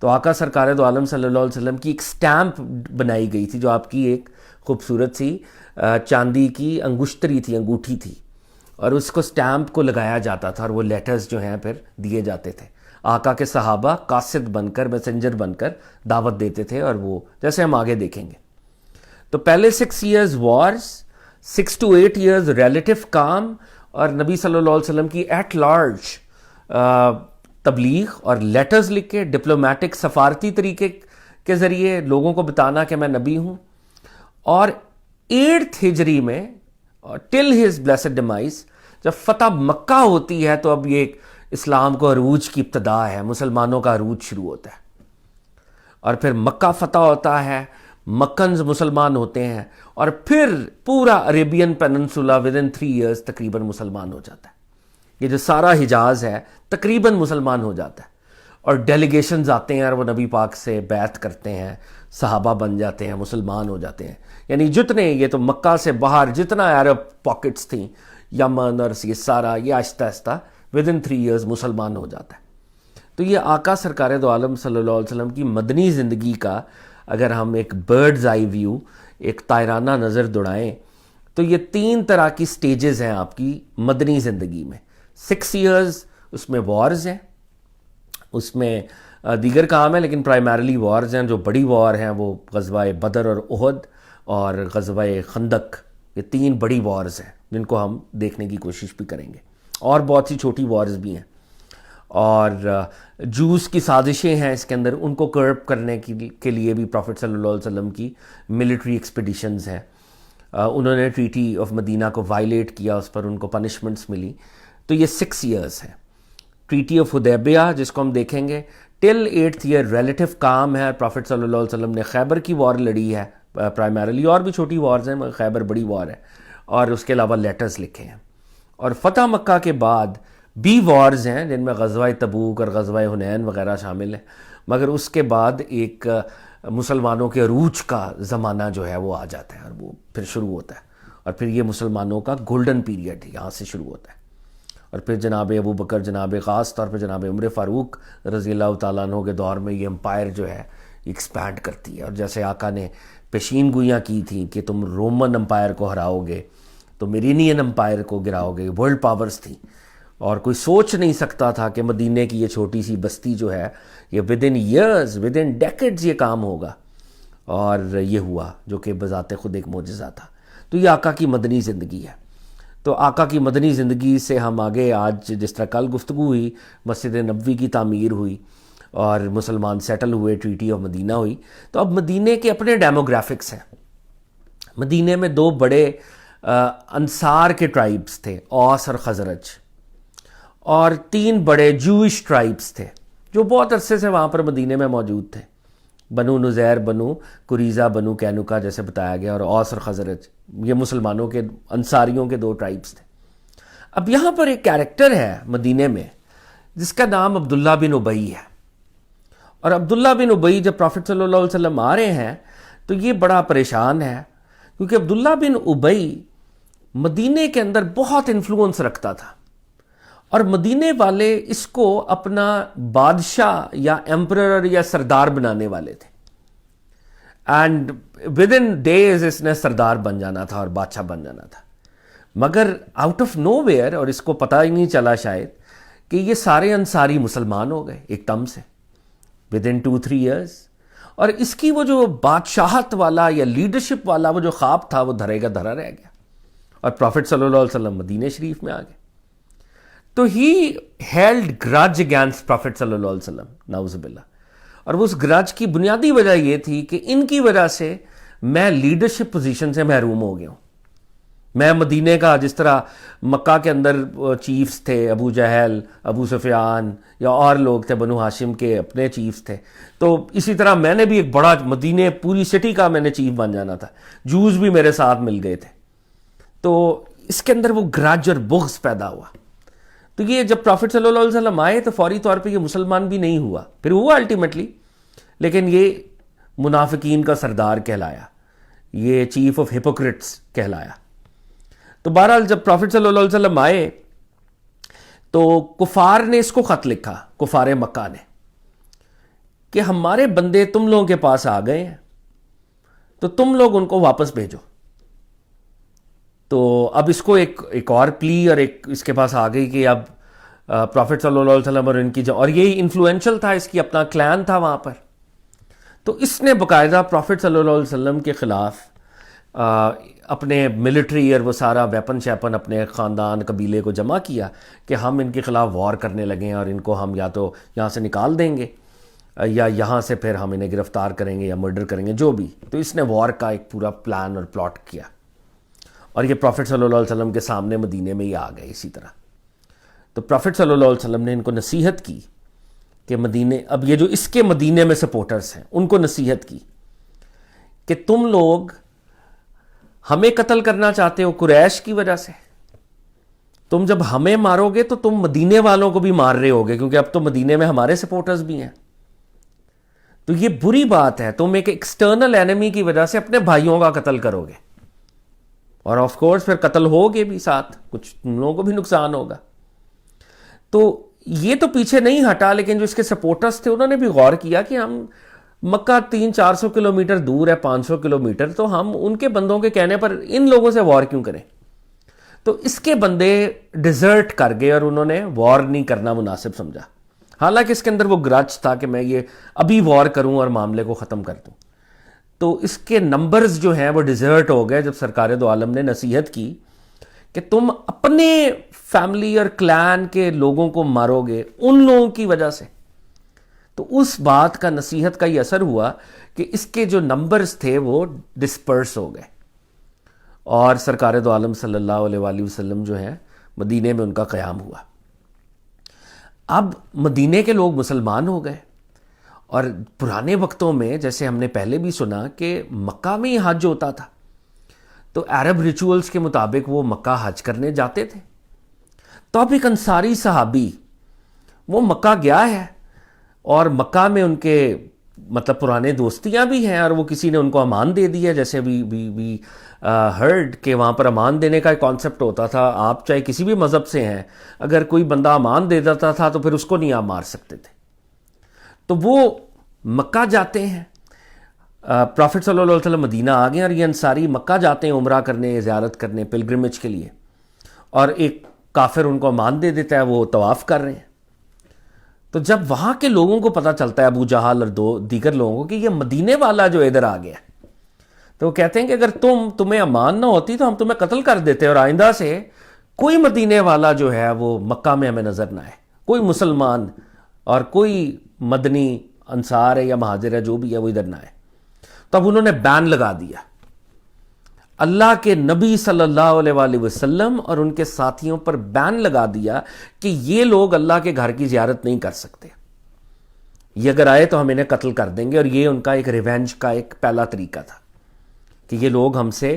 A: تو آقا سرکار دو عالم صلی اللہ علیہ وسلم کی ایک سٹیمپ بنائی گئی تھی جو آپ کی ایک خوبصورت سی چاندی کی انگشتری تھی، انگوٹھی تھی، اور اس کو سٹیمپ کو لگایا جاتا تھا اور وہ لیٹرز جو ہیں پھر دیے جاتے تھے. آقا کے صحابہ قاصد بن کر، میسنجر بن کر دعوت دیتے تھے، اور وہ جیسے ہم آگے دیکھیں گے. تو پہلے 6 years wars, 6 to 8 years relative کام، اور نبی صلی اللہ علیہ وسلم کی ایٹ لارج تبلیغ اور لیٹرز لکھ کے ڈپلومیٹک سفارتی طریقے کے ذریعے لوگوں کو بتانا کہ میں نبی ہوں. اور 8th ہجری میں ٹل ہز بلیسڈ ڈیمائز جب فتح مکہ ہوتی ہے تو اب یہ اسلام کو عروج کی ابتدا ہے، مسلمانوں کا عروج شروع ہوتا ہے. اور پھر مکہ فتح ہوتا ہے، مکنز مسلمان ہوتے ہیں، اور پھر پورا عربین پیننسولا ودن 3 ایئرز تقریباً مسلمان ہو جاتا ہے. یہ جو سارا حجاز ہے تقریباً مسلمان ہو جاتا ہے، اور ڈیلیگیشنز آتے ہیں اور وہ نبی پاک سے بیعت کرتے ہیں، صحابہ بن جاتے ہیں، مسلمان ہو جاتے ہیں. یعنی جتنے یہ تو مکہ سے باہر جتنا عرب پاکٹس تھیں، یمن اور یہ سارا، یہ آہستہ آہستہ ودن 3 ایئرز مسلمان ہو جاتا ہے. تو یہ آقا سرکار دو عالم صلی اللہ علیہ وسلم کی مدنی زندگی کا اگر ہم ایک برڈز آئی ویو، ایک طائرانہ نظر دوڑائیں، تو یہ 3 طرح کی سٹیجز ہیں آپ کی مدنی زندگی میں۔ 6 ایئرز اس میں وارز ہیں، اس میں دیگر کام ہے، لیکن پرائمرلی وارز ہیں۔ جو بڑی وار ہیں وہ غزوہ بدر اور احد اور غزوہ خندق، یہ 3 بڑی وارز ہیں جن کو ہم دیکھنے کی کوشش بھی کریں گے، اور بہت سی چھوٹی وارز بھی ہیں۔ اور جوس کی سازشیں ہیں اس کے اندر، ان کو کرب کرنے کے لیے بھی پروفٹ صلی اللہ علیہ وسلم کی ملٹری ایکسپیڈیشنز ہیں۔ انہوں نے ٹریٹی آف مدینہ کو وائلیٹ کیا، اس پر ان کو پنشمنٹس ملی۔ تو یہ 6 ایئرز ہیں۔ ٹریٹی آف حدیبیہ جس کو ہم دیکھیں گے، ٹل 8th ایئر ریلیٹیو کام ہے۔ پروفٹ صلی اللہ علیہ وسلم نے خیبر کی وار لڑی ہے پرائمرلی، اور بھی چھوٹی وارز ہیں مگر خیبر بڑی وار ہے، اور اس کے علاوہ لیٹرز لکھے ہیں۔ اور فتح مکہ کے بعد بھی وارز ہیں جن میں غزوہ تبوک اور غزوہ حنین وغیرہ شامل ہیں، مگر اس کے بعد ایک مسلمانوں کے عروج کا زمانہ جو ہے وہ آ جاتا ہے، اور وہ پھر شروع ہوتا ہے، اور پھر یہ مسلمانوں کا گولڈن پیریڈ یہاں سے شروع ہوتا ہے۔ اور پھر جناب ابو بکر، جناب خاص طور پہ جناب عمر فاروق رضی اللہ تعالیٰ عنہ کے دور میں یہ امپائر جو ہے ایکسپینڈ کرتی ہے۔ اور جیسے آقا نے پیشین گوئیاں کی تھیں کہ تم رومن امپائر کو ہراؤ گے، تم ایرینین امپائر کو گراؤ گے، ورلڈ پاورز تھیں، اور کوئی سوچ نہیں سکتا تھا کہ مدینے کی یہ چھوٹی سی بستی جو ہے یہ ودن ایئرز، ودن ڈیکڈز یہ کام ہوگا، اور یہ ہوا، جو کہ بذات خود ایک معجزہ تھا۔ تو یہ آقا کی مدنی زندگی ہے۔ تو آقا کی مدنی زندگی سے ہم آگے، آج جس طرح کل گفتگو ہوئی، مسجد نبوی کی تعمیر ہوئی اور مسلمان سیٹل ہوئے، ٹریٹی آف مدینہ ہوئی، تو اب مدینے کے اپنے ڈیموگرافکس ہیں۔ مدینے میں 2 بڑے انصار کے ٹرائبس تھے، اوس اور خزرج، اور 3 بڑے جوئش ٹرائبس تھے جو بہت عرصے سے وہاں پر مدینے میں موجود تھے، بنو نزیر، بنو قریظہ، بنو کینوکا جیسے بتایا گیا، اور اوس اور خزرج یہ مسلمانوں کے انصاریوں کے 2 ٹرائبس تھے۔ اب یہاں پر ایک کیریکٹر ہے مدینے میں جس کا نام عبداللہ بن ابی ہے، اور عبداللہ بن ابی جب پروفٹ صلی اللہ علیہ وسلم آ رہے ہیں تو یہ بڑا پریشان ہے، کیونکہ عبداللہ بن ابی مدینے کے اندر بہت انفلوئنس رکھتا تھا، اور مدینے والے اس کو اپنا بادشاہ یا ایمپرر یا سردار بنانے والے تھے، اینڈ ود ان ڈیز اس نے سردار بن جانا تھا اور بادشاہ بن جانا تھا، مگر آؤٹ آف نو ویئر، اور اس کو پتہ ہی نہیں چلا شاید، کہ یہ سارے انصاری مسلمان ہو گئے ایک دم سے ود ان 2-3 ایئرز، اور اس کی وہ جو بادشاہت والا یا لیڈرشپ والا وہ جو خواب تھا وہ دھرے کا دھرا رہ گیا، اور پروفٹ صلی اللہ علیہ وسلم مدینہ شریف میں آ گئے۔ تو ہی ہیلڈ گرج اگینسٹ پروفٹ صلی اللہ علیہ وسلم، نعوذ باللہ، اور اس گرج کی بنیادی وجہ یہ تھی کہ ان کی وجہ سے میں لیڈرشپ پوزیشن سے محروم ہو گیا ہوں۔ میں مدینے کا، جس طرح مکہ کے اندر چیفز تھے، ابو جہل، ابو سفیان یا اور لوگ تھے، بنو ہاشم کے اپنے چیفز تھے، تو اسی طرح میں نے بھی ایک بڑا مدینے پوری سٹی کا میں نے چیف بن جانا تھا، جوز بھی میرے ساتھ مل گئے تھے، تو اس کے اندر وہ گرج اور بغض پیدا ہوا۔ تو یہ جب پروفٹ صلی اللہ علیہ وسلم آئے تو فوری طور پہ یہ مسلمان بھی نہیں ہوا، پھر ہوا الٹیمیٹلی، لیکن یہ منافقین کا سردار کہلایا، یہ چیف آف ہپوکریٹس کہلایا۔ تو بہرحال جب پروفٹ صلی اللہ علیہ وسلم آئے تو کفار نے اس کو خط لکھا، کفار مکہ نے، کہ ہمارے بندے تم لوگوں کے پاس آ گئے ہیں، تو تم لوگ ان کو واپس بھیجو۔ تو اب اس کو ایک اور پلی اور ایک اس کے پاس آ گئی کہ اب پروفٹ صلی اللہ علیہ وسلم اور ان کی اور یہی انفلوئنشل تھا، اس کی اپنا کلان تھا وہاں پر، تو اس نے باقاعدہ پروفٹ صلی اللہ علیہ وسلم کے خلاف اپنے ملٹری اور وہ سارا ویپن شیپن اپنے خاندان قبیلے کو جمع کیا کہ ہم ان کے خلاف وار کرنے لگے، اور ان کو ہم یا تو یہاں سے نکال دیں گے یا یہاں سے پھر ہم انہیں گرفتار کریں گے یا مرڈر کریں گے، جو بھی۔ تو اس نے وار کا ایک پورا پلان اور پلاٹ کیا، اور یہ پروفٹ صلی اللہ علیہ وسلم کے سامنے مدینے میں ہی آ گئے اسی طرح۔ تو پروفٹ صلی اللہ علیہ وسلم نے ان کو نصیحت کی کہ مدینے، اب یہ جو اس کے مدینے میں سپورٹرز ہیں ان کو نصیحت کی کہ تم لوگ ہمیں قتل کرنا چاہتے ہو قریش کی وجہ سے، تم جب ہمیں مارو گے تو تم مدینے والوں کو بھی مار رہے ہوگے، کیونکہ اب تو مدینے میں ہمارے سپورٹرز بھی ہیں، تو یہ بری بات ہے، تم ایک ایکسٹرنل اینمی کی وجہ سے اپنے بھائیوں کا قتل کرو گے، اور آف کورس پھر قتل ہوگے بھی، ساتھ کچھ تم لوگوں کو بھی نقصان ہوگا۔ تو یہ تو پیچھے نہیں ہٹا، لیکن جو اس کے سپورٹرز تھے انہوں نے بھی غور کیا کہ ہم مکہ 300-400 کلومیٹر دور ہے، 500 کلومیٹر، تو ہم ان کے بندوں کے کہنے پر ان لوگوں سے وار کیوں کریں؟ تو اس کے بندے ڈیزرٹ کر گئے اور انہوں نے وار نہیں کرنا مناسب سمجھا، حالانکہ اس کے اندر وہ گرج تھا کہ میں یہ ابھی وار کروں اور معاملے کو ختم کر دوں۔ تو اس کے نمبرز جو ہیں وہ ڈیزرٹ ہو گئے جب سرکار دو عالم نے نصیحت کی کہ تم اپنے فیملی اور کلان کے لوگوں کو مارو گے ان لوگوں کی وجہ سے۔ تو اس بات کا، نصیحت کا یہ اثر ہوا کہ اس کے جو نمبرز تھے وہ ڈسپرس ہو گئے، اور سرکار دو عالم صلی اللہ علیہ وآلہ وسلم جو ہیں مدینے میں ان کا قیام ہوا۔ اب مدینے کے لوگ مسلمان ہو گئے، اور پرانے وقتوں میں جیسے ہم نے پہلے بھی سنا کہ مکہ میں ہی حج ہوتا تھا، تو عرب ریچولز کے مطابق وہ مکہ حج کرنے جاتے تھے۔ تو اب ایک انصاری صحابی وہ مکہ گیا ہے، اور مکہ میں ان کے مطلب پرانے دوستیاں بھی ہیں، اور وہ کسی نے ان کو امان دے دیا، جیسے وی ہرڈ کہ وہاں پر امان دینے کا ایک کانسیپٹ ہوتا تھا، آپ چاہے کسی بھی مذہب سے ہیں، اگر کوئی بندہ امان دے دیتا تھا تو پھر اس کو نہیں آپ مار سکتے تھے۔ تو وہ مکہ جاتے ہیں، پرافٹ صلی اللہ علیہ وسلم مدینہ آ گئے، اور یہ انصاری مکہ جاتے ہیں عمرہ کرنے، زیارت کرنے، پلگرمیج کے لیے، اور ایک کافر ان کو امان دے دیتا ہے، وہ طواف کر رہے ہیں۔ تو جب وہاں کے لوگوں کو پتہ چلتا ہے، ابو جہل اور دیگر لوگوں کو، کہ یہ مدینے والا جو ادھر آ گیا، تو وہ کہتے ہیں کہ اگر تمہیں امان نہ ہوتی تو ہم تمہیں قتل کر دیتے، اور آئندہ سے کوئی مدینے والا جو ہے وہ مکہ میں ہمیں نظر نہ آئے، کوئی مسلمان اور کوئی مدنی انصار ہے یا مہاجر ہے جو بھی ہے وہ ادھر نہ آئے۔ تو اب انہوں نے بین لگا دیا، اللہ کے نبی صلی اللہ علیہ وآلہ وسلم اور ان کے ساتھیوں پر بین لگا دیا کہ یہ لوگ اللہ کے گھر کی زیارت نہیں کر سکتے، یہ اگر آئے تو ہم انہیں قتل کر دیں گے۔ اور یہ ان کا ایک ریونج کا ایک پہلا طریقہ تھا کہ یہ لوگ ہم سے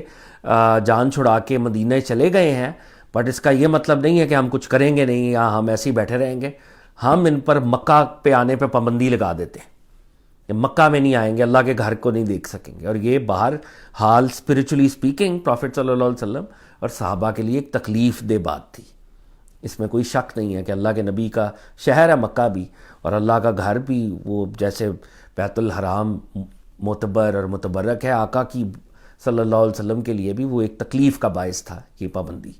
A: جان چھڑا کے مدینہ چلے گئے ہیں، بٹ اس کا یہ مطلب نہیں ہے کہ ہم کچھ کریں گے نہیں یا ہم ایسے ہی بیٹھے رہیں گے، ہم ان پر مکہ پہ آنے پہ پابندی لگا دیتے ہیں کہ مکہ میں نہیں آئیں گے، اللہ کے گھر کو نہیں دیکھ سکیں گے۔ اور یہ باہر حال اسپریچولی اسپیکنگ پروفٹ صلی اللہ علیہ وسلم اور صحابہ کے لیے ایک تکلیف دہ بات تھی، اس میں کوئی شک نہیں ہے کہ اللہ کے نبی کا شہر ہے مکہ بھی، اور اللہ کا گھر بھی، وہ جیسے بیت الحرام معتبر اور متبرک ہے، آقا کی صلی اللہ علیہ وسلم کے لیے بھی وہ ایک تکلیف کا باعث تھا یہ پابندی۔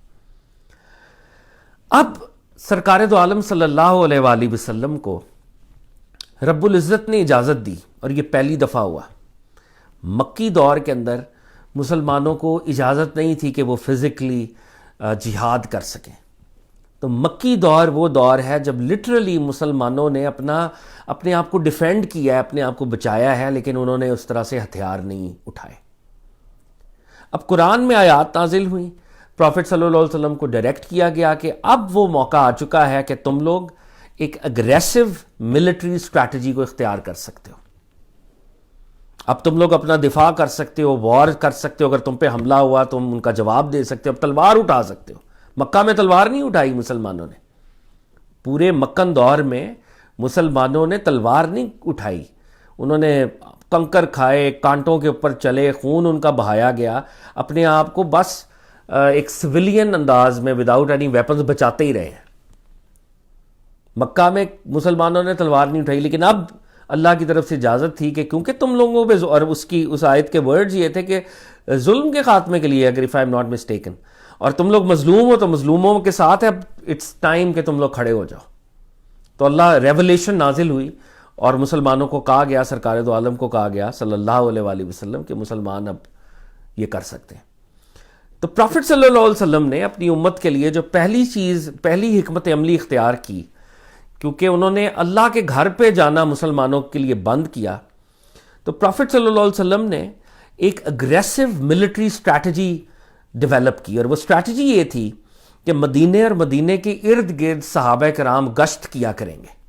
A: اب سرکار دو عالم صلی اللہ علیہ وآلہ وسلم کو رب العزت نے اجازت دی، اور یہ پہلی دفعہ ہوا۔ مکی دور کے اندر مسلمانوں کو اجازت نہیں تھی کہ وہ فزیکلی جہاد کر سکیں۔ تو مکی دور وہ دور ہے جب لٹرلی مسلمانوں نے اپنے آپ کو ڈیفینڈ کیا ہے، اپنے آپ کو بچایا ہے، لیکن انہوں نے اس طرح سے ہتھیار نہیں اٹھائے۔ اب قرآن میں آیات نازل ہوئیں، پروفٹ صلی اللہ علیہ وسلم کو ڈائریکٹ کیا گیا کہ اب وہ موقع آ چکا ہے کہ تم لوگ ایک اگریسو ملٹری اسٹریٹجی کو اختیار کر سکتے ہو، اب تم لوگ اپنا دفاع کر سکتے ہو، وار کر سکتے ہو، اگر تم پہ حملہ ہوا تم ان کا جواب دے سکتے ہو، اب تلوار اٹھا سکتے ہو۔ مکہ میں تلوار نہیں اٹھائی مسلمانوں نے، پورے مکن دور میں مسلمانوں نے تلوار نہیں اٹھائی، انہوں نے کنکر کھائے، کانٹوں کے اوپر چلے، خون ان کا بہایا گیا، اپنے آپ کو بس ایک سویلین انداز میں وداؤٹ اینی ویپنز بچاتے ہی رہے ہیں۔ مکہ میں مسلمانوں نے تلوار نہیں اٹھائی، لیکن اب اللہ کی طرف سے اجازت تھی کہ کیونکہ تم لوگوں پہ، اور اس آیت کے ورڈز یہ تھے کہ ظلم کے خاتمے کے لیے، اگر if I'm not mistaken، اور تم لوگ مظلوم ہو تو مظلوموں کے ساتھ ہے، اب اٹس ٹائم کہ تم لوگ کھڑے ہو جاؤ۔ تو اللہ ریولیشن نازل ہوئی، اور مسلمانوں کو کہا گیا، سرکار دو عالم کو کہا گیا صلی اللہ علیہ وآلہ وسلم کہ مسلمان اب یہ کر سکتے ہیں۔ تو پروفٹ صلی اللہ علیہ وسلم نے اپنی امت کے لیے جو پہلی حکمت عملی اختیار کی، کیونکہ انہوں نے اللہ کے گھر پہ جانا مسلمانوں کے لیے بند کیا، تو پروفٹ صلی اللہ علیہ وسلم نے ایک اگریسو ملٹری اسٹریٹجی ڈیولپ کی، اور وہ اسٹریٹجی یہ تھی کہ مدینے اور مدینے کے ارد گرد صحابہ کرام گشت کیا کریں گے،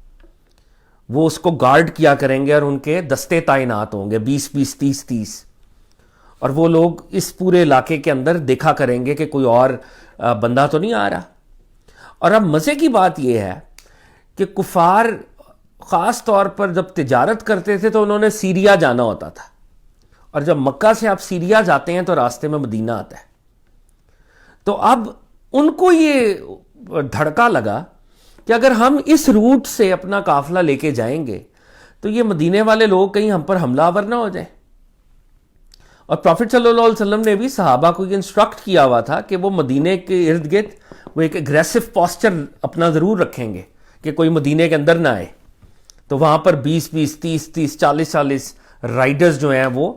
A: وہ اس کو گارڈ کیا کریں گے، اور ان کے دستے تعینات ہوں گے 20-20 30-30، اور وہ لوگ اس پورے علاقے کے اندر دیکھا کریں گے کہ کوئی اور بندہ تو نہیں آ رہا۔ اور اب مزے کی بات یہ ہے کہ کفار خاص طور پر جب تجارت کرتے تھے تو انہوں نے سیریا جانا ہوتا تھا، اور جب مکہ سے آپ سیریا جاتے ہیں تو راستے میں مدینہ آتا ہے۔ تو اب ان کو یہ دھڑکا لگا کہ اگر ہم اس روٹ سے اپنا قافلہ لے کے جائیں گے تو یہ مدینے والے لوگ کہیں ہم پر حملہ آور نہ ہو جائیں. اور پروفٹ صلی اللہ علیہ وسلم نے بھی صحابہ کو یہ انسٹرکٹ کیا ہوا تھا کہ وہ مدینے کے ارد گرد وہ ایک اگریسو پاسچر اپنا ضرور رکھیں گے کہ کوئی مدینے کے اندر نہ آئے. تو وہاں پر 20-20 30-30 40-40 رائڈرز جو ہیں وہ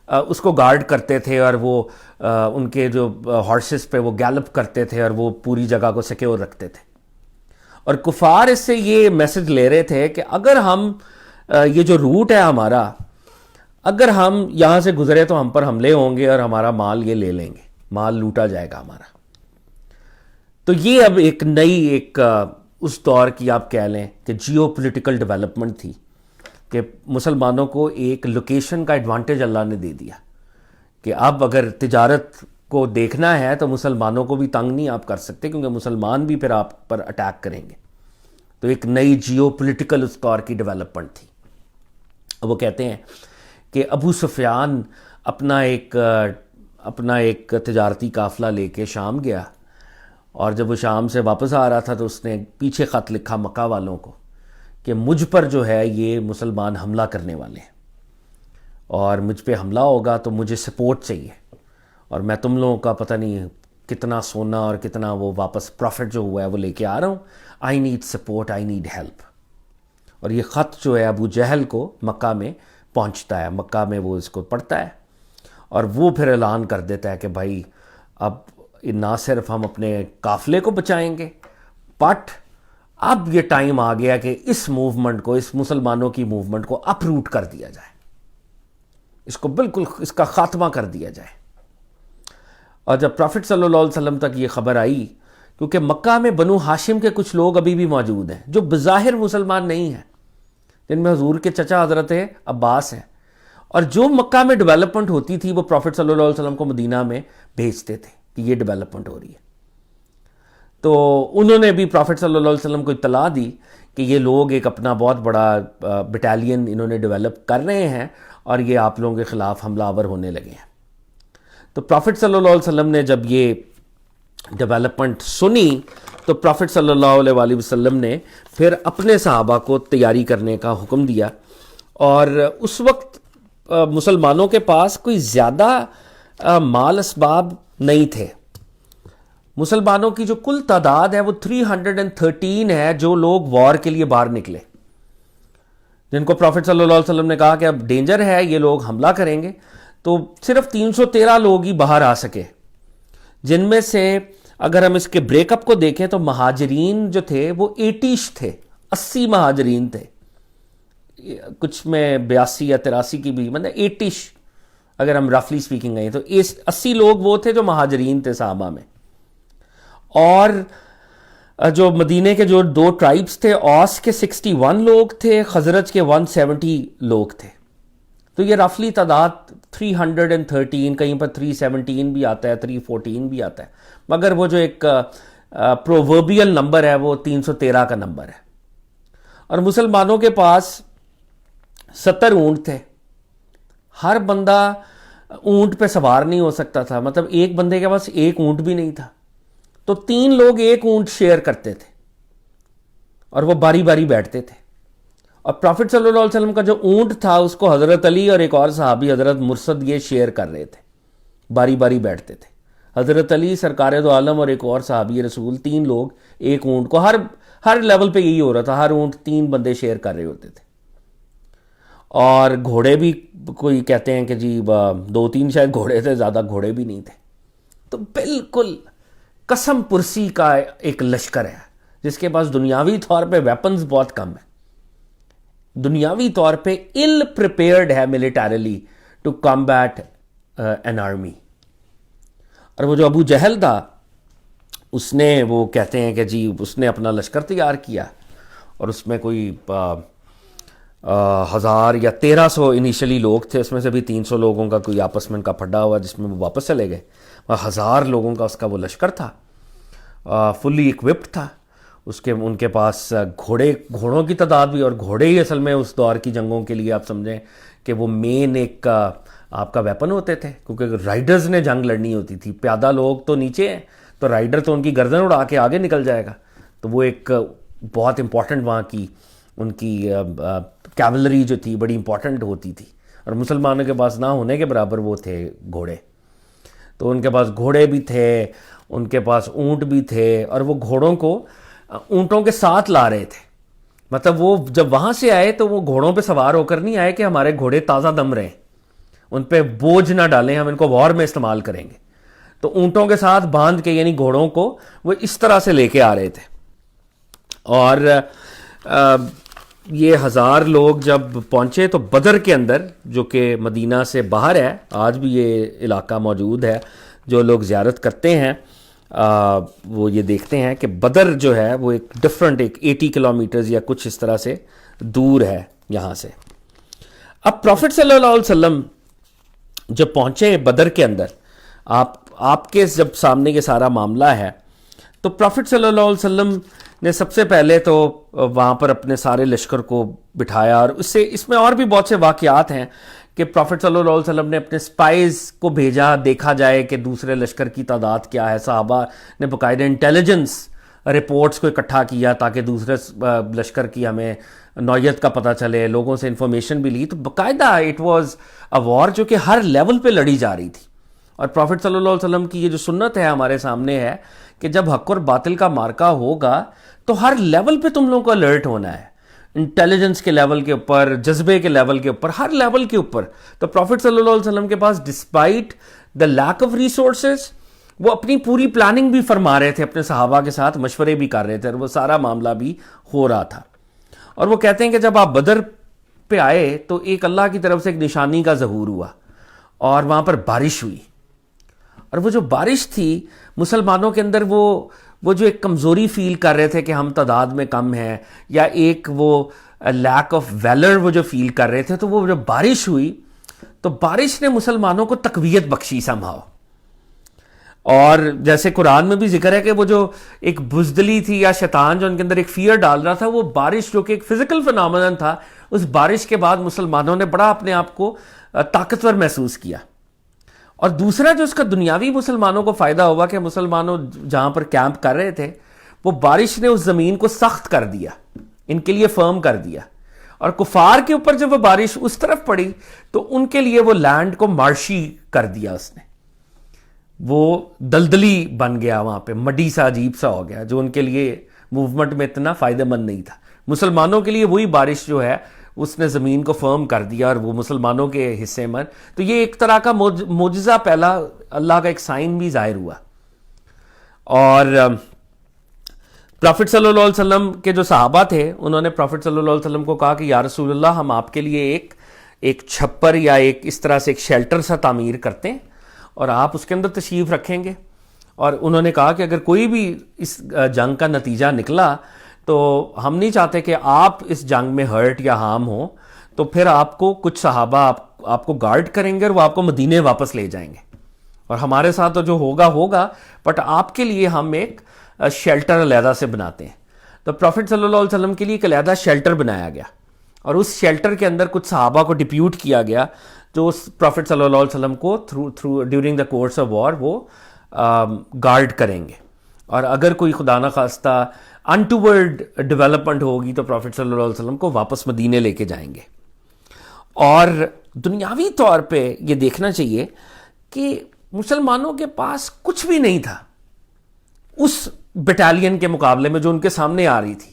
A: اس کو گارڈ کرتے تھے, اور وہ ان کے جو ہارسز پہ وہ گیلپ کرتے تھے اور وہ پوری جگہ کو سیکیور رکھتے تھے. اور کفار اس سے یہ میسج لے رہے تھے کہ اگر ہم یہ جو روٹ ہے ہمارا, اگر ہم یہاں سے گزرے تو ہم پر حملے ہوں گے اور ہمارا مال یہ لے لیں گے, مال لوٹا جائے گا ہمارا. تو یہ اب ایک نئی ایک اس دور کی آپ کہہ لیں کہ جیو پولیٹیکل ڈیولپمنٹ تھی کہ مسلمانوں کو ایک لوکیشن کا ایڈوانٹیج اللہ نے دے دیا کہ اب اگر تجارت کو دیکھنا ہے تو مسلمانوں کو بھی تنگ نہیں آپ کر سکتے, کیونکہ مسلمان بھی پھر آپ پر اٹیک کریں گے. تو ایک نئی جیو پولیٹیکل اس دور کی ڈیولپمنٹ تھی. اب وہ کہتے ہیں کہ ابو سفیان اپنا ایک تجارتی قافلہ لے کے شام گیا, اور جب وہ شام سے واپس آ رہا تھا تو اس نے پیچھے خط لکھا مکہ والوں کو کہ مجھ پر جو ہے یہ مسلمان حملہ کرنے والے ہیں, اور مجھ پہ حملہ ہوگا تو مجھے سپورٹ چاہیے, اور میں تم لوگوں کا پتہ نہیں کتنا سونا اور کتنا وہ واپس پروفٹ جو ہوا ہے وہ لے کے آ رہا ہوں. I need support, I need help. اور یہ خط جو ہے ابو جہل کو مکہ میں پہنچتا ہے, مکہ میں وہ اس کو پڑھتا ہے, اور وہ پھر اعلان کر دیتا ہے کہ بھائی اب نہ صرف ہم اپنے قافلے کو بچائیں گے, بٹ اب یہ ٹائم آ گیا کہ اس موومنٹ کو, اس مسلمانوں کی موومنٹ کو اپروٹ کر دیا جائے, اس کو بالکل اس کا خاتمہ کر دیا جائے. اور جب پروفٹ صلی اللہ علیہ وسلم تک یہ خبر آئی, کیونکہ مکہ میں بنو ہاشم کے کچھ لوگ ابھی بھی موجود ہیں جو بظاہر مسلمان نہیں ہیں, جن میں حضور کے چچا حضرت عباس ہیں, اور جو مکہ میں ڈیولپمنٹ ہوتی تھی وہ پروفٹ صلی اللہ علیہ وسلم کو مدینہ میں بھیجتے تھے کہ یہ ڈیولپمنٹ ہو رہی ہے. تو انہوں نے بھی پروفٹ صلی اللہ علیہ وسلم کو اطلاع دی کہ یہ لوگ ایک اپنا بہت بڑا بٹالین انہوں نے ڈیولپ کر رہے ہیں اور یہ آپ لوگوں کے خلاف حملہ آور ہونے لگے ہیں. تو پروفٹ صلی اللہ علیہ وسلم نے جب یہ ڈیولپمنٹ سنی تو پروفٹ صلی اللہ علیہ وآلہ وسلم نے پھر اپنے صحابہ کو تیاری کرنے کا حکم دیا. اور اس وقت مسلمانوں کے پاس کوئی زیادہ مال اسباب نہیں تھے. مسلمانوں کی جو کل تعداد ہے وہ 313 ہے جو لوگ وار کے لیے باہر نکلے, جن کو پروفٹ صلی اللہ علیہ وسلم نے کہا کہ اب ڈینجر ہے, یہ لوگ حملہ کریں گے. تو صرف 313 لوگ ہی باہر آ سکے, جن میں سے اگر ہم اس کے بریک اپ کو دیکھیں تو مہاجرین جو تھے وہ 80 تھے, 80 مہاجرین تھے, کچھ میں 82 یا 83 کی بھی, مطلب 80 اگر ہم رفلی سپیکنگ گئے تو 80 لوگ وہ تھے جو مہاجرین تھے صحابہ میں. اور جو مدینے کے جو 2 ٹرائبز تھے, اوس کے 61 لوگ تھے, خزرج کے 170 لوگ تھے. تو یہ رفلی تعداد 313, کہیں پر 317 بھی آتا ہے, 314 بھی آتا ہے, مگر وہ جو ایک پرووربیل نمبر ہے وہ 313 کا نمبر ہے. اور مسلمانوں کے پاس 70 اونٹ تھے. ہر بندہ اونٹ پہ سوار نہیں ہو سکتا تھا, مطلب ایک بندے کے پاس ایک اونٹ بھی نہیں تھا, تو 3 لوگ ایک اونٹ شیئر کرتے تھے اور وہ باری باری بیٹھتے تھے. اور پروفٹ صلی اللہ علیہ وسلم کا جو اونٹ تھا اس کو حضرت علی اور ایک اور صحابی حضرت مرسد یہ شیئر کر رہے تھے, باری باری بیٹھتے تھے. حضرت علی سرکار دو عالم اور ایک اور صحابی رسول, 3 لوگ ایک اونٹ کو, ہر لیول پہ یہی ہو رہا تھا, ہر اونٹ 3 بندے شیئر کر رہے ہوتے تھے. اور گھوڑے بھی کوئی کہتے ہیں کہ جی 2-3 شاید گھوڑے تھے, زیادہ گھوڑے بھی نہیں تھے. تو بالکل قسم پرسی کا ایک لشکر ہے جس کے پاس دنیاوی طور پہ ویپنز بہت کم ہیں, دنیاوی طور پہ ill prepared ہے militarily to combat an army. اور وہ جو ابو جہل تھا اس نے, وہ کہتے ہیں کہ جی اس نے اپنا لشکر تیار کیا اور اس میں کوئی 1000 یا 1300 انیشلی لوگ تھے, اس میں سے بھی 300 لوگوں کا کوئی آپس میں ان کا پھڈا ہوا جس میں وہ واپس چلے گئے. 1000 لوگوں کا اس کا وہ لشکر تھا, فلی اکوپڈ تھا. ان کے پاس گھوڑوں کی تعداد بھی, اور گھوڑے ہی اصل میں اس دور کی جنگوں کے لیے آپ سمجھیں کہ وہ مین ایک آپ کا ویپن ہوتے تھے, کیونکہ رائڈرز نے جنگ لڑنی ہوتی تھی. پیادہ لوگ تو نیچے ہیں, تو رائڈر تو ان کی گردن اڑا کے آگے نکل جائے گا, تو وہ ایک بہت امپورٹنٹ وہاں کی ان کی کیولری جو تھی بڑی امپورٹنٹ ہوتی تھی، اور مسلمانوں کے پاس نہ ہونے کے برابر وہ تھے گھوڑے. تو ان کے پاس گھوڑے بھی تھے، ان کے پاس اونٹ بھی تھے، اور وہ گھوڑوں کو اونٹوں کے ساتھ لا رہے تھے. مطلب وہ جب وہاں سے آئے تو وہ گھوڑوں پہ سوار ہو کر نہیں آئے کہ ہمارے گھوڑے تازہ دم رہیں، ان پہ بوجھ نہ ڈالیں، ہم ان کو وار میں استعمال کریں گے. تو اونٹوں کے ساتھ باندھ کے، یعنی گھوڑوں کو وہ اس طرح سے لے کے آ رہے تھے. اور یہ 1000 لوگ جب پہنچے تو بدر کے اندر، جو کہ مدینہ سے باہر ہے، آج بھی یہ علاقہ موجود ہے، جو لوگ زیارت کرتے ہیں وہ یہ دیکھتے ہیں کہ بدر جو ہے وہ ایک ڈفرنٹ، ایک 80 کلومیٹرز یا کچھ اس طرح سے دور ہے یہاں سے. اب پروفٹ صلی اللہ علیہ وسلم جب پہنچے بدر کے اندر، آپ کے جب سامنے یہ سارا معاملہ ہے، تو پروفٹ صلی اللہ علیہ وسلم نے سب سے پہلے تو وہاں پر اپنے سارے لشکر کو بٹھایا. اور اس میں اور بھی بہت سے واقعات ہیں کہ پروفٹ صلی اللہ علیہ وسلم نے اپنے سپائز کو بھیجا، دیکھا جائے کہ دوسرے لشکر کی تعداد کیا ہے. صحابہ نے باقاعدہ انٹیلیجنس رپورٹس کو اکٹھا کیا تاکہ دوسرے لشکر کی ہمیں نوعیت کا پتہ چلے، لوگوں سے انفارمیشن بھی لی. تو باقاعدہ اٹ واز اے وار جو کہ ہر لیول پہ لڑی جا رہی تھی. اور پروفٹ صلی اللہ علیہ وسلم کی یہ جو سنت ہے ہمارے سامنے ہے کہ جب حق اور باطل کا مارکا ہوگا تو ہر لیول پہ تم لوگوں کو الرٹ ہونا ہے، انٹیلیجنس کے لیول کے اوپر، جذبے کے لیول کے اوپر، ہر لیول کے اوپر. تو پروفٹ صلی اللہ علیہ وسلم کے پاس despite the lack of resources وہ اپنی پوری پلاننگ بھی فرما رہے تھے، اپنے صحابہ کے ساتھ مشورے بھی کر رہے تھے، اور وہ سارا معاملہ بھی ہو رہا تھا. اور وہ کہتے ہیں کہ جب آپ بدر پہ آئے تو ایک اللہ کی طرف سے ایک نشانی کا ظہور ہوا، اور وہاں پر بارش ہوئی. اور وہ جو بارش تھی مسلمانوں کے اندر وہ جو ایک کمزوری فیل کر رہے تھے کہ ہم تعداد میں کم ہیں، یا ایک وہ لیک آف ویلر وہ جو فیل کر رہے تھے، تو وہ جب بارش ہوئی تو بارش نے مسلمانوں کو تقویت بخشی سمہاؤ. اور جیسے قرآن میں بھی ذکر ہے کہ وہ جو ایک بزدلی تھی یا شیطان جو ان کے اندر ایک فیئر ڈال رہا تھا، وہ بارش جو کہ ایک فزیکل فنامنن تھا، اس بارش کے بعد مسلمانوں نے بڑا اپنے آپ کو طاقتور محسوس کیا. اور دوسرا جو اس کا دنیاوی مسلمانوں کو فائدہ ہوا کہ مسلمانوں جہاں پر کیمپ کر رہے تھے، وہ بارش نے اس زمین کو سخت کر دیا، ان کے لیے فرم کر دیا. اور کفار کے اوپر جب وہ بارش اس طرف پڑی تو ان کے لیے وہ لینڈ کو مارشی کر دیا، اس نے وہ دلدلی بن گیا، وہاں پہ مڈی سا عجیب سا ہو گیا، جو ان کے لیے موومنٹ میں اتنا فائدہ مند نہیں تھا. مسلمانوں کے لیے وہی بارش جو ہے اس نے زمین کو فرم کر دیا، اور وہ مسلمانوں کے حصے میں. تو یہ ایک طرح کا معجزہ، پہلا اللہ کا ایک سائن بھی ظاہر ہوا. اور پروفٹ صلی اللہ علیہ وسلم کے جو صحابہ تھے انہوں نے پروفٹ صلی اللہ علیہ وسلم کو کہا کہ یا رسول اللہ، ہم آپ کے لیے ایک چھپر یا ایک اس طرح سے ایک شیلٹر سا تعمیر کرتے ہیں اور آپ اس کے اندر تشریف رکھیں گے. اور انہوں نے کہا کہ اگر کوئی بھی اس جنگ کا نتیجہ نکلا تو ہم نہیں چاہتے کہ آپ اس جنگ میں ہرٹ یا ہارم ہو، تو پھر آپ کو کچھ صحابہ آپ کو گارڈ کریں گے اور وہ آپ کو مدینے واپس لے جائیں گے، اور ہمارے ساتھ تو جو ہوگا بٹ آپ کے لیے ہم ایک شیلٹر علیحدہ سے بناتے ہیں. تو پروفٹ صلی اللہ علیہ وسلم کے لیے ایک علیحدہ شیلٹر بنایا گیا، اور اس شیلٹر کے اندر کچھ صحابہ کو ڈپیوٹ کیا گیا جو اس پروفٹ صلی اللہ علیہ وسلم کو through during the course of war وہ گارڈ کریں گے. اور اگر کوئی خدا نہ خواستہ انٹورڈ ڈیولپمنٹ ہوگی تو پروفٹ صلی اللہ علیہ وسلم کو واپس مدینے لے کے جائیں گے. اور دنیاوی طور پہ یہ دیکھنا چاہیے کہ مسلمانوں کے پاس کچھ بھی نہیں تھا اس بٹالین کے مقابلے میں جو ان کے سامنے آ رہی تھی،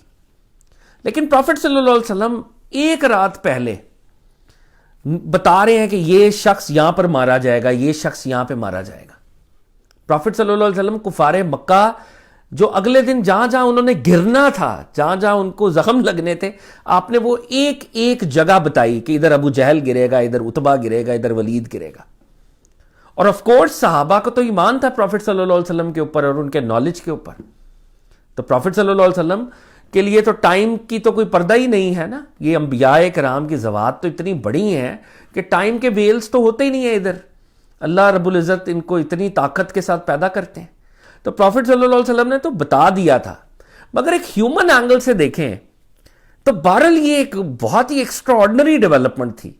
A: لیکن پروفٹ صلی اللہ علیہ وسلم ایک رات پہلے بتا رہے ہیں کہ یہ شخص یہاں پر مارا جائے گا، یہ شخص یہاں پہ مارا جائے گا. پروفٹ صلی اللہ علیہ وسلم کفار مکہ جو اگلے دن جہاں جہاں انہوں نے گرنا تھا، جہاں جہاں ان کو زخم لگنے تھے، آپ نے وہ ایک جگہ بتائی کہ ادھر ابو جہل گرے گا، ادھر اتبا گرے گا، ادھر ولید گرے گا. اور آف کورس صحابہ کو تو ایمان تھا پروفٹ صلی اللہ علیہ وسلم کے اوپر اور ان کے نالج کے اوپر. تو پروفٹ صلی اللہ علیہ وسلم کے لیے تو ٹائم کی تو کوئی پردہ ہی نہیں ہے نا. یہ انبیاء کرام کی ذوات تو اتنی بڑی ہیں کہ ٹائم کے ویلز تو ہوتے ہی نہیں ہیں ادھر. اللہ رب العزت ان کو اتنی طاقت کے ساتھ پیدا کرتے ہیں. تو پروفٹ صلی اللہ علیہ وسلم نے تو بتا دیا تھا، مگر ایک ہیومن اینگل سے دیکھیں تو بہرحال یہ ایک بہت ہی ایکسٹرا آرڈنری ڈیولپمنٹ تھی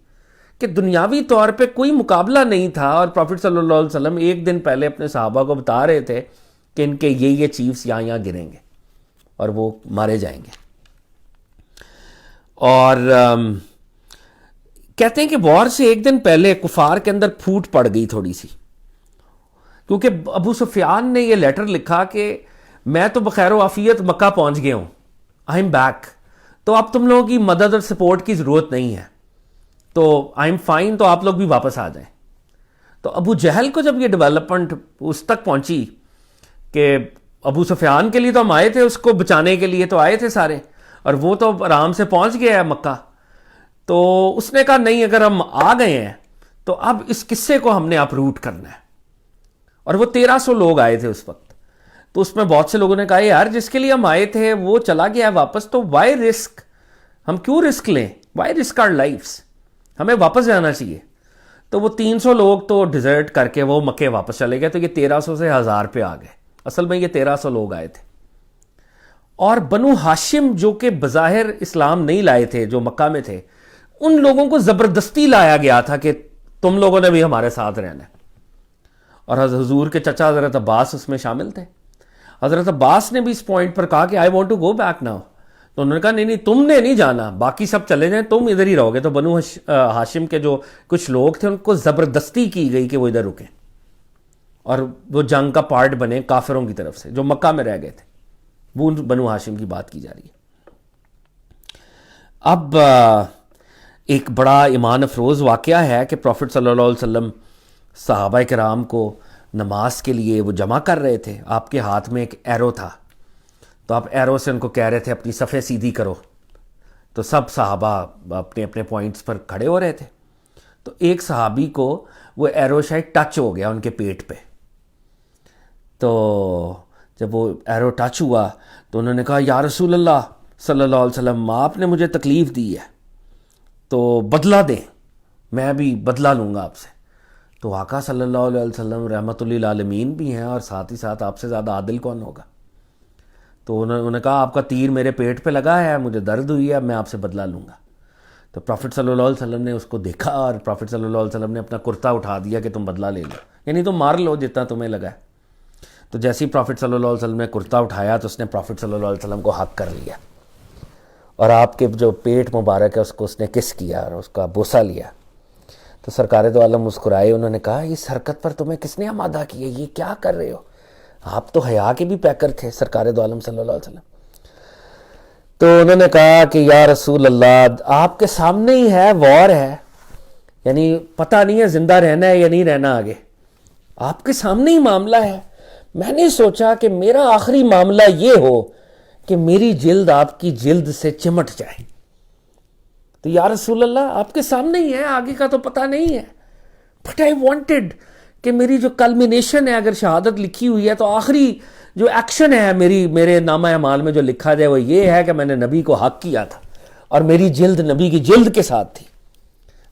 A: کہ دنیاوی طور پہ کوئی مقابلہ نہیں تھا، اور پروفٹ صلی اللہ علیہ وسلم ایک دن پہلے اپنے صحابہ کو بتا رہے تھے کہ ان کے یہ چیفز یہاں گریں گے اور وہ مارے جائیں گے. اور کہتے ہیں کہ وار سے ایک دن پہلے کفار کے اندر پھوٹ پڑ گئی تھوڑی سی، کیونکہ ابو سفیان نے یہ لیٹر لکھا کہ میں تو بخیر و عافیت مکہ پہنچ گیا ہوں، آئی ایم بیک، تو اب تم لوگوں کی مدد اور سپورٹ کی ضرورت نہیں ہے، تو آئی ایم فائن، تو آپ لوگ بھی واپس آ جائیں۔ تو ابو جہل کو جب یہ ڈیولپمنٹ اس تک پہنچی کہ ابو سفیان کے لیے تو ہم آئے تھے، اس کو بچانے کے لیے تو آئے تھے سارے، اور وہ تو آرام سے پہنچ گیا ہے مکہ، تو اس نے کہا نہیں، اگر ہم آ گئے ہیں تو اب اس قصے کو ہم نے اپروٹ کرنا ہے۔ اور وہ 1300 لوگ آئے تھے اس وقت، تو اس میں بہت سے لوگوں نے کہا یار جس کے لیے ہم آئے تھے وہ چلا گیا ہے واپس، تو وائی رسک، ہم کیوں رسک لیں، وائی رسک آر لائفس، ہمیں واپس جانا چاہیے۔ تو وہ 300 لوگ تو ڈیزرٹ کر کے وہ مکے واپس چلے گئے، تو یہ 1300 سے 1000 پہ آ گئے، اصل میں یہ 1300 لوگ آئے تھے۔ اور بنو ہاشم جو کہ بظاہر اسلام نہیں لائے تھے، جو مکہ میں تھے، ان لوگوں کو زبردستی لایا گیا تھا کہ تم لوگوں نے بھی ہمارے ساتھ رہنا ہے۔ اور حضور کے چچا حضرت عباس اس میں شامل تھے۔ حضرت عباس نے بھی اس پوائنٹ پر کہا کہ I want to go back now, تو انہوں نے کہا نہیں تم نے نہیں جانا، باقی سب چلے جائیں، تم ادھر ہی رہو گے۔ تو بنو ہاشم کے جو کچھ لوگ تھے ان کو زبردستی کی گئی کہ وہ ادھر رکیں اور وہ جنگ کا پارٹ بنے کافروں کی طرف سے جو مکہ میں رہ گئے تھے۔ وہ بنو ہاشم کی بات کی جا رہی ہے۔ اب ایک بڑا ایمان افروز واقعہ ہے کہ پروفٹ صلی اللہ علیہ وسلم صحابہ کرام کو نماز کے لیے وہ جمع کر رہے تھے، آپ کے ہاتھ میں ایک ایرو تھا، تو آپ ایرو سے ان کو کہہ رہے تھے اپنی صفیں سیدھی کرو، تو سب صحابہ اپنے اپنے پوائنٹس پر کھڑے ہو رہے تھے۔ تو ایک صحابی کو وہ ایرو شاید ٹچ ہو گیا ان کے پیٹ پہ، تو جب وہ ایرو ٹچ ہوا تو انہوں نے کہا یا رسول اللہ صلی اللہ علیہ وسلم، آپ نے مجھے تکلیف دی ہے تو بدلہ دیں، میں بھی بدلہ لوں گا آپ سے۔ تو آقا صلی اللہ علیہ وسلم رحمۃ للعالمین بھی ہیں اور ساتھ ہی ساتھ آپ سے زیادہ عادل کون ہوگا، تو انہوں نے کہا آپ کا تیر میرے پیٹ پہ لگا ہے، مجھے درد ہوئی ہے، میں آپ سے بدلہ لوں گا۔ تو پروفٹ صلی اللہ علیہ وسلم نے اس کو دیکھا اور پروفٹ صلی اللہ علیہ وسلم نے اپنا کرتا اٹھا دیا کہ تم بدلہ لے لو، یعنی تم مار لو جتنا تمہیں لگا ہے۔ تو جیسے ہی پروفٹ صلی اللہ علیہ وسلم نے کرتا اٹھایا تو اس نے پروفٹ صلی اللہ علیہ وسلم کو حق کر لیا، اور آپ کے جو پیٹ مبارک ہے اس کو اس نے کس کیا اور اس کا بوسہ لیا۔ تو سرکار دو عالم مسکرائے، انہوں نے کہا اس حرکت پر تمہیں کس نے آمادہ کیا، یہ کیا کر رہے ہو، آپ تو حیا کے بھی پیکر تھے سرکار دو عالم صلی اللہ علیہ وسلم۔ تو انہوں نے کہا کہ یا رسول اللہ آپ کے سامنے ہی ہے، وار ہے، یعنی پتہ نہیں ہے زندہ رہنا ہے یا نہیں رہنا آگے، آپ کے سامنے ہی معاملہ ہے، میں نے سوچا کہ میرا آخری معاملہ یہ ہو کہ میری جلد آپ کی جلد سے چمٹ جائے۔ تو یا رسول اللہ آپ کے سامنے ہی ہے، آگے کا تو پتہ نہیں ہے، بٹ آئی وانٹڈ کہ میری جو کلمینیشن ہے، اگر شہادت لکھی ہوئی ہے تو آخری جو ایکشن ہے میرے نامہ اعمال میں جو لکھا جائے وہ یہ ہے کہ میں نے نبی کو حق کیا تھا اور میری جلد نبی کی جلد کے ساتھ تھی۔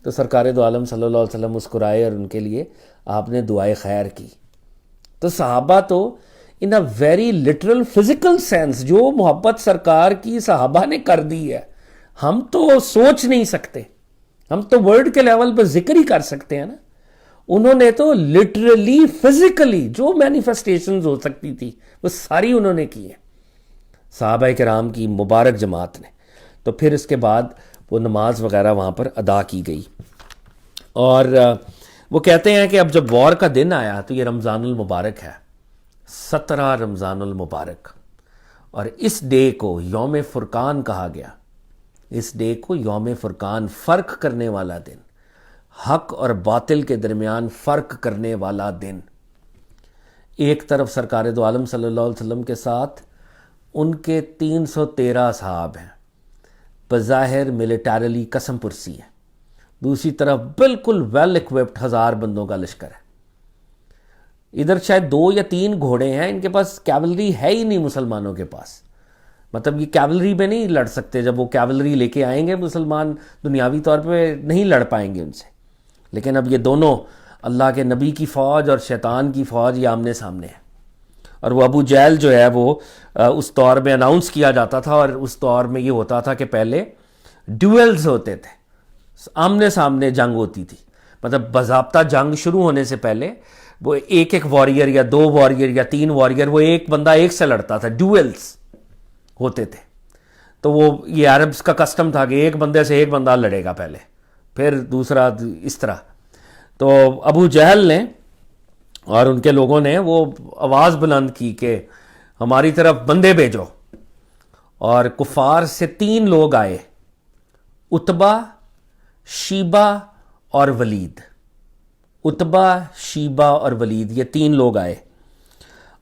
A: تو سرکار دو عالم صلی اللہ علیہ وسلم مسکرائے اور ان کے لیے آپ نے دعائے خیر کی۔ تو صحابہ تو in a very literal physical sense جو محبت سرکار کی صحابہ نے کر دی ہے، ہم تو سوچ نہیں سکتے، ہم تو ورڈ کے لیول پر ذکر ہی کر سکتے ہیں نا، انہوں نے تو لٹرلی فزیکلی جو مینیفیسٹیشنز ہو سکتی تھی وہ ساری انہوں نے کی ہیں صحابہ کرام کی مبارک جماعت نے۔ تو پھر اس کے بعد وہ نماز وغیرہ وہاں پر ادا کی گئی، اور وہ کہتے ہیں کہ اب جب وار کا دن آیا تو یہ رمضان المبارک ہے، 17 رمضان المبارک، اور اس ڈے کو یوم فرقان کہا گیا، اس ڈے کو یوم فرقان، فرق کرنے والا دن، حق اور باطل کے درمیان فرق کرنے والا دن۔ ایک طرف سرکار دو عالم صلی اللہ علیہ وسلم کے ساتھ ان کے 313 اصحاب ہیں، بظاہر ملیٹریلی قسم پرسی ہے، دوسری طرف بالکل ویل ایکوپڈ 1000 بندوں کا لشکر ہے۔ ادھر شاید 2 یا 3 گھوڑے ہیں، ان کے پاس کیولری ہے ہی نہیں مسلمانوں کے پاس، مطلب یہ کیولری میں نہیں لڑ سکتے، جب وہ کیولری لے کے آئیں گے مسلمان دنیاوی طور پہ نہیں لڑ پائیں گے ان سے، لیکن اب یہ دونوں اللہ کے نبی کی فوج اور شیطان کی فوج یہ آمنے سامنے ہے۔ اور وہ ابو جہل جو ہے وہ اس دور میں اناؤنس کیا جاتا تھا، اور اس دور میں یہ ہوتا تھا کہ پہلے ڈیولز ہوتے تھے، آمنے سامنے جنگ ہوتی تھی، مطلب باضابطہ جنگ شروع ہونے سے پہلے وہ ایک واریر یا 2 واریر یا 3 واریر، وہ ایک بندہ ایک سے لڑتا تھا، ڈیولز ہوتے تھے۔ تو وہ یہ عربس کا کسٹم تھا کہ ایک بندے سے ایک بندہ لڑے گا پہلے، پھر دوسرا، اس طرح. تو ابو جہل نے اور ان کے لوگوں نے وہ آواز بلند کی کہ ہماری طرف بندے بھیجو، اور کفار سے 3 لوگ آئے، اتبا، شیبہ اور ولید. اتبا، شیبہ اور ولید، یہ 3 لوگ آئے.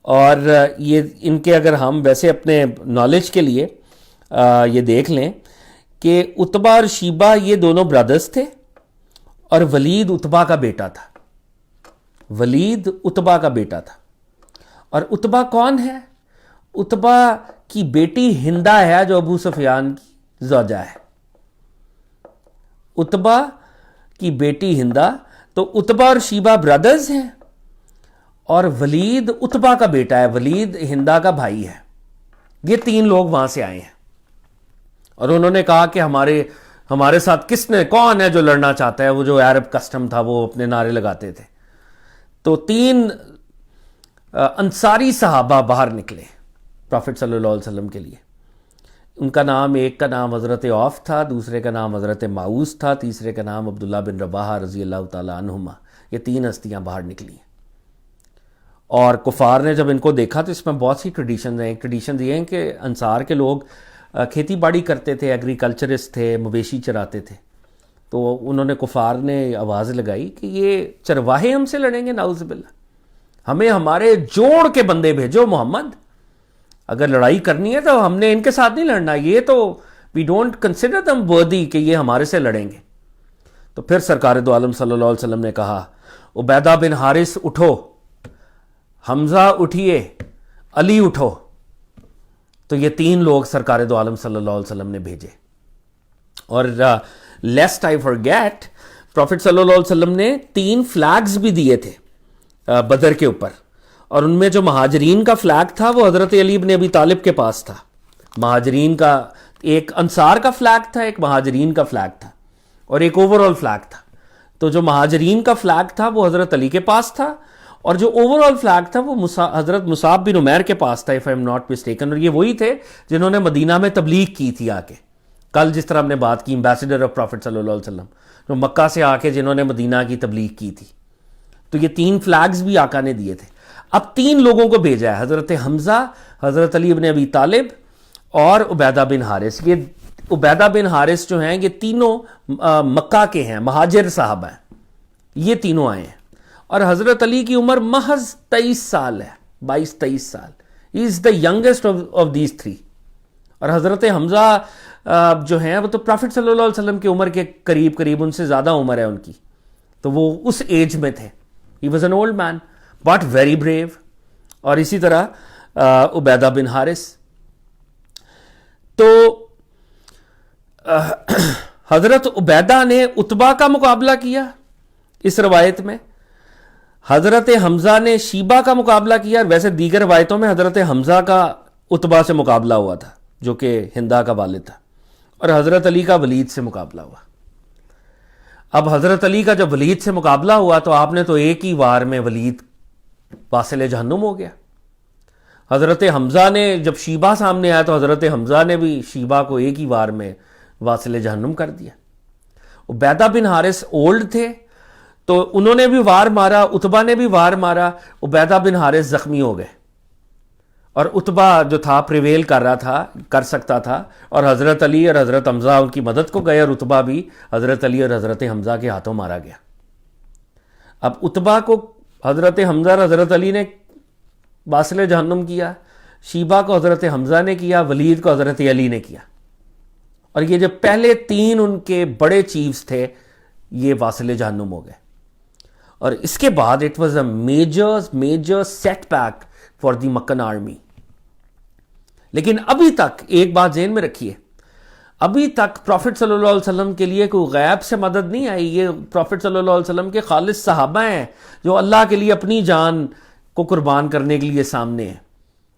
A: اور یہ ان کے اگر ہم ویسے اپنے نالج کے لیے یہ دیکھ لیں کہ اتبا اور شیبہ یہ دونوں برادرز تھے، اور ولید اتبا کا بیٹا تھا. ولید اتبا کا بیٹا تھا. اور اتبا کون ہے؟ اتبا کی بیٹی ہندہ ہے جو ابو سفیان کی زوجہ ہے. اتبا کی بیٹی ہندہ. تو اتبا اور شیبہ برادرز ہیں، اور ولید اتبا کا بیٹا ہے، ولید ہندہ کا بھائی ہے. یہ 3 لوگ وہاں سے آئے ہیں، اور انہوں نے کہا کہ ہمارے ساتھ کون ہے جو لڑنا چاہتا ہے. وہ جو عرب کسٹم تھا وہ اپنے نعرے لگاتے تھے. تو 3 انصاری صحابہ باہر نکلے پروفٹ صلی اللہ علیہ وسلم کے لیے. ان کا نام، ایک کا نام حضرت عوف تھا، دوسرے کا نام حضرت معوذ تھا، تیسرے کا نام عبداللہ بن رواحہ رضی اللہ تعالی عنہما. یہ 3 ہستیاں باہر نکلی ہیں. اور کفار نے جب ان کو دیکھا تو اس میں بہت سی ٹریڈیشنز ہیں. ایک ٹریڈیشن یہ ہے کہ انصار کے لوگ کھیتی باڑی کرتے تھے، ایگریکلچرسٹ تھے، مویشی چراتے تھے. تو انہوں نے، کفار نے آواز لگائی کہ یہ چرواہے ہم سے لڑیں گے، نعوذ باللہ. ہمیں ہمارے جوڑ کے بندے بھیجو محمد، اگر لڑائی کرنی ہے تو ہم نے ان کے ساتھ نہیں لڑنا. یہ تو وی ڈونٹ کنسیڈر دم وردی کہ یہ ہمارے سے لڑیں گے. تو پھر سرکار دو عالم صلی اللہ علیہ وسلم نے کہا، عبیدہ بن حارث اٹھو، حمزہ اٹھیے، علی اٹھو. تو یہ 3 لوگ سرکار دو عالم صلی اللہ علیہ وسلم نے بھیجے. اور لیسٹ آئی فارگیٹ، پروفٹ صلی اللہ علیہ وسلم نے 3 فلیگز بھی دیے تھے بدر کے اوپر. اور ان میں جو مہاجرین کا فلیگ تھا وہ حضرت علی بن ابی طالب کے پاس تھا. مہاجرین کا ایک انصار کا فلیگ تھا، ایک مہاجرین کا فلیگ تھا، اور ایک اوور آل فلیگ تھا. تو جو مہاجرین کا فلیگ تھا وہ حضرت علی کے پاس تھا، اور جو اوور آل فلیگ تھا وہ حضرت مصعب بن عمیر کے پاس تھا، if I am not mistaken. اور یہ وہی تھے جنہوں نے مدینہ میں تبلیغ کی تھی آ کے. کل جس طرح ہم نے بات کی ایمبیسڈر آف پروفٹ صلی اللہ علیہ وسلم، جو مکہ سے آ کے جنہوں نے مدینہ کی تبلیغ کی تھی. تو یہ 3 فلیگز بھی آقا نے دیے تھے. اب 3 لوگوں کو بھیجا ہے، حضرت حمزہ، حضرت علی بن ابی طالب اور عبیدہ بن حارث. یہ عبیدہ بن حارث جو ہیں یہ تینوں مکہ کے ہیں، مہاجر صاحب ہیں. یہ تینوں آئے ہیں. اور حضرت علی کی عمر محض 23 سال ہے، 22-23 سال. ہی از دا ینگسٹ آف دیز 3. اور حضرت حمزہ جو ہیں وہ تو پروفٹ صلی اللہ علیہ وسلم کی عمر کے قریب، ان سے زیادہ عمر ہے ان کی. تو وہ اس ایج میں تھے. He was an old man but very brave. اور اسی طرح عبیدہ بن حارث. تو حضرت عبیدہ نے اتبا کا مقابلہ کیا اس روایت میں، حضرت حمزہ نے شیبہ کا مقابلہ کیا. ویسے دیگر روایتوں میں حضرت حمزہ کا اتبا سے مقابلہ ہوا تھا جو کہ ہندہ کا والد تھا، اور حضرت علی کا ولید سے مقابلہ ہوا. اب حضرت علی کا جب ولید سے مقابلہ ہوا تو آپ نے تو ایک ہی وار میں ولید واصل جہنم ہو گیا. حضرت حمزہ نے جب شیبہ سامنے آیا تو حضرت حمزہ نے بھی شیبہ کو ایک ہی وار میں واصل جہنم کر دیا. عبیدہ بن حارث اولڈ تھے تو انہوں نے بھی وار مارا، اتبا نے بھی وار مارا. عبیدہ بن حارث زخمی ہو گئے، اور اتبا جو تھا پریویل کر سکتا تھا، اور حضرت علی اور حضرت حمزہ ان کی مدد کو گئے، اور اتبا بھی حضرت علی اور حضرت حمزہ کے ہاتھوں مارا گیا. اب اتبا کو حضرت حمزہ اور حضرت علی نے واصل جہنم کیا، شیبہ کو حضرت حمزہ نے کیا، ولید کو حضرت علی نے کیا. اور یہ جو پہلے 3 ان کے بڑے چیفز تھے یہ واصل جہنم ہو گئے. اور اس کے بعد it was a major setback for the Meccan army. لیکن ابھی تک ایک بات ذہن میں رکھیے، ابھی تک پروفٹ صلی اللہ علیہ وسلم کے لیے کوئی غیب سے مدد نہیں آئی. یہ پروفٹ صلی اللہ علیہ وسلم کے خالص صحابہ ہیں جو اللہ کے لیے اپنی جان کو قربان کرنے کے لیے سامنے ہیں.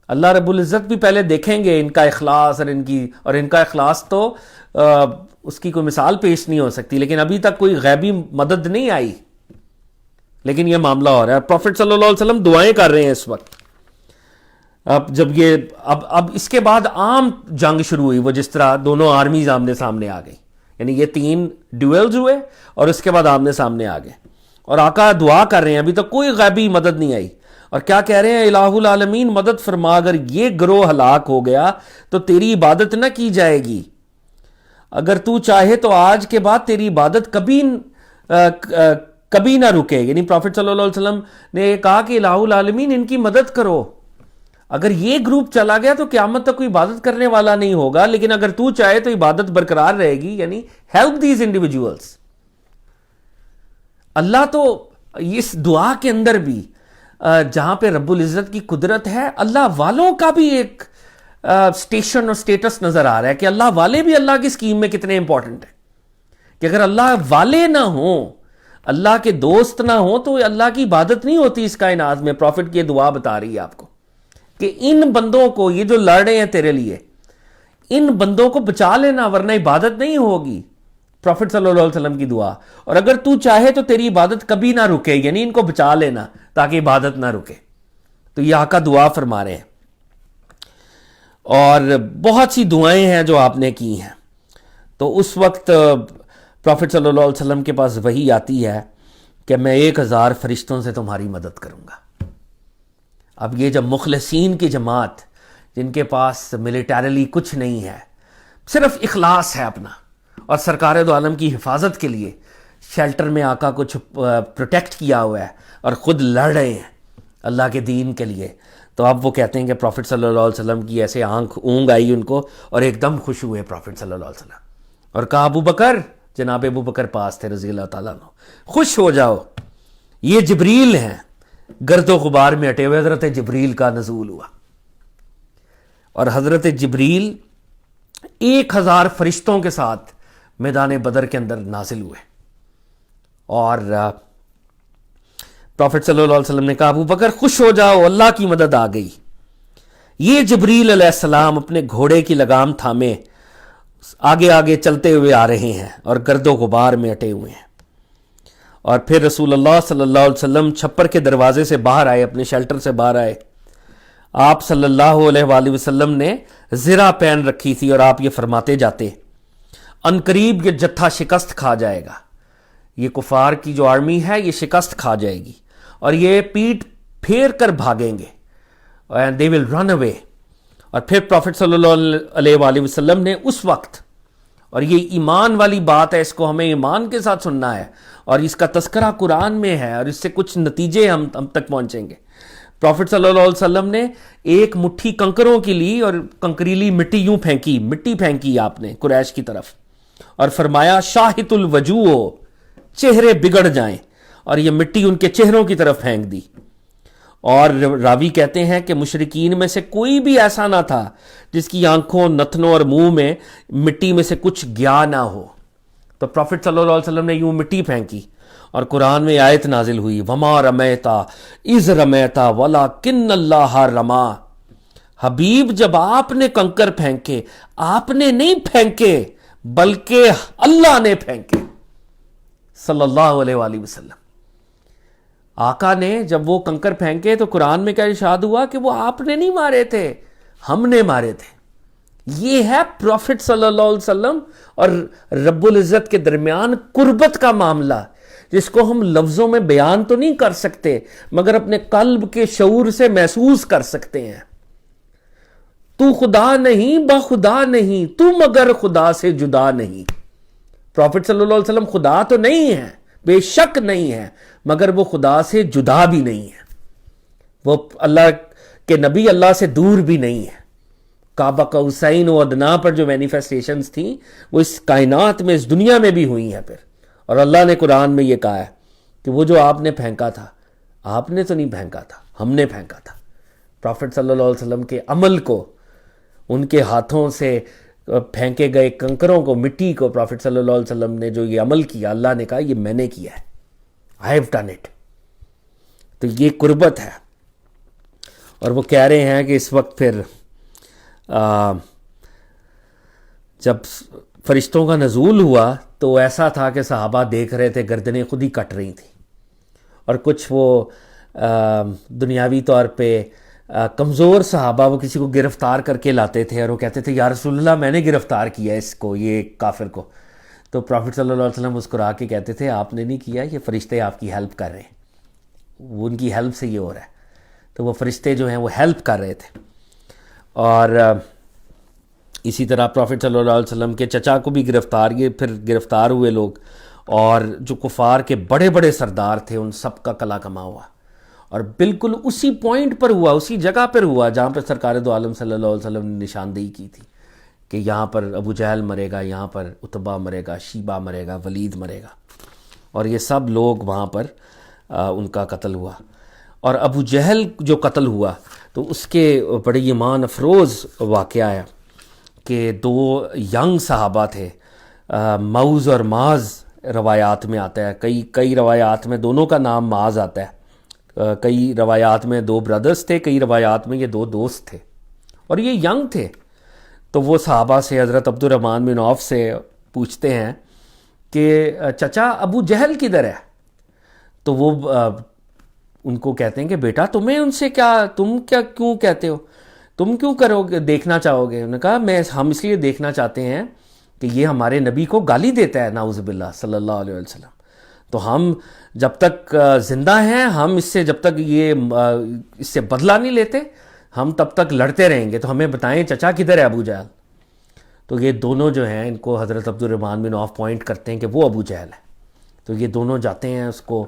A: اللہ رب العزت بھی پہلے دیکھیں گے ان کا اخلاص اور ان کا اخلاص تو اس کی کوئی مثال پیش نہیں ہو سکتی. لیکن ابھی تک کوئی غیبی مدد نہیں آئی، لیکن یہ معاملہ ہو رہا ہے. پروفٹ صلی اللہ علیہ وسلم دعائیں کر رہے ہیں اس وقت. اب جب یہ اب اس کے بعد عام جنگ شروع ہوئی، وہ جس طرح دونوں آرمیز آمنے سامنے آ گئی، یعنی یہ 3 ڈیولز ہوئے اور اس کے بعد آمنے سامنے آ گئے، اور آقا دعا کر رہے ہیں، ابھی تک کوئی غیبی مدد نہیں آئی، اور کیا کہہ رہے ہیں، الہ العالمین مدد فرما، اگر یہ گروہ ہلاک ہو گیا تو تیری عبادت نہ کی جائے گی، اگر تو چاہے تو آج کے بعد تیری عبادت کبھی نہ رکے، یعنی پروفٹ صلی اللہ علیہ وسلم نے کہا کہ الہ العالمین ان کی مدد کرو، اگر یہ گروپ چلا گیا تو قیامت تک کوئی عبادت کرنے والا نہیں ہوگا، لیکن اگر تو چاہے تو عبادت برقرار رہے گی، یعنی ہیلپ دیز انڈیویجولز۔ اللہ تو اس دعا کے اندر بھی جہاں پہ رب العزت کی قدرت ہے، اللہ والوں کا بھی ایک سٹیشن اور سٹیٹس نظر آ رہا ہے کہ اللہ والے بھی اللہ کی اسکیم میں کتنے امپورٹنٹ ہیں، کہ اگر اللہ والے نہ ہوں، اللہ کے دوست نہ ہوں، تو اللہ کی عبادت نہیں ہوتی اس کائنات میں۔ پروفٹ کی یہ دعا بتا رہی ہے آپ کو کہ ان بندوں کو، یہ جو لڑ رہے ہیں تیرے لیے، ان بندوں کو بچا لینا ورنہ عبادت نہیں ہوگی۔ پروفٹ صلی اللہ علیہ وسلم کی دعا، اور اگر تو چاہے تو تیری عبادت کبھی نہ رکے، یعنی ان کو بچا لینا تاکہ عبادت نہ رکے۔ تو یہ آقا دعا فرما رہے ہیں، اور بہت سی دعائیں ہیں جو آپ نے کی ہیں۔ تو اس وقت پروفٹ صلی اللہ علیہ وسلم کے پاس وحی آتی ہے کہ میں 1000 فرشتوں سے تمہاری مدد کروں گا۔ اب یہ جب مخلصین کی جماعت، جن کے پاس ملیٹریلی کچھ نہیں ہے، صرف اخلاص ہے اپنا، اور سرکار دو عالم کی حفاظت کے لیے شیلٹر میں آقا کچھ پروٹیکٹ کیا ہوا ہے اور خود لڑ رہے ہیں اللہ کے دین کے لیے، تو اب وہ کہتے ہیں کہ پروفٹ صلی اللہ علیہ وسلم کی ایسے آنکھ اونگ آئی ان کو، اور ایک دم خوش ہوئے پروفٹ صلی اللہ علیہ وسلم، اور کہا ابو بکر، جناب ابو بکر پاس تھے رضی اللہ تعالیٰ عنہ، خوش ہو جاؤ، یہ جبریل ہیں، گرد و غبار میں ہٹے ہوئے۔ حضرت جبریل کا نزول ہوا، اور حضرت جبریل 1000 فرشتوں کے ساتھ میدان بدر کے اندر نازل ہوئے، اور پروفٹ صلی اللہ علیہ وسلم نے کہا ابو بکر خوش ہو جاؤ، اللہ کی مدد آ گئی۔ یہ جبریل علیہ السلام اپنے گھوڑے کی لگام تھامے آگے آگے چلتے ہوئے آ رہے ہیں، اور گرد و غبار میں اٹے ہوئے ہیں۔ اور پھر رسول اللہ صلی اللہ علیہ وسلم چھپر کے دروازے سے باہر آئے، اپنے شیلٹر سے باہر آئے۔ آپ صلی اللہ علیہ وآلہ وسلم نے زرہ پہن رکھی تھی، اور آپ یہ فرماتے جاتے ان قریب یہ جتھا شکست کھا جائے گا، یہ کفار کی جو آرمی ہے یہ شکست کھا جائے گی، اور یہ پیٹ پھیر کر بھاگیں گے، and they will run away۔ اور پھر پروفٹ صلی اللہ علیہ وآلہ وسلم نے اس وقت، اور یہ ایمان والی بات ہے، اس کو ہمیں ایمان کے ساتھ سننا ہے، اور اس کا تذکرہ قرآن میں ہے، اور اس سے کچھ نتیجے ہم تک پہنچیں گے۔ پروفٹ صلی اللہ علیہ وسلم نے ایک مٹھی کنکروں کی لی، اور کنکریلی مٹی یوں پھینکی، مٹی پھینکی آپ نے قریش کی طرف، اور فرمایا شاہت الوجوہ، چہرے بگڑ جائیں، اور یہ مٹی ان کے چہروں کی طرف پھینک دی۔ اور راوی کہتے ہیں کہ مشرکین میں سے کوئی بھی ایسا نہ تھا جس کی آنکھوں، نتنوں اور منہ میں مٹی میں سے کچھ گیا نہ ہو۔ تو پروفٹ صلی اللہ علیہ وسلم نے یوں مٹی پھینکی، اور قرآن میں آیت نازل ہوئی وما رمیتا اذ رمیتا ولکن اللہ رما۔ حبیب جب آپ نے کنکر پھینکے، آپ نے نہیں پھینکے بلکہ اللہ نے پھینکے، صلی اللہ علیہ وآلہ وسلم۔ آقا نے جب وہ کنکر پھینکے تو قرآن میں کیا ارشاد ہوا کہ وہ آپ نے نہیں مارے تھے، ہم نے مارے تھے۔ یہ ہے پروفٹ صلی اللہ علیہ وسلم اور رب العزت کے درمیان قربت کا معاملہ، جس کو ہم لفظوں میں بیان تو نہیں کر سکتے مگر اپنے قلب کے شعور سے محسوس کر سکتے ہیں۔ تو خدا نہیں بخدا نہیں، تو مگر خدا سے جدا نہیں۔ پروفٹ صلی اللہ علیہ وسلم خدا تو نہیں ہے، بے شک نہیں ہے، مگر وہ خدا سے جدا بھی نہیں ہے، وہ اللہ کے نبی اللہ سے دور بھی نہیں ہے۔ کعبہ قوسین و ادنا پر جو مینیفیسٹیشنز تھیں وہ اس کائنات میں، اس دنیا میں بھی ہوئی ہیں پھر، اور اللہ نے قرآن میں یہ کہا ہے کہ وہ جو آپ نے پھینکا تھا، آپ نے تو نہیں پھینکا تھا، ہم نے پھینکا تھا۔ پروفٹ صلی اللہ علیہ وسلم کے عمل کو، ان کے ہاتھوں سے پھینکے گئے کنکروں کو، مٹی کو، پروفٹ صلی اللہ علیہ وسلم نے جو یہ عمل کیا، اللہ نے کہا یہ میں نے کیا ہے، I have done it۔ تو یہ قربت ہے۔ اور وہ کہہ رہے ہیں کہ اس وقت پھر جب فرشتوں کا نزول ہوا تو ایسا تھا کہ صحابہ دیکھ رہے تھے گردنیں خود ہی کٹ رہی تھیں، اور کچھ وہ دنیاوی طور پہ کمزور صحابہ وہ کسی کو گرفتار کر کے لاتے تھے اور وہ کہتے تھے یا رسول اللہ میں نے گرفتار کیا اس کو، یہ کافر کو. تو پروفٹ صلی اللہ علیہ وسلم مسکرا کے کہتے تھے آپ نے نہیں کیا، یہ فرشتے آپ کی ہیلپ کر رہے ہیں، وہ ان کی ہیلپ سے یہ ہو رہا ہے. تو وہ فرشتے جو ہیں وہ ہیلپ کر رہے تھے. اور اسی طرح پروفٹ صلی اللہ علیہ وسلم کے چچا کو بھی پھر گرفتار ہوئے لوگ، اور جو کفار کے بڑے بڑے سردار تھے ان سب کا کلا کما ہوا. اور بالکل اسی پوائنٹ پر ہوا، اسی جگہ پر ہوا جہاں پہ سرکار دو عالم صلی اللہ علیہ وسلم نے نشاندہی کی تھی کہ یہاں پر ابو جہل مرے گا، یہاں پر عتبہ مرے گا، شیبہ مرے گا، ولید مرے گا. اور یہ سب لوگ وہاں پر ان کا قتل ہوا. اور ابو جہل جو قتل ہوا تو اس کے بڑے ایمان افروز واقعہ ہے کہ 2 ینگ صحابہ تھے، موز اور معاذ روایات میں آتا ہے، کئی روایات میں دونوں کا نام معاذ آتا ہے، کئی روایات میں 2 بردرز تھے، کئی روایات میں یہ 2 دوست تھے اور یہ ینگ تھے. تو وہ صحابہ سے حضرت عبد الرحمن بن عوف سے پوچھتے ہیں کہ چچا ابو جہل کدھر ہے؟ تو وہ ان کو کہتے ہیں کہ بیٹا تمہیں ان سے تم کیوں کہتے ہو، تم کیوں کرو گے، دیکھنا چاہو گے؟ انہوں نے کہا ہم اس لیے دیکھنا چاہتے ہیں کہ یہ ہمارے نبی کو گالی دیتا ہے نعوذ باللہ صلی اللہ علیہ وسلم. تو ہم جب تک زندہ ہیں، ہم اس سے جب تک اس سے بدلہ نہیں لیتے ہم تب تک لڑتے رہیں گے. تو ہمیں بتائیں چچا کدھر ہے ابو جہل؟ تو یہ دونوں جو ہیں ان کو حضرت عبد الرحمن بن عوف پوائنٹ کرتے ہیں کہ وہ ابو جہل ہے. تو یہ دونوں جاتے ہیں، اس کو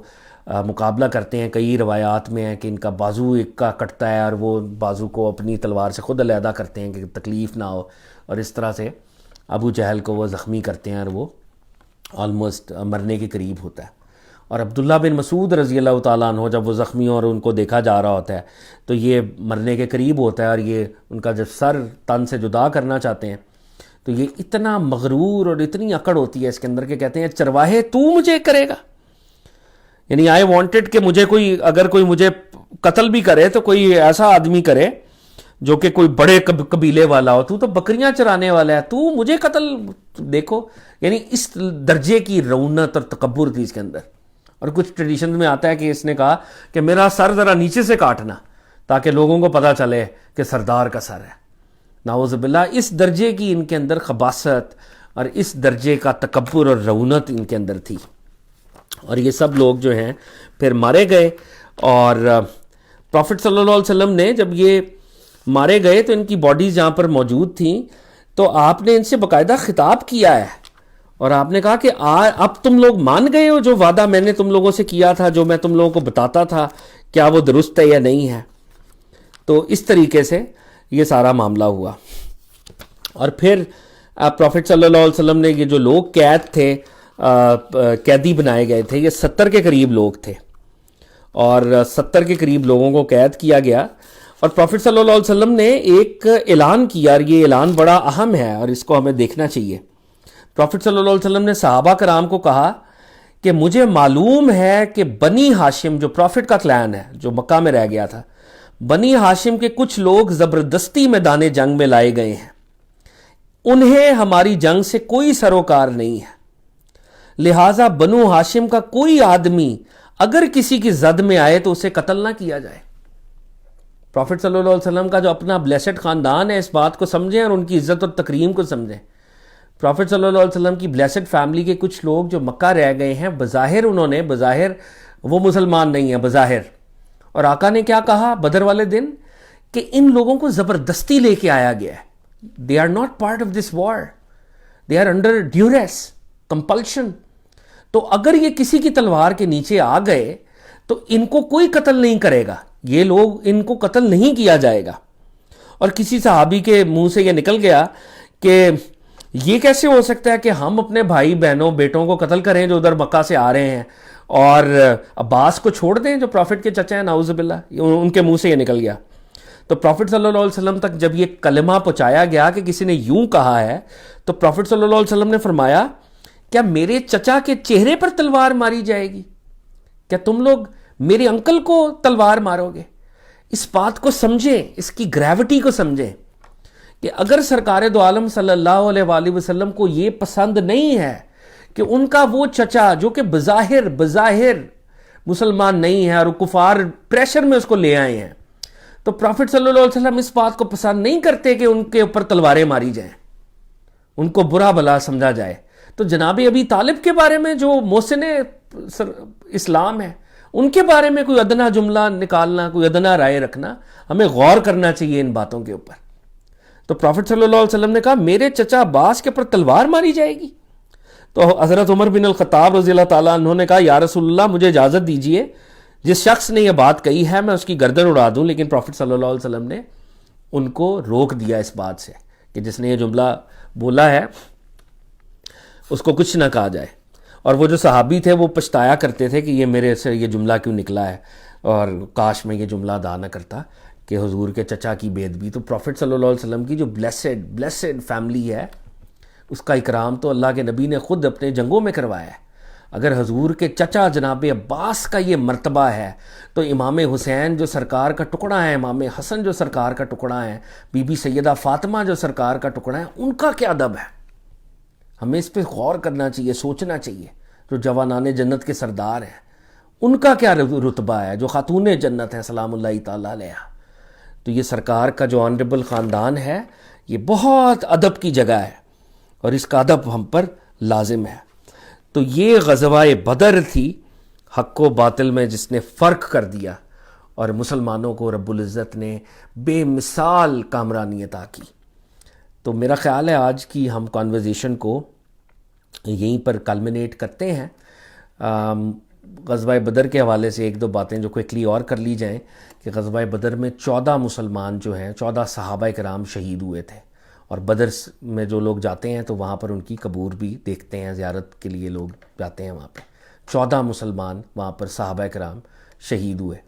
A: مقابلہ کرتے ہیں. کئی روایات میں ہے کہ ان کا بازو ایک کا کٹتا ہے اور وہ بازو کو اپنی تلوار سے خود علیحدہ کرتے ہیں کہ تکلیف نہ ہو، اور اس طرح سے ابو جہل کو وہ زخمی کرتے ہیں اور وہ آلموسٹ مرنے کے قریب ہوتا ہے. اور عبداللہ بن مسعود رضی اللہ تعالیٰ عنہ جب وہ زخمی اور ان کو دیکھا جا رہا ہوتا ہے تو یہ مرنے کے قریب ہوتا ہے، اور یہ ان کا جب سر تن سے جدا کرنا چاہتے ہیں تو یہ اتنا مغرور اور اتنی اکڑ ہوتی ہے اس کے اندر کہ کہتے ہیں چرواہے تو مجھے کرے گا، یعنی آئی وانٹڈ کہ مجھے اگر کوئی مجھے قتل بھی کرے تو کوئی ایسا آدمی کرے جو کہ کوئی بڑے قبیلے والا ہو، تو بکریاں چرانے والا ہے، تو مجھے قتل. دیکھو یعنی اس درجے کی رونت اور تکبر تھی اس کے اندر. اور کچھ ٹریڈیشن میں آتا ہے کہ اس نے کہا کہ میرا سر ذرا نیچے سے کاٹنا تاکہ لوگوں کو پتہ چلے کہ سردار کا سر ہے. نعوذ باللہ اس درجے کی ان کے اندر خباثت اور اس درجے کا تکبر اور رونت ان کے اندر تھی. اور یہ سب لوگ جو ہیں پھر مارے گئے. اور پروفٹ صلی اللہ علیہ وسلم نے جب یہ مارے گئے تو ان کی باڈیز جہاں پر موجود تھیں تو آپ نے ان سے باقاعدہ خطاب کیا ہے اور آپ نے کہا کہ اب تم لوگ مان گئے ہو جو وعدہ میں نے تم لوگوں سے کیا تھا، جو میں تم لوگوں کو بتاتا تھا، کیا وہ درست ہے یا نہیں ہے؟ تو اس طریقے سے یہ سارا معاملہ ہوا. اور پھر پروفٹ صلی اللہ علیہ وسلم نے یہ جو لوگ قید تھے، قیدی بنائے گئے تھے، یہ 70 کے قریب لوگ تھے اور 70 کے قریب لوگوں کو قید کیا گیا. اور پروفٹ صلی اللہ علیہ وسلم نے ایک اعلان کیا اور یہ اعلان بڑا اہم ہے اور اس کو ہمیں دیکھنا چاہیے. پروفٹ صلی اللہ علیہ وسلم نے صحابہ کرام کو کہا کہ مجھے معلوم ہے کہ بنی ہاشم جو پروفٹ کا کلان ہے جو مکہ میں رہ گیا تھا، بنی ہاشم کے کچھ لوگ زبردستی میدان جنگ میں لائے گئے ہیں، انہیں ہماری جنگ سے کوئی سروکار نہیں ہے، لہٰذا بنو ہاشم کا کوئی آدمی اگر کسی کی زد میں آئے تو اسے قتل نہ کیا جائے. پروفٹ صلی اللہ علیہ وسلم کا جو اپنا بلیسڈ خاندان ہے اس بات کو سمجھیں اور ان کی عزت اور تکریم کو سمجھیں. پروفٹ صلی اللہ علیہ وسلم کی بلیسڈ فیملی کے کچھ لوگ جو مکہ رہ گئے ہیں، بظاہر وہ مسلمان نہیں ہیں بظاہر. اور آقا نے کیا کہا بدر والے دن کہ ان لوگوں کو زبردستی لے کے آیا گیا ہے. They are not part of this war. They are under duress, compulsion. تو اگر یہ کسی کی تلوار کے نیچے آ گئے تو ان کو کوئی قتل نہیں کرے گا، یہ لوگ ان کو قتل نہیں کیا جائے گا. اور کسی صحابی کے منہ سے یہ نکل گیا کہ یہ کیسے ہو سکتا ہے کہ ہم اپنے بھائی بہنوں بیٹوں کو قتل کریں جو ادھر مکہ سے آ رہے ہیں اور عباس کو چھوڑ دیں جو پروفٹ کے چچا ہیں نعوذ باللہ. ان کے منہ سے یہ نکل گیا. تو پروفٹ صلی اللہ علیہ وسلم تک جب یہ کلمہ پہنچایا گیا کہ کسی نے یوں کہا ہے تو پروفٹ صلی اللہ علیہ وسلم نے فرمایا کیا میرے چچا کے چہرے پر تلوار ماری جائے گی؟ کیا تم لوگ میرے انکل کو تلوار مارو گے؟ اس بات کو سمجھیں، اس کی گریوٹی کو سمجھیں کہ اگر سرکار دو عالم صلی اللہ علیہ وآلہ وسلم کو یہ پسند نہیں ہے کہ ان کا وہ چچا جو کہ بظاہر مسلمان نہیں ہے اور کفار پریشر میں اس کو لے آئے ہیں، تو پروفٹ صلی اللہ علیہ وسلم اس بات کو پسند نہیں کرتے کہ ان کے اوپر تلواریں ماری جائیں، ان کو برا بھلا سمجھا جائے. تو جناب ابی طالب کے بارے میں جو محسن اسلام ہے، ان کے بارے میں کوئی ادنا جملہ نکالنا، کوئی ادنا رائے رکھنا، ہمیں غور کرنا چاہیے ان باتوں کے اوپر. تو پروفٹ صلی اللہ علیہ وسلم نے کہا میرے چچا عباس کے اوپر تلوار ماری جائے گی؟ تو حضرت عمر بن الخطاب رضی اللہ تعالیٰ عنہ نے کہا یا رسول اللہ مجھے اجازت دیجئے، جس شخص نے یہ بات کہی ہے میں اس کی گردن اڑا دوں. لیکن پروفٹ صلی اللہ علیہ وسلم نے ان کو روک دیا اس بات سے کہ جس نے یہ جملہ بولا ہے اس کو کچھ نہ کہا جائے. اور وہ جو صحابی تھے وہ پچھتایا کرتے تھے کہ یہ میرے سے یہ جملہ کیوں نکلا ہے، اور کاش میں یہ جملہ ادا نہ کرتا کہ حضور کے چچا کی بے ادبی. تو پروفٹ صلی اللہ علیہ وسلم کی جو بلیسڈ فیملی ہے، اس کا اکرام تو اللہ کے نبی نے خود اپنے جنگوں میں کروایا ہے. اگر حضور کے چچا جناب عباس کا یہ مرتبہ ہے تو امام حسین جو سرکار کا ٹکڑا ہے، امام حسن جو سرکار کا ٹکڑا ہے، بی بی سیدہ فاطمہ جو سرکار کا ٹکڑا ہے، ان کا کیا ادب ہے؟ ہمیں اس پہ غور کرنا چاہیے، سوچنا چاہیے. جو جوانان جنت کے سردار ہیں ان کا کیا رتبہ ہے، جو خاتون جنت ہیں سلام اللہ تعالیٰ علیہ. تو یہ سرکار کا جو آنریبل خاندان ہے یہ بہت ادب کی جگہ ہے، اور اس کا ادب ہم پر لازم ہے. تو یہ غزوہ بدر تھی حق و باطل میں جس نے فرق کر دیا، اور مسلمانوں کو رب العزت نے بے مثال کامرانی عطا کی. تو میرا خیال ہے آج کی ہم کانورزیشن کو یہیں پر کلمنیٹ کرتے ہیں. غزوہ بدر کے حوالے سے ایک دو باتیں جو کوئکلی اور کر لی جائیں کہ غزوہ بدر میں 14 مسلمان جو ہیں، 14 صحابہ کرام شہید ہوئے تھے. اور بدر میں جو لوگ جاتے ہیں تو وہاں پر ان کی قبور بھی دیکھتے ہیں، زیارت کے لیے لوگ جاتے ہیں وہاں پہ. 14 مسلمان وہاں پر صحابہ کرام شہید ہوئے،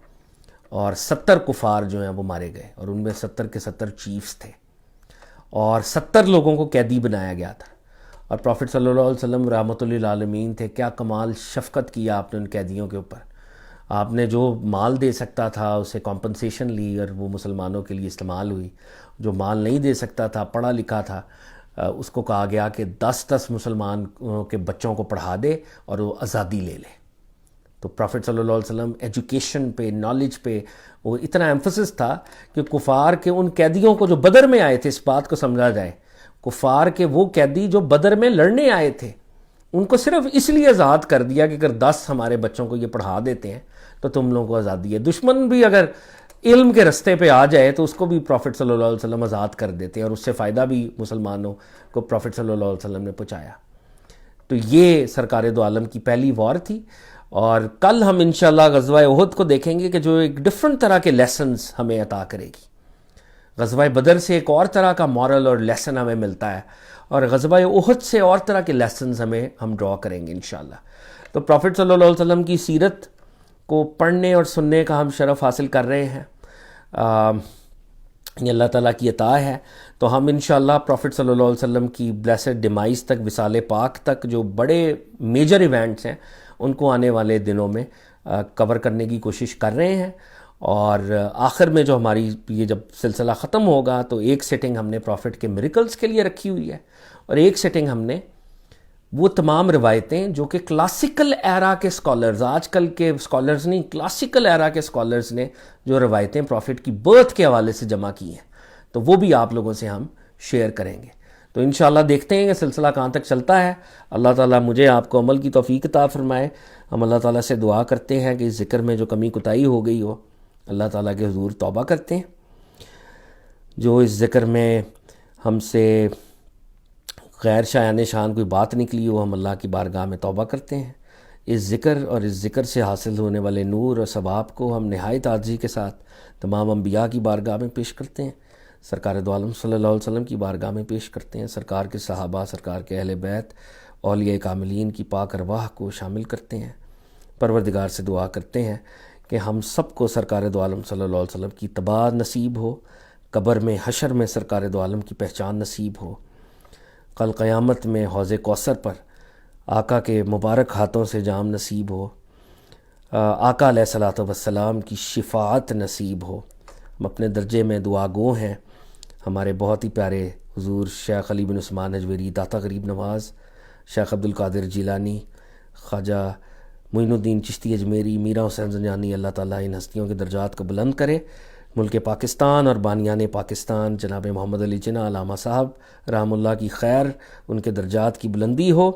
A: اور 70 کفار جو ہیں وہ مارے گئے، اور ان میں 70 کے 70 چیفز تھے، اور 70 لوگوں کو قیدی بنایا گیا تھا. اور پروفٹ صلی اللہ علیہ وسلم رحمۃ للعالمین تھے، کیا کمال شفقت کیا آپ نے ان قیدیوں کے اوپر. آپ نے جو مال دے سکتا تھا اسے کمپنسیشن لی اور وہ مسلمانوں کے لیے استعمال ہوئی. جو مال نہیں دے سکتا تھا، پڑھا لکھا تھا، اس کو کہا گیا کہ 10 مسلمان کے بچوں کو پڑھا دے اور وہ آزادی لے لے. تو پروفٹ صلی اللہ علیہ وسلم ایجوکیشن پہ، نالج پہ وہ اتنا ایمفسس تھا کہ کفار کے ان قیدیوں کو جو بدر میں آئے تھے، اس بات کو سمجھا جائے، کفار کے وہ قیدی جو بدر میں لڑنے آئے تھے ان کو صرف اس لیے آزاد کر دیا کہ اگر 10 ہمارے بچوں کو یہ پڑھا دیتے ہیں تو تم لوگوں کو آزادی ہے. دشمن بھی اگر علم کے رستے پہ آ جائے تو اس کو بھی پروفٹ صلی اللہ علیہ وسلم آزاد کر دیتے ہیں، اور اس سے فائدہ بھی مسلمانوں کو پروفٹ صلی اللہ علیہ وسلم نے پہنچایا. تو یہ سرکار دو عالم کی پہلی وار تھی. اور کل ہم انشاءاللہ غزوہ احد کو دیکھیں گے کہ جو ایک ڈیفرنٹ طرح کے لیسنز ہمیں عطا کرے گی. غزوہ بدر سے ایک اور طرح کا مورل اور لیسن ہمیں ملتا ہے، اور غزوہ احد سے اور طرح کے لیسنز ہم ڈرا کریں گے انشاءاللہ. تو پروفٹ صلی اللہ علیہ وسلم کی سیرت کو پڑھنے اور سننے کا ہم شرف حاصل کر رہے ہیں، یہ اللہ تعالیٰ کی عطا ہے. تو ہم انشاءاللہ پروفٹ صلی اللہ علیہ وسلم کی بلیسڈ ڈیمائز تک، وصال پاک تک جو بڑے میجر ایونٹس ہیں ان کو آنے والے دنوں میں کور کرنے کی کوشش کر رہے ہیں. اور آخر میں جو ہماری یہ جب سلسلہ ختم ہوگا تو ایک سیٹنگ ہم نے پروفٹ کے میریکلز کے لیے رکھی ہوئی ہے، اور ایک سیٹنگ ہم نے وہ تمام روایتیں جو کہ کلاسیکل ایرا کے سکولرز، آج کل کے سکولرز نہیں، کلاسیکل ایرا کے سکولرز نے جو روایتیں پروفٹ کی برتھ کے حوالے سے جمع کی ہیں، تو وہ بھی آپ لوگوں سے ہم شیئر کریں گے. تو انشاءاللہ دیکھتے ہیں کہ سلسلہ کہاں تک چلتا ہے. اللہ تعالیٰ مجھے آپ کو عمل کی توفیق عطا فرمائے. ہم اللہ تعالیٰ سے دعا کرتے ہیں کہ اس ذکر میں جو کمی کوتاہی ہو گئی ہو اللہ تعالیٰ کے حضور توبہ کرتے ہیں. جو اس ذکر میں ہم سے غیر شایان شان کوئی بات نکلی ہو ہم اللہ کی بارگاہ میں توبہ کرتے ہیں. اس ذکر اور اس ذکر سے حاصل ہونے والے نور اور ثواب کو ہم نہایت عاجزی کے ساتھ تمام انبیاء کی بارگاہ میں پیش کرتے ہیں، سرکار دو عالم صلی اللہ علیہ وسلم کی بارگاہ میں پیش کرتے ہیں، سرکار کے صحابہ، سرکار کے اہل بیت، اولیاء کاملین کی پاک ارواح کو شامل کرتے ہیں. پروردگار سے دعا کرتے ہیں کہ ہم سب کو سرکار دو عالم صلی اللہ علیہ وسلم کی اتباع نصیب ہو، قبر میں حشر میں سرکار دو عالم کی پہچان نصیب ہو، کل قیامت میں حوض کوثر پر آقا کے مبارک ہاتھوں سے جام نصیب ہو، آقا علیہ الصلوۃ والسلام کی شفاعت نصیب ہو. ہم اپنے درجے میں دعا گو ہیں. ہمارے بہت ہی پیارے حضور شیخ علی بن عثمان اجویری داتا غریب نواز، شیخ عبد القادر جیلانی، خواجہ معین الدین چشتی اجمیری، میرا حسین زنجانی، اللہ تعالیٰ ان ہستیوں کے درجات کو بلند کرے. ملک پاکستان اور بانیان پاکستان جناب محمد علی جناح علامہ صاحب رحم اللہ کی خیر، ان کے درجات کی بلندی ہو،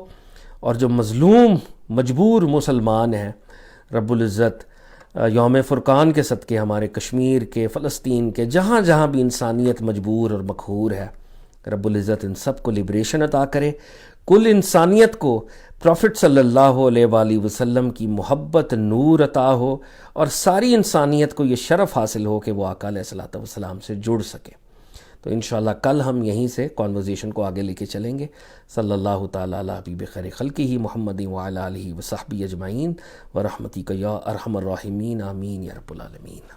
A: اور جو مظلوم مجبور مسلمان ہیں رب العزت یوم فرقان کے صدقے ہمارے کشمیر کے، فلسطین کے، جہاں جہاں بھی انسانیت مجبور اور مقہور ہے، رب العزت ان سب کو لبریشن عطا کرے، کل انسانیت کو پروفٹ صلی اللہ علیہ وآلہ وسلم کی محبت نور عطا ہو، اور ساری انسانیت کو یہ شرف حاصل ہو کہ وہ آقا علیہ الصلوۃ والسلام سے جڑ سکے۔ تو انشاءاللہ کل ہم یہیں سے کانورزیشن کو آگے لے کے چلیں گے۔ صلی اللہ تعالیٰ علی حبیب خیر خلقہ محمد وعلی آلہ وصحبہ اجمعین ورحمتک یا ارحم الراحمین، آمین یا رب العالمین۔